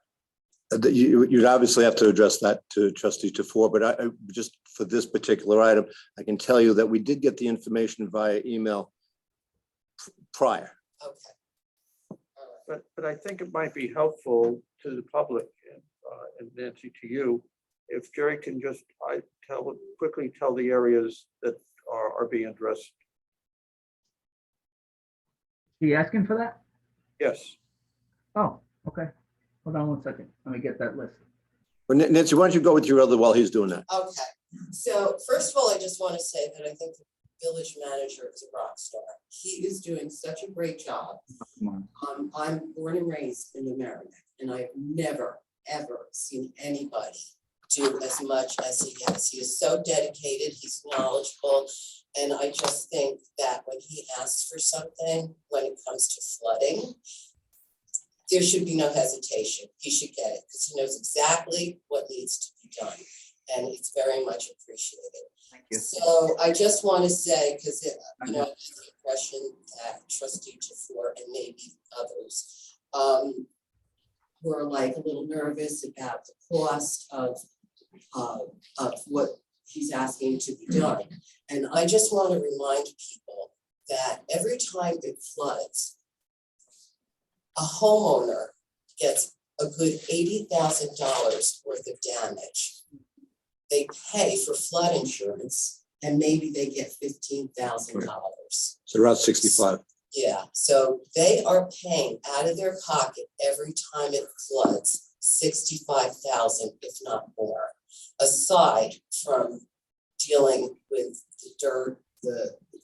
You'd obviously have to address that to trustee Tefor, but I just for this particular item, I can tell you that we did get the information via email prior. Okay. But I think it might be helpful to the public and Nancy, to you, if Jerry can just quickly tell the areas that are being addressed. He asking for that? Yes. Oh, okay. Hold on one second. Let me get that list. But Nancy, why don't you go with your other while he's doing that? Okay, so first of all, I just want to say that I think the village manager is a rock star. He is doing such a great job. Come on. I'm born and raised in Mamaroneck, and I've never, ever seen anybody do as much as he has. He is so dedicated, he's knowledgeable, and I just think that when he asks for something, when it comes to flooding, there should be no hesitation. He should get it because he knows exactly what needs to be done, and it's very much appreciated. Thank you. So I just want to say, because I get the impression that trustee Tefor and maybe others were like a little nervous about the cost of what he's asking to be done. And I just want to remind people that every time it floods, a homeowner gets a good $80,000 worth of damage. They pay for flood insurance and maybe they get $15,000. So around 65. Yeah, so they are paying out of their pocket every time it floods, 65,000, if not more, aside from dealing with the dirt,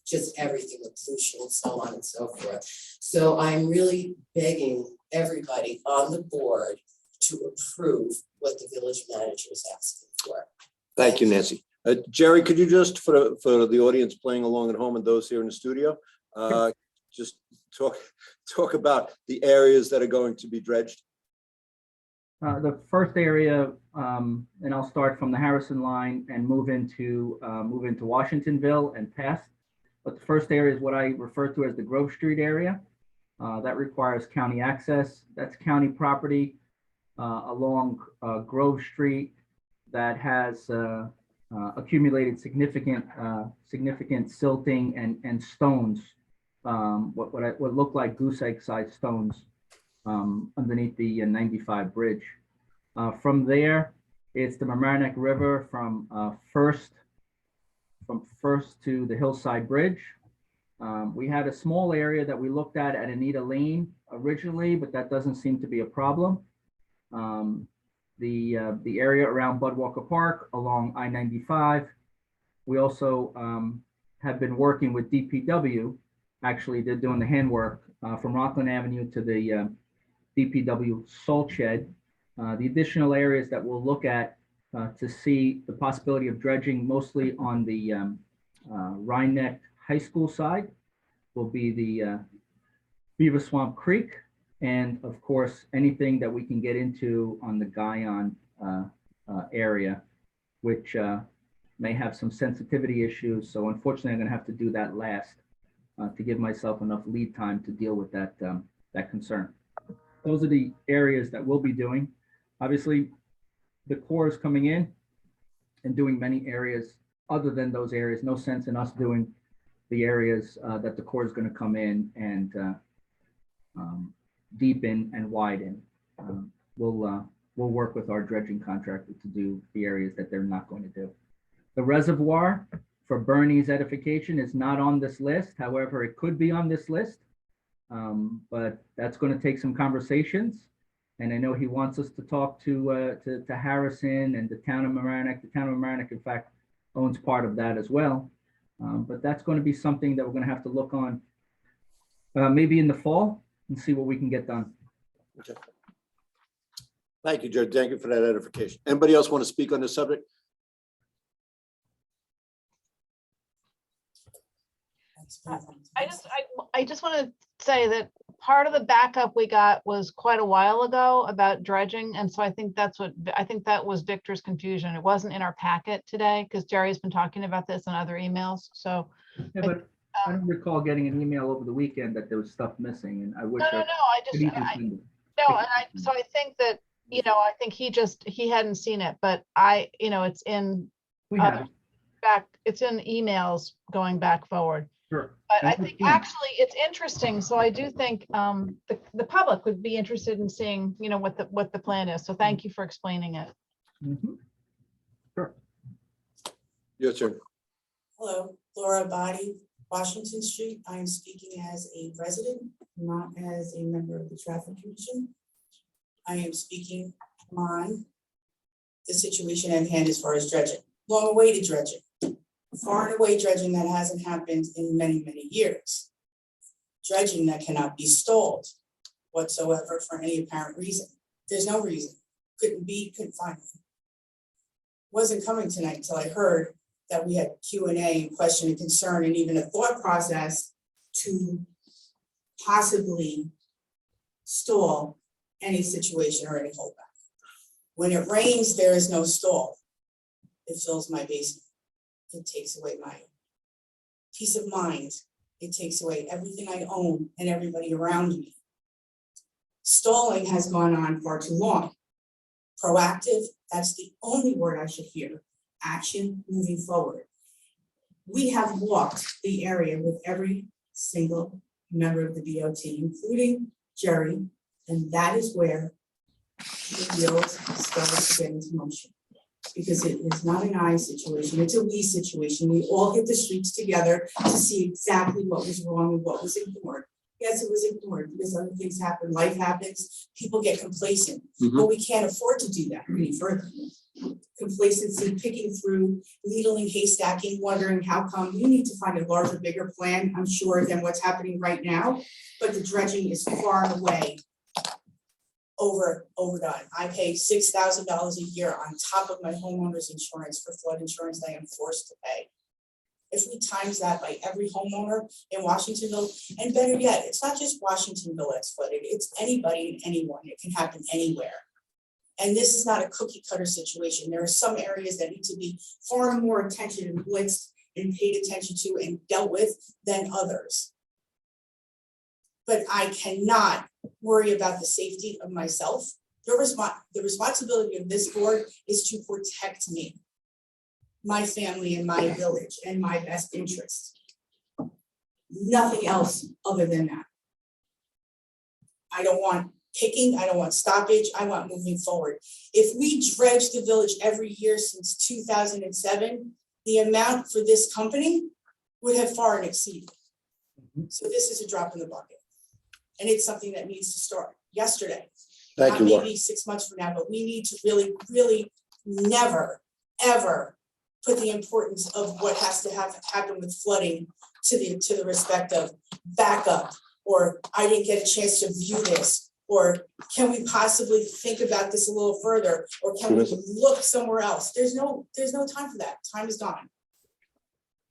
just everything, the pollution and so on and so forth. So I'm really begging everybody on the board to approve what the village manager is asking for. Thank you, Nancy. Jerry, could you just, for the audience playing along at home and those here in the studio, just talk about the areas that are going to be dredged? The first area, and I'll start from the Harrison line and move into Washingtonville and past. But the first area is what I refer to as the Grove Street area. That requires county access. That's county property along Grove Street that has accumulated significant silting and stones, what look like goose egg sized stones underneath the 95 bridge. From there, it's the Mamaroneck River from First to the Hillside Bridge. We had a small area that we looked at Anita Lane originally, but that doesn't seem to be a problem. The area around Budwalker Park along I-95. We also have been working with DPW. Actually, they're doing the handwork from Rockland Avenue to the DPW salt shed. The additional areas that we'll look at to see the possibility of dredging, mostly on the Rhinebeck High School side, will be the Beaver Swamp Creek, and of course, anything that we can get into on the Guyon area, which may have some sensitivity issues. So unfortunately, I'm gonna have to do that last to give myself enough lead time to deal with that, that concern. Those are the areas that we'll be doing. Obviously, the Corps is coming in and doing many areas other than those areas. No sense in us doing the areas that the Corps is gonna come in and deepen and widen. We'll work with our dredging contractor to do the areas that they're not going to do. The reservoir for Bernie's edification is not on this list. However, it could be on this list. But that's going to take some conversations. And I know he wants us to talk to Harrison and the town of Mamaroneck. The town of Mamaroneck, in fact, owns part of that as well. But that's going to be something that we're going to have to look on maybe in the fall and see what we can get done. Okay. Thank you, Judge. Thank you for that edification. Anybody else want to speak on this subject? I just want to say that part of the backup we got was quite a while ago about dredging. And so I think that was Victor's confusion. It wasn't in our packet today because Jerry's been talking about this in other emails. So. Yeah, but I don't recall getting an email over the weekend that there was stuff missing, and I wish. No, so I think that, I think he hadn't seen it, but it's in it's in emails going back forward. Sure. But I think actually it's interesting. So I do think the public would be interested in seeing, what the plan is. So thank you for explaining it. Mhm. Sure. Your turn. Hello, Laura Body, Washington Street. I am speaking as a resident, not as a member of the Traffic Commission. I am speaking on the situation at hand as far as dredging, long-awaited dredging. Far and away dredging that hasn't happened in many, many years. Dredging that cannot be stalled whatsoever for any apparent reason. There's no reason. Couldn't find it. Wasn't coming tonight until I heard that we had Q&A and question and concern and even a thought process to possibly stall any situation or any holdback. When it rains, there is no stall. It fills my basement. It takes away my peace of mind. It takes away everything I own and everybody around me. Stalling has gone on far too long. Proactive, that's the only word I should hear. Action moving forward. We have walked the area with every single member of the DOT, including Jerry, and that is where the wheels started to get into motion. Because it is not an I situation, it's a we situation. We all hit the streets together to see exactly what was wrong and what was ignored. Yes, it was ignored because other things happen, life happens, people get complacent, but we can't afford to do that any further. Complacency, picking through, needling, haystacking, wondering how come. You need to find a larger, bigger plan, I'm sure, than what's happening right now, but the dredging is far and away overdone. I pay $6,000 a year on top of my homeowner's insurance for flood insurance that I am forced to pay. If we times that by every homeowner in Washingtonville, and better yet, it's not just Washingtonville that's flooded, it's anybody and anyone. It can happen anywhere. And this is not a cookie cutter situation. There are some areas that need to be far more attention and blitzed and paid attention to and dealt with than others. But I cannot worry about the safety of myself. The responsibility of this board is to protect me, my family and my village and my best interest. Nothing else other than that. I don't want picking, I don't want stoppage, I want moving forward. If we dredge the village every year since 2007, the amount for this company would have far exceeded. So this is a drop in the bucket. And it's something that needs to start yesterday. Thank you, Laura. Maybe 6 months from now, but we need to really, really never, ever put the importance of what has to happen with flooding to the respect of backup, or I didn't get a chance to view this, or can we possibly think about this a little further, or can we look somewhere else? There's no time for that. Time is gone.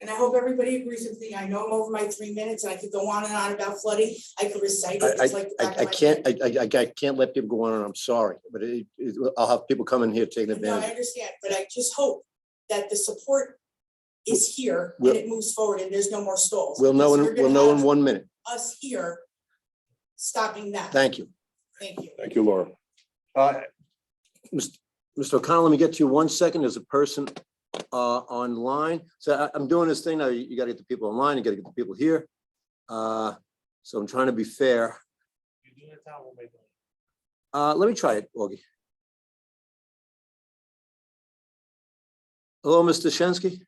And I hope everybody agrees with me. I know I'm over my 3 minutes and I could go on and on about flooding. I could recite it. It's like the back of I my can't, head. I can't let people go on, and I'm sorry, but I'll have people come in here taking No, I advantage. understand, but I just hope that the support is here and We'll- it moves forward and there's no more stalls. We'll know, because you're we'll gonna know in have 1 minute. Us here stopping that. Thank you. Thank you. Thank you, Laura. Mr. O'Connell, let me get to you 1 second. There's a person online. So I'm doing this thing now. You gotta get the people online, you gotta get the people here. So I'm trying to be fair. Let me try it, Augie. Hello, Mr. Shensky?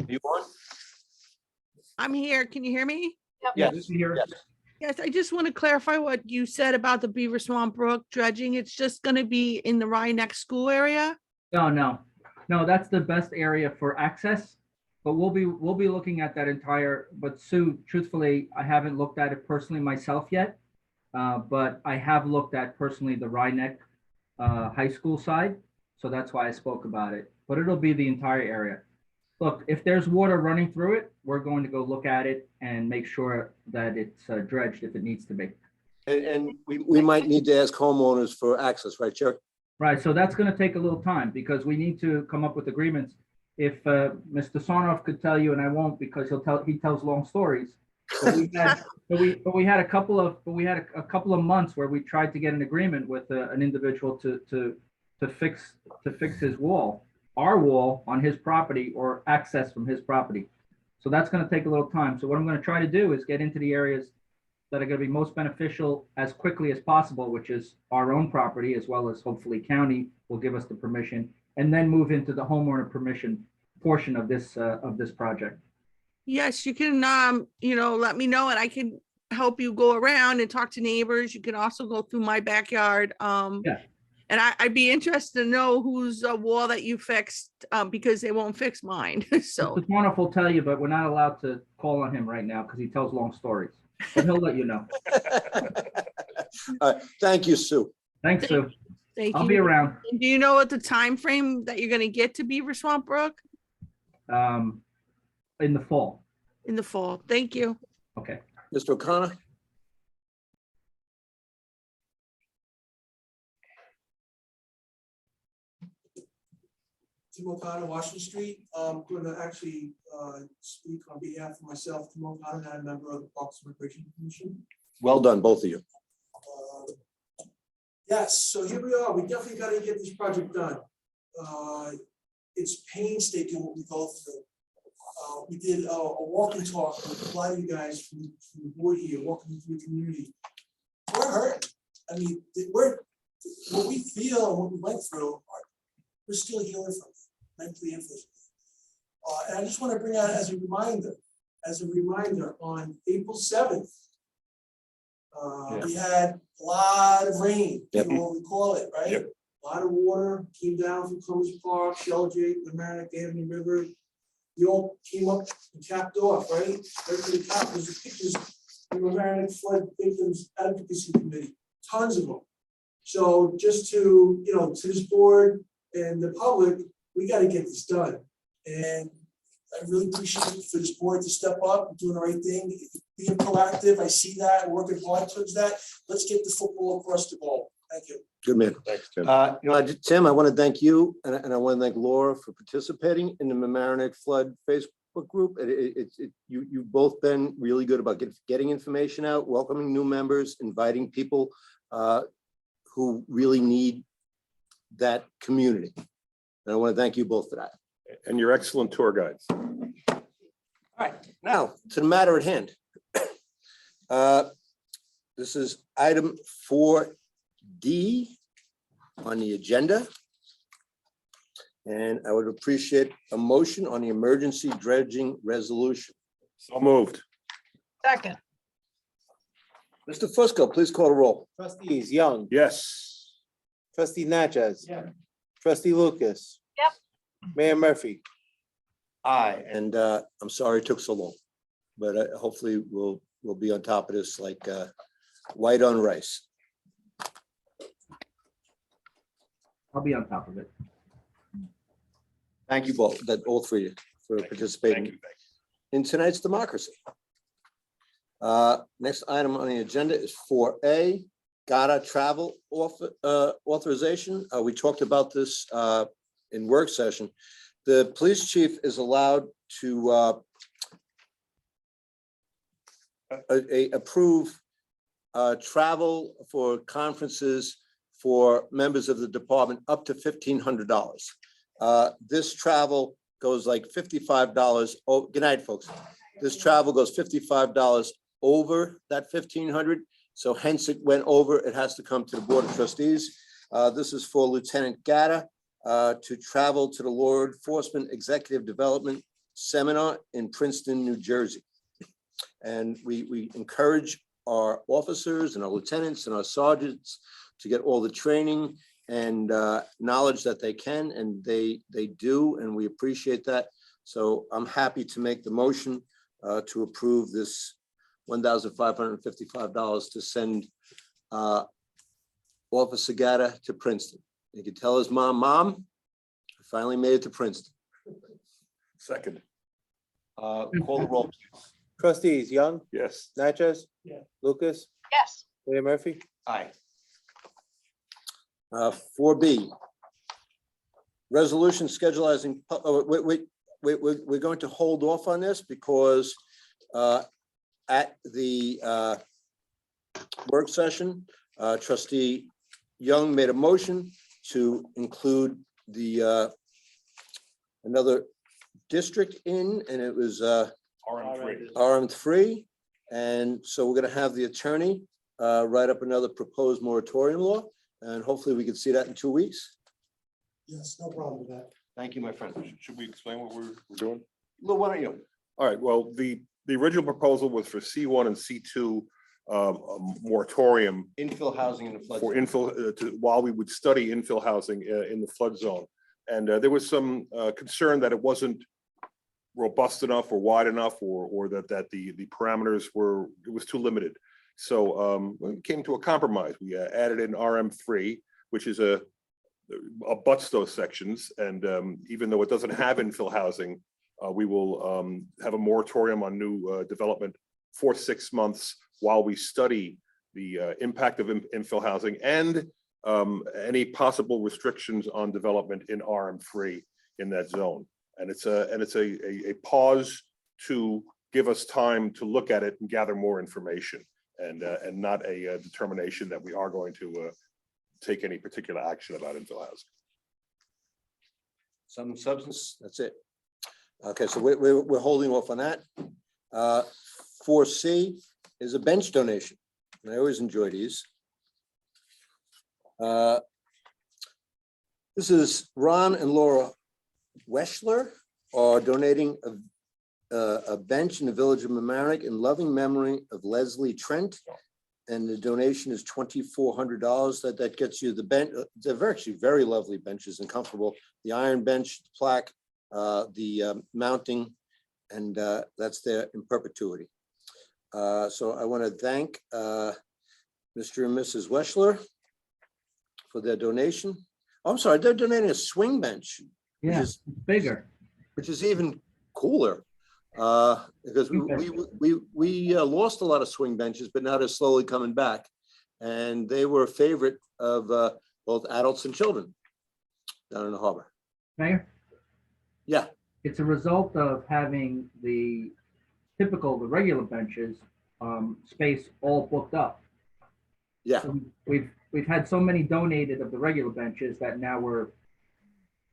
You on? I'm here. Can you hear me? Yes, here. Yes, I just want to clarify what you said about the Beaver Swamp Brook dredging. It's just going to be in the Rye Neck School area? No, that's the best area for access. But we'll be looking at that entire, but Sue, truthfully, I haven't looked at it personally myself yet. But I have looked at personally the Rye Neck High School side. So that's why I spoke about it, but it'll be the entire area. Look, if there's water running through it, we're going to go look at it and make sure that it's dredged if it needs to be. And we might need to ask homeowners for access, right, Jerry? Right, so that's gonna take a little time because we need to come up with agreements. If Mr. Sarnoff could tell you, and I won't because he tells long stories. But we had a couple of months where we tried to get an agreement with an individual to fix his wall, our wall on his property or access from his property. So that's gonna take a little time. So what I'm gonna try to do is get into the areas that are gonna be most beneficial as quickly as possible, which is our own property, as well as hopefully county will give us the permission, and then move into the homeowner permission portion of this project. Yes, you can, let me know and I can help you go around and talk to neighbors. You can also go through my backyard. Yeah. And I'd be interested to know whose wall that you fixed, because they won't fix mine. So, Mr. Sarnoff will tell you, but we're not allowed to call on him right now because he tells long stories, but he'll let you know. Thank you, Sue. Thanks, Sue. thank I'll you. be around. And do you know what the time frame that you're gonna get to Beaver Swamp Brook In the fall. in the fall? Thank you. Okay. Mr. O'Connor? Tim O'Connor, Washington Street. I'm going to actually speak on behalf of myself, Tim O'Connor, and I'm a member of the Parks and Recreation Commission. Well done, both of you. Yes, so here we are. We definitely got to get this project done. It's painstaking what we go through. We did a walk and talk with a lot of you guys from the board here, walking through the community. We're hurt. I mean, what we feel and what we went through, we're still healing from it, mentally and physically. And I just want to bring out as a reminder, on April 7th, we had a lot of rain, Yep. you will recall it, right? Yep. A lot of water came down from Columbus Park, Sheldrake, the Mamaroneck Avenue River. You all came up and capped off, right? Right to the top, there's the pictures from the Mamaroneck Flood Victims Advocacy Committee, tons of them. So just to this board and the public, we got to get this done. And I really appreciate it for this board to step up and doing the right thing, being proactive. I see that, working hard towards that. Let's get the football across the ball. Thank you. Good man. Thanks, Tim. Tim, I want to thank you and I want to thank Laura for participating in the Mamaroneck Flood Facebook group. You've both been really good about getting information out, welcoming new members, inviting people who really need that community. And I want to thank you both for that. And your excellent tour guides. All right, now to the matter at hand. This is item 4D on the agenda. And I would appreciate a motion on the emergency dredging resolution. So moved. Second. Mr. Fusco, please call the roll. Trustees Young, Yes. trustee Natchez. Yeah. Trustee Lucas. Yep. Mayor Murphy. Aye. And I'm sorry it took so long, but hopefully we'll be on top of this like white on rice. I'll be on top of it. Thank you both, all three of you for participating in tonight's democracy. Next item on the agenda is 4A, GATA travel authorization. We talked about this in work session. The police chief is allowed to approve travel for conferences for members of the department up to $1,500. This travel goes like $55. Oh, good night, folks. This travel goes $55 over that $1,500. So hence it went over. It has to come to the Board of Trustees. This is for Lieutenant Gatta to travel to the Law Enforcement Executive Development Seminar in Princeton, New Jersey. And we encourage our officers and our lieutenants and our sergeants to get all the training and knowledge that they can, and they do, and we appreciate that. So I'm happy to make the motion to approve this $1,555 to send Officer Gatta to Princeton. He could tell his mom, "Mom, I finally made it to Princeton." Second. Call the roll. Trustees Young, Yes. Natchez? Yeah. Lucas, Yes. Mayor Murphy? Aye. 4B. Resolution scheduling, we're going to hold off on this because at the work session, Trustee Young made a motion to include the another district in, and it was RM3. RM3. And so we're gonna have the attorney write up another proposed moratorium law, and hopefully we can see that in 2 weeks. Yes, no problem with that. Thank you, my friend. Should we explain what we're doing? Lou, why don't you? All right, well, the original proposal was for C1 and C2 moratorium Infill housing in the flood. for infill, while we would study infill housing in the flood zone. And there was some concern that it wasn't robust enough or wide enough, or that the parameters it was too limited. So we came to a compromise. We added in RM3, which is abuts those sections. And even though it doesn't have infill housing, we will have a moratorium on new development for 6 months while we study the impact of infill housing and any possible restrictions on development in RM3 in that zone. And it's a pause to give us time to look at it and gather more information, and not a determination that we are going to take any particular action about infill housing. Some substance, that's it. Okay, so we're holding off on that. 4C is a bench donation. And I always enjoy these. This is Ron and Laura Weschler are donating a bench in the village of Mamaroneck in loving memory of Leslie Trent. And the donation is $2,400. That gets you the bench. They're actually very lovely benches and comfortable. The iron bench, the plaque, the mounting, and that's there in perpetuity. So I want to thank Mr. and Mrs. Weschler for their donation. Oh, I'm sorry, they're donating a swing bench. Yeah, Which is bigger. which is even cooler. Because we lost a lot of swing benches, but now they're slowly coming back. And they were a favorite of both adults and children down in the harbor. Mayor? Yeah. It's a result of having the regular benches, space all booked up. Yeah. So we've had so many donated of the regular benches that now we're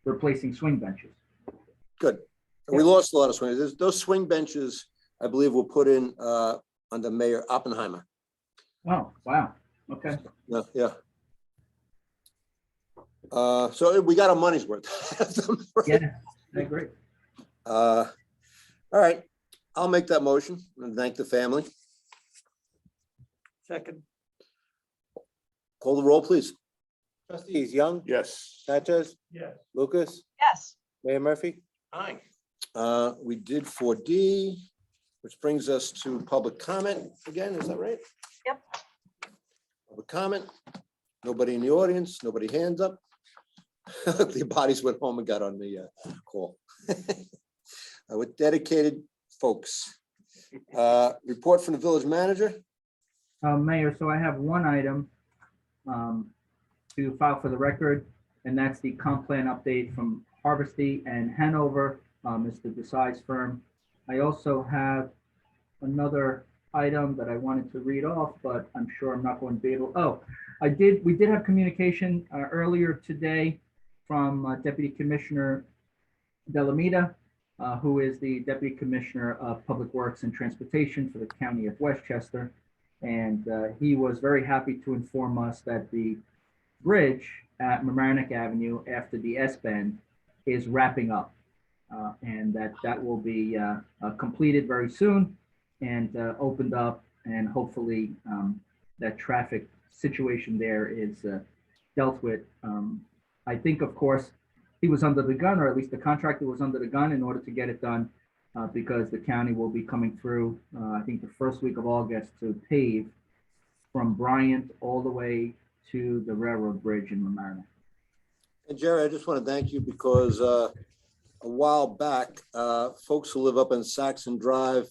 replacing swing benches. Good. And we lost a lot of swing. Those swing benches, I believe, were put in under Mayor Oppenheimer. Oh, wow. Okay. Yeah. So we got our money's worth. Yeah, I agree. All right, I'll make that motion and thank the family. Second. Call the roll, please. Trustees Young, Yes. Natchez? Yes. Lucas, Yes. Mayor Murphy? Aye. We did 4D, which brings us to public comment again, is that right? Yep. Public comment, nobody in the audience, nobody hands up. The bodies went home and got on the call. With dedicated folks. Report from the village manager. Mayor, so I have one item to file for the record, and that's the comp plan update from Harvesty and Hanover, Mr. Desai's firm. I also have another item that I wanted to read off, but I'm sure I'm not going to be able, we did have communication earlier today from Deputy Commissioner Delamita, who is the Deputy Commissioner of Public Works and Transportation for the County of Westchester. And he was very happy to inform us that the bridge at Mamaroneck Avenue after the S-bend is wrapping up. And that will be completed very soon and opened up, and hopefully that traffic situation there is dealt with. I think, of course, he was under the gun, or at least the contractor was under the gun in order to get it done, because the county will be coming through, I think, the first week of August to pave from Bryant all the way to the railroad bridge in Mamaroneck. And Jerry, I just want to thank you because a while back, folks who live up in Saxon Drive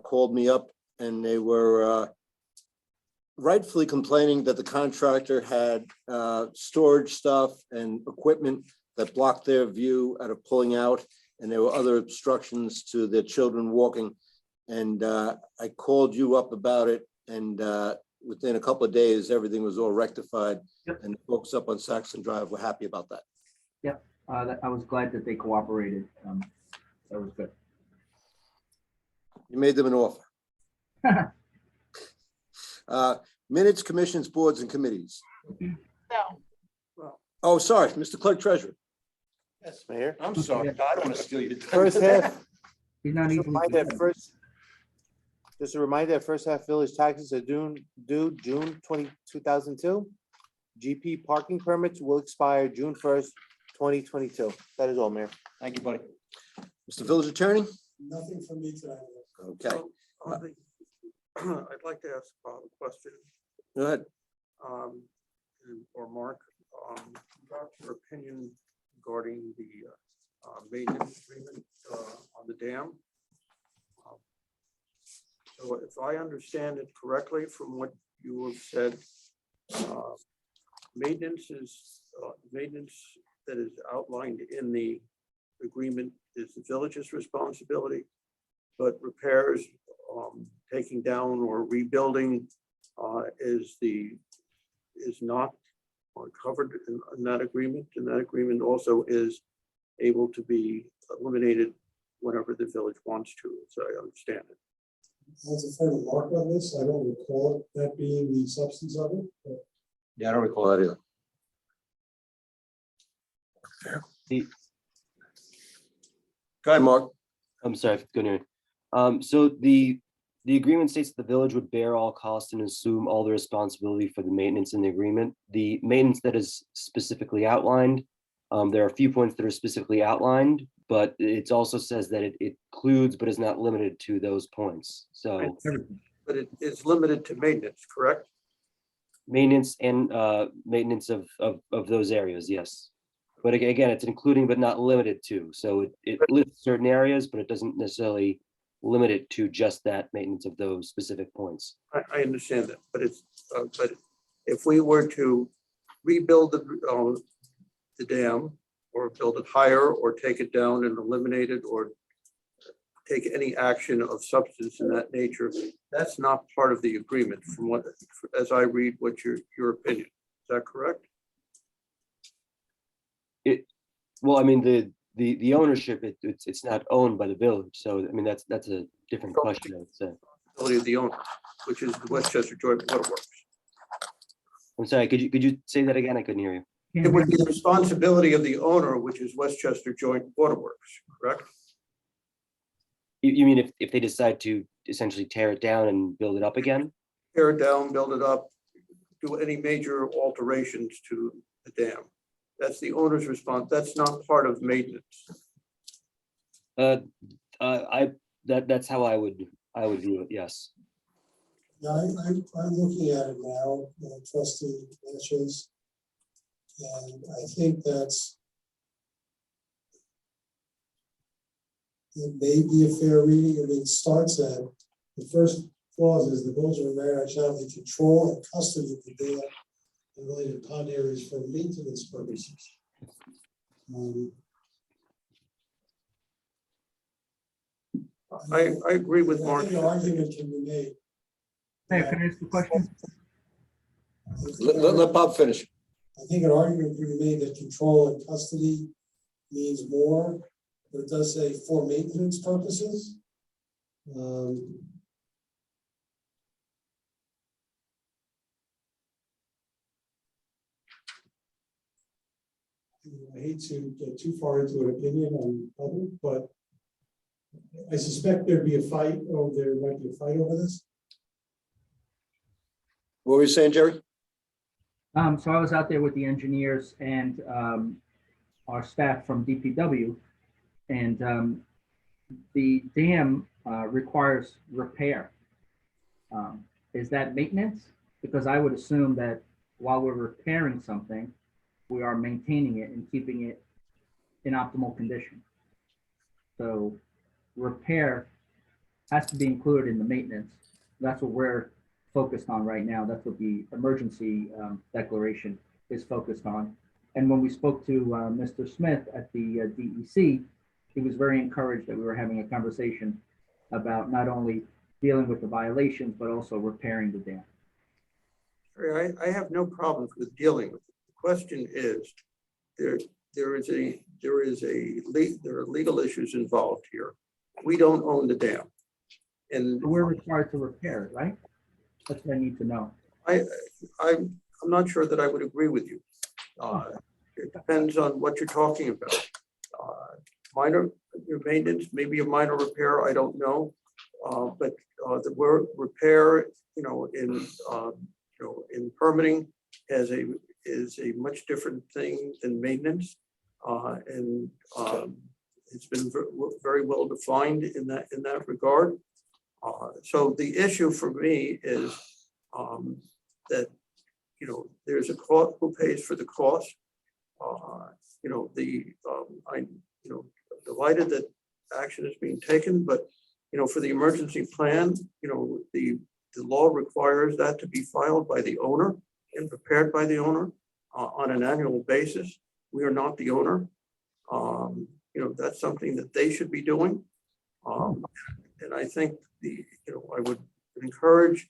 called me up, and they were rightfully complaining that the contractor had storage stuff and equipment that blocked their view out of pulling out, and there were other obstructions to their children walking. And I called you up about it, and within a couple of days, everything was all rectified. Yep. And the folks up on Saxon Drive were happy about that. Yep, I was glad that they cooperated. That was good. You made them an offer. Minutes, commissions, boards, and committees. No. Oh, sorry, Mr. Clerk Treasurer. Yes, Mayor. I'm sorry. I don't want to steal your time. First half. He's not Just a easily reminder, confused. just a reminder, first half village taxes are due June 2002. GP parking permits will expire June 1st, 2022. That is all, Mayor. Thank you, buddy. Mr. Village Attorney? Nothing from me tonight. Okay, So, I'd like to ask Bob a question, go ahead. or Mark, about your opinion regarding the maintenance agreement on the dam. So if I understand it correctly from what you have said, maintenance that is outlined in the agreement is the village's responsibility, but repairs, taking down or rebuilding is not covered in that agreement. And that agreement also is able to be eliminated whenever the village wants to, as I understand it. I'll defer to Mark on this. I don't recall that being the substance of it, but Yeah, I don't recall that either. Go ahead, Mark. I'm sorry, good hearing. So the agreement states that the village would bear all costs and assume all the responsibility for the maintenance in the agreement. The maintenance that is specifically outlined, there are a few points that are specifically outlined, but it also says that it includes but is not limited to those points. So But it is limited to maintenance, correct? maintenance and maintenance of those areas, yes. But again, it's including but not limited to. So it lists certain areas, but it doesn't necessarily limit it to just that maintenance of those specific points. I understand that, but but if we were to rebuild the dam or build it higher or take it down and eliminate it or take any action of substance in that nature, that's not part of the agreement from what, as I read what your opinion. Is that correct? Well, I mean, the ownership, it's not owned by the village. So, I mean, that's a different question, I would say. Ability of the owner, which is the Westchester Joint Waterworks. I'm sorry, could you say that again? I couldn't hear you. It would be the responsibility of the owner, which is Westchester Joint Waterworks, correct? You mean if they decide to essentially tear it down and build it up again? Tear it down, build it up, do any major alterations to the dam. That's the owner's response. That's not part of maintenance. That's how I would view it, yes. yeah, I'm looking at it now, trustee Natchez. And I think it may be a fair reading. I mean, it starts at, the first clause is the village of Mamaroneck shall have the control and custody of the dam and related pond areas for maintenance purposes. I agree with I Mark. think an argument can be made. Mayor, can I ask the question? Let Bob finish. I think an argument can be made that control and custody means more, but it does say for maintenance purposes. I hate to get too far into an opinion on public, but I suspect there might be a fight over this. What were you saying, Jerry? So I was out there with the engineers and our staff from DPW, and the dam requires repair. Is that maintenance? Because I would assume that while we're repairing something, we are maintaining it and keeping it in optimal condition. So repair has to be included in the maintenance. That's what we're focused on right now. That's what the emergency declaration is focused on. And when we spoke to Mr. Smith at the DEC, he was very encouraged that we were having a conversation about not only dealing with the violations, but also repairing the dam. I have no problems with dealing with it. The question is, there are legal issues involved here. We don't own the dam. And we're required to repair it, right? That's what I need to know. I'm not sure that I would agree with you. It depends on what you're talking about. Minor maintenance, maybe a minor repair, I don't know. But the word repair, in permitting is a much different thing than maintenance. And it's been very well defined in that regard. So the issue for me is that, there's a cost, who pays for the cost. I'm delighted that action is being taken, but, for the emergency plan, the law requires that to be filed by the owner and prepared by the owner on an annual basis. We are not the owner. That's something that they should be doing. And I think I would encourage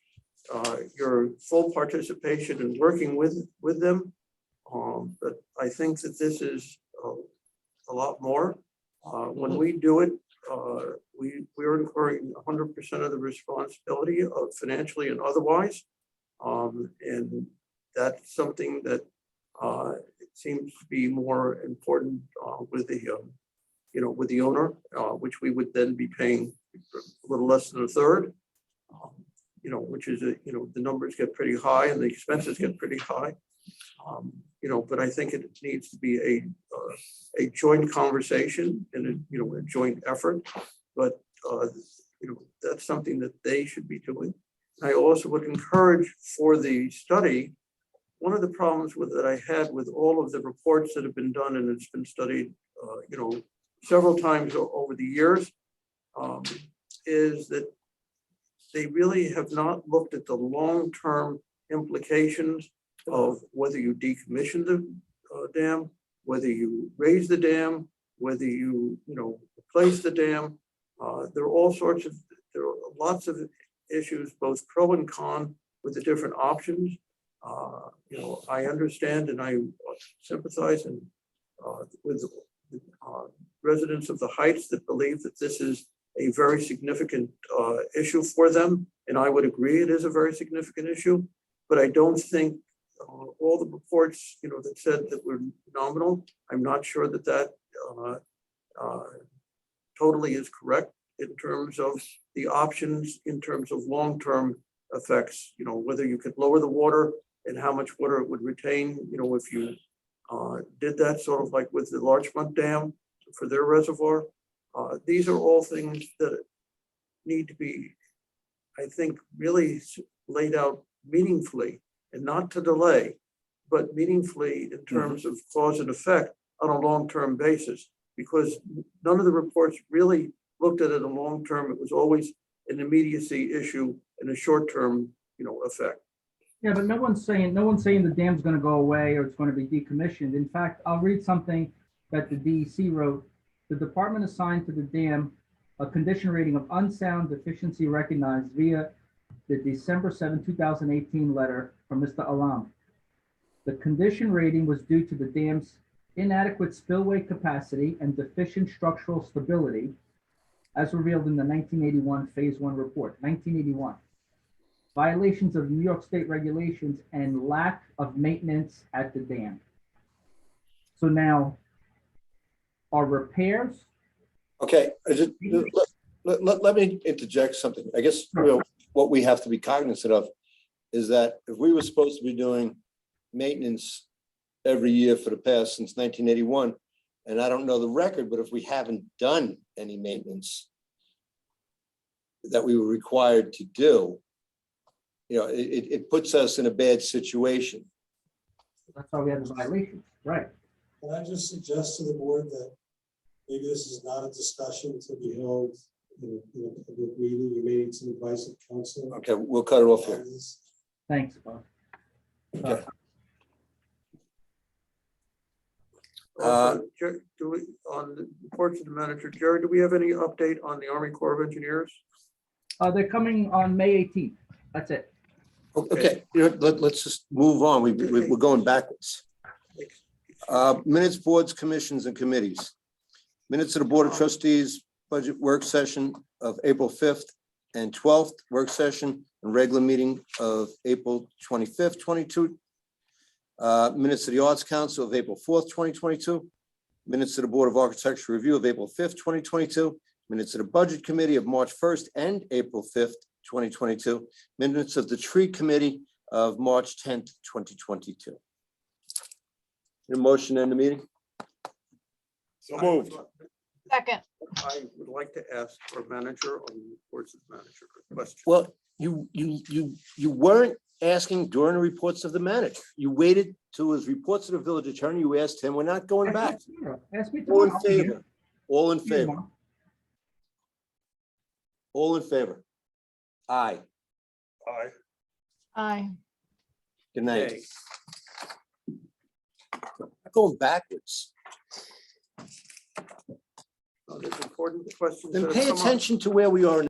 your full participation in working with them. But I think that this is a lot more. When we do it, we're incurring 100% of the responsibility of financially and otherwise. And that's something that it seems to be more important with the owner, which we would then be paying a little less than a third. Which is the numbers get pretty high and the expenses get pretty high. But I think it needs to be a joint conversation and a joint effort. But that's something that they should be doing. I also would encourage for the study. One of the problems that I had with all of the reports that have been done, and it's been studied, several times over the years, is that they really have not looked at the long-term implications of whether you decommission the dam, whether you raise the dam, whether you replace the dam. There are lots of issues, both pro and con, with the different options. I understand and I sympathize with residents of the Heights that believe that this is a very significant issue for them. And I would agree it is a very significant issue, but I don't think all the reports, that said that we're nominal, I'm not sure that totally is correct in terms of the options, in terms of long-term effects, whether you could lower the water and how much water it would retain, if you did that sort of like with the Larchmont Dam for their reservoir. These are all things that need to be, I think, really laid out meaningfully and not to delay, but meaningfully in terms of cause and effect on a long-term basis. Because none of the reports really looked at it a long-term. It was always an immediacy issue and a short-term, effect. Yeah, but no one's saying the dam's gonna go away or it's gonna be decommissioned. In fact, I'll read something that the DEC wrote. The department assigned to the dam a condition rating of unsound deficiency recognized via the December 7, 2018 letter from Mr. Alam. The condition rating was due to the dam's inadequate spillway capacity and deficient structural stability as revealed in the 1981 Phase 1 report, 1981. Violations of New York State regulations and lack of maintenance at the dam. So now, are repairs? Okay, let me interject something. I guess, what we have to be cognizant of is that if we were supposed to be doing maintenance every year for the past since 1981, and I don't know the record, but if we haven't done any maintenance that we were required to do, it puts us in a bad situation. That's why we have the violations, right? Can I just suggest to the board that maybe this is not a discussion to be held in a public meeting? You may need some advice of counsel. Okay, we'll cut it off here. Thanks, Bob. Okay. Also, do we, on the reports of the manager, Jerry, do we have any update on the Army Corps of Engineers? They're coming on May 18th. That's it. Okay, let's just move on. We're going backwards. Minutes, boards, commissions, and committees. Minutes of the Board of Trustees budget work session of April 5th and 12th, work session and regular meeting of April 25th, 22. Minutes of the Arts Council of April 4th, 2022. Minutes of the Board of Architecture Review of April 5th, 2022. Minutes of the Budget Committee of March 1st and April 5th, 2022. Minutes of the Tree Committee of March 10th, 2022. Your motion to end the meeting? So moved. Second. I would like to ask our manager on the reports of the manager a question. Well, you weren't asking during the reports of the manager. You waited to his reports to the village attorney. You asked him. We're not going back. Ask me All in tomorrow. favor? All in favor? All in favor? Aye. Aye. Aye. Good night. Okay. Going backwards. There's important questions. Then that have pay come up. attention to where we are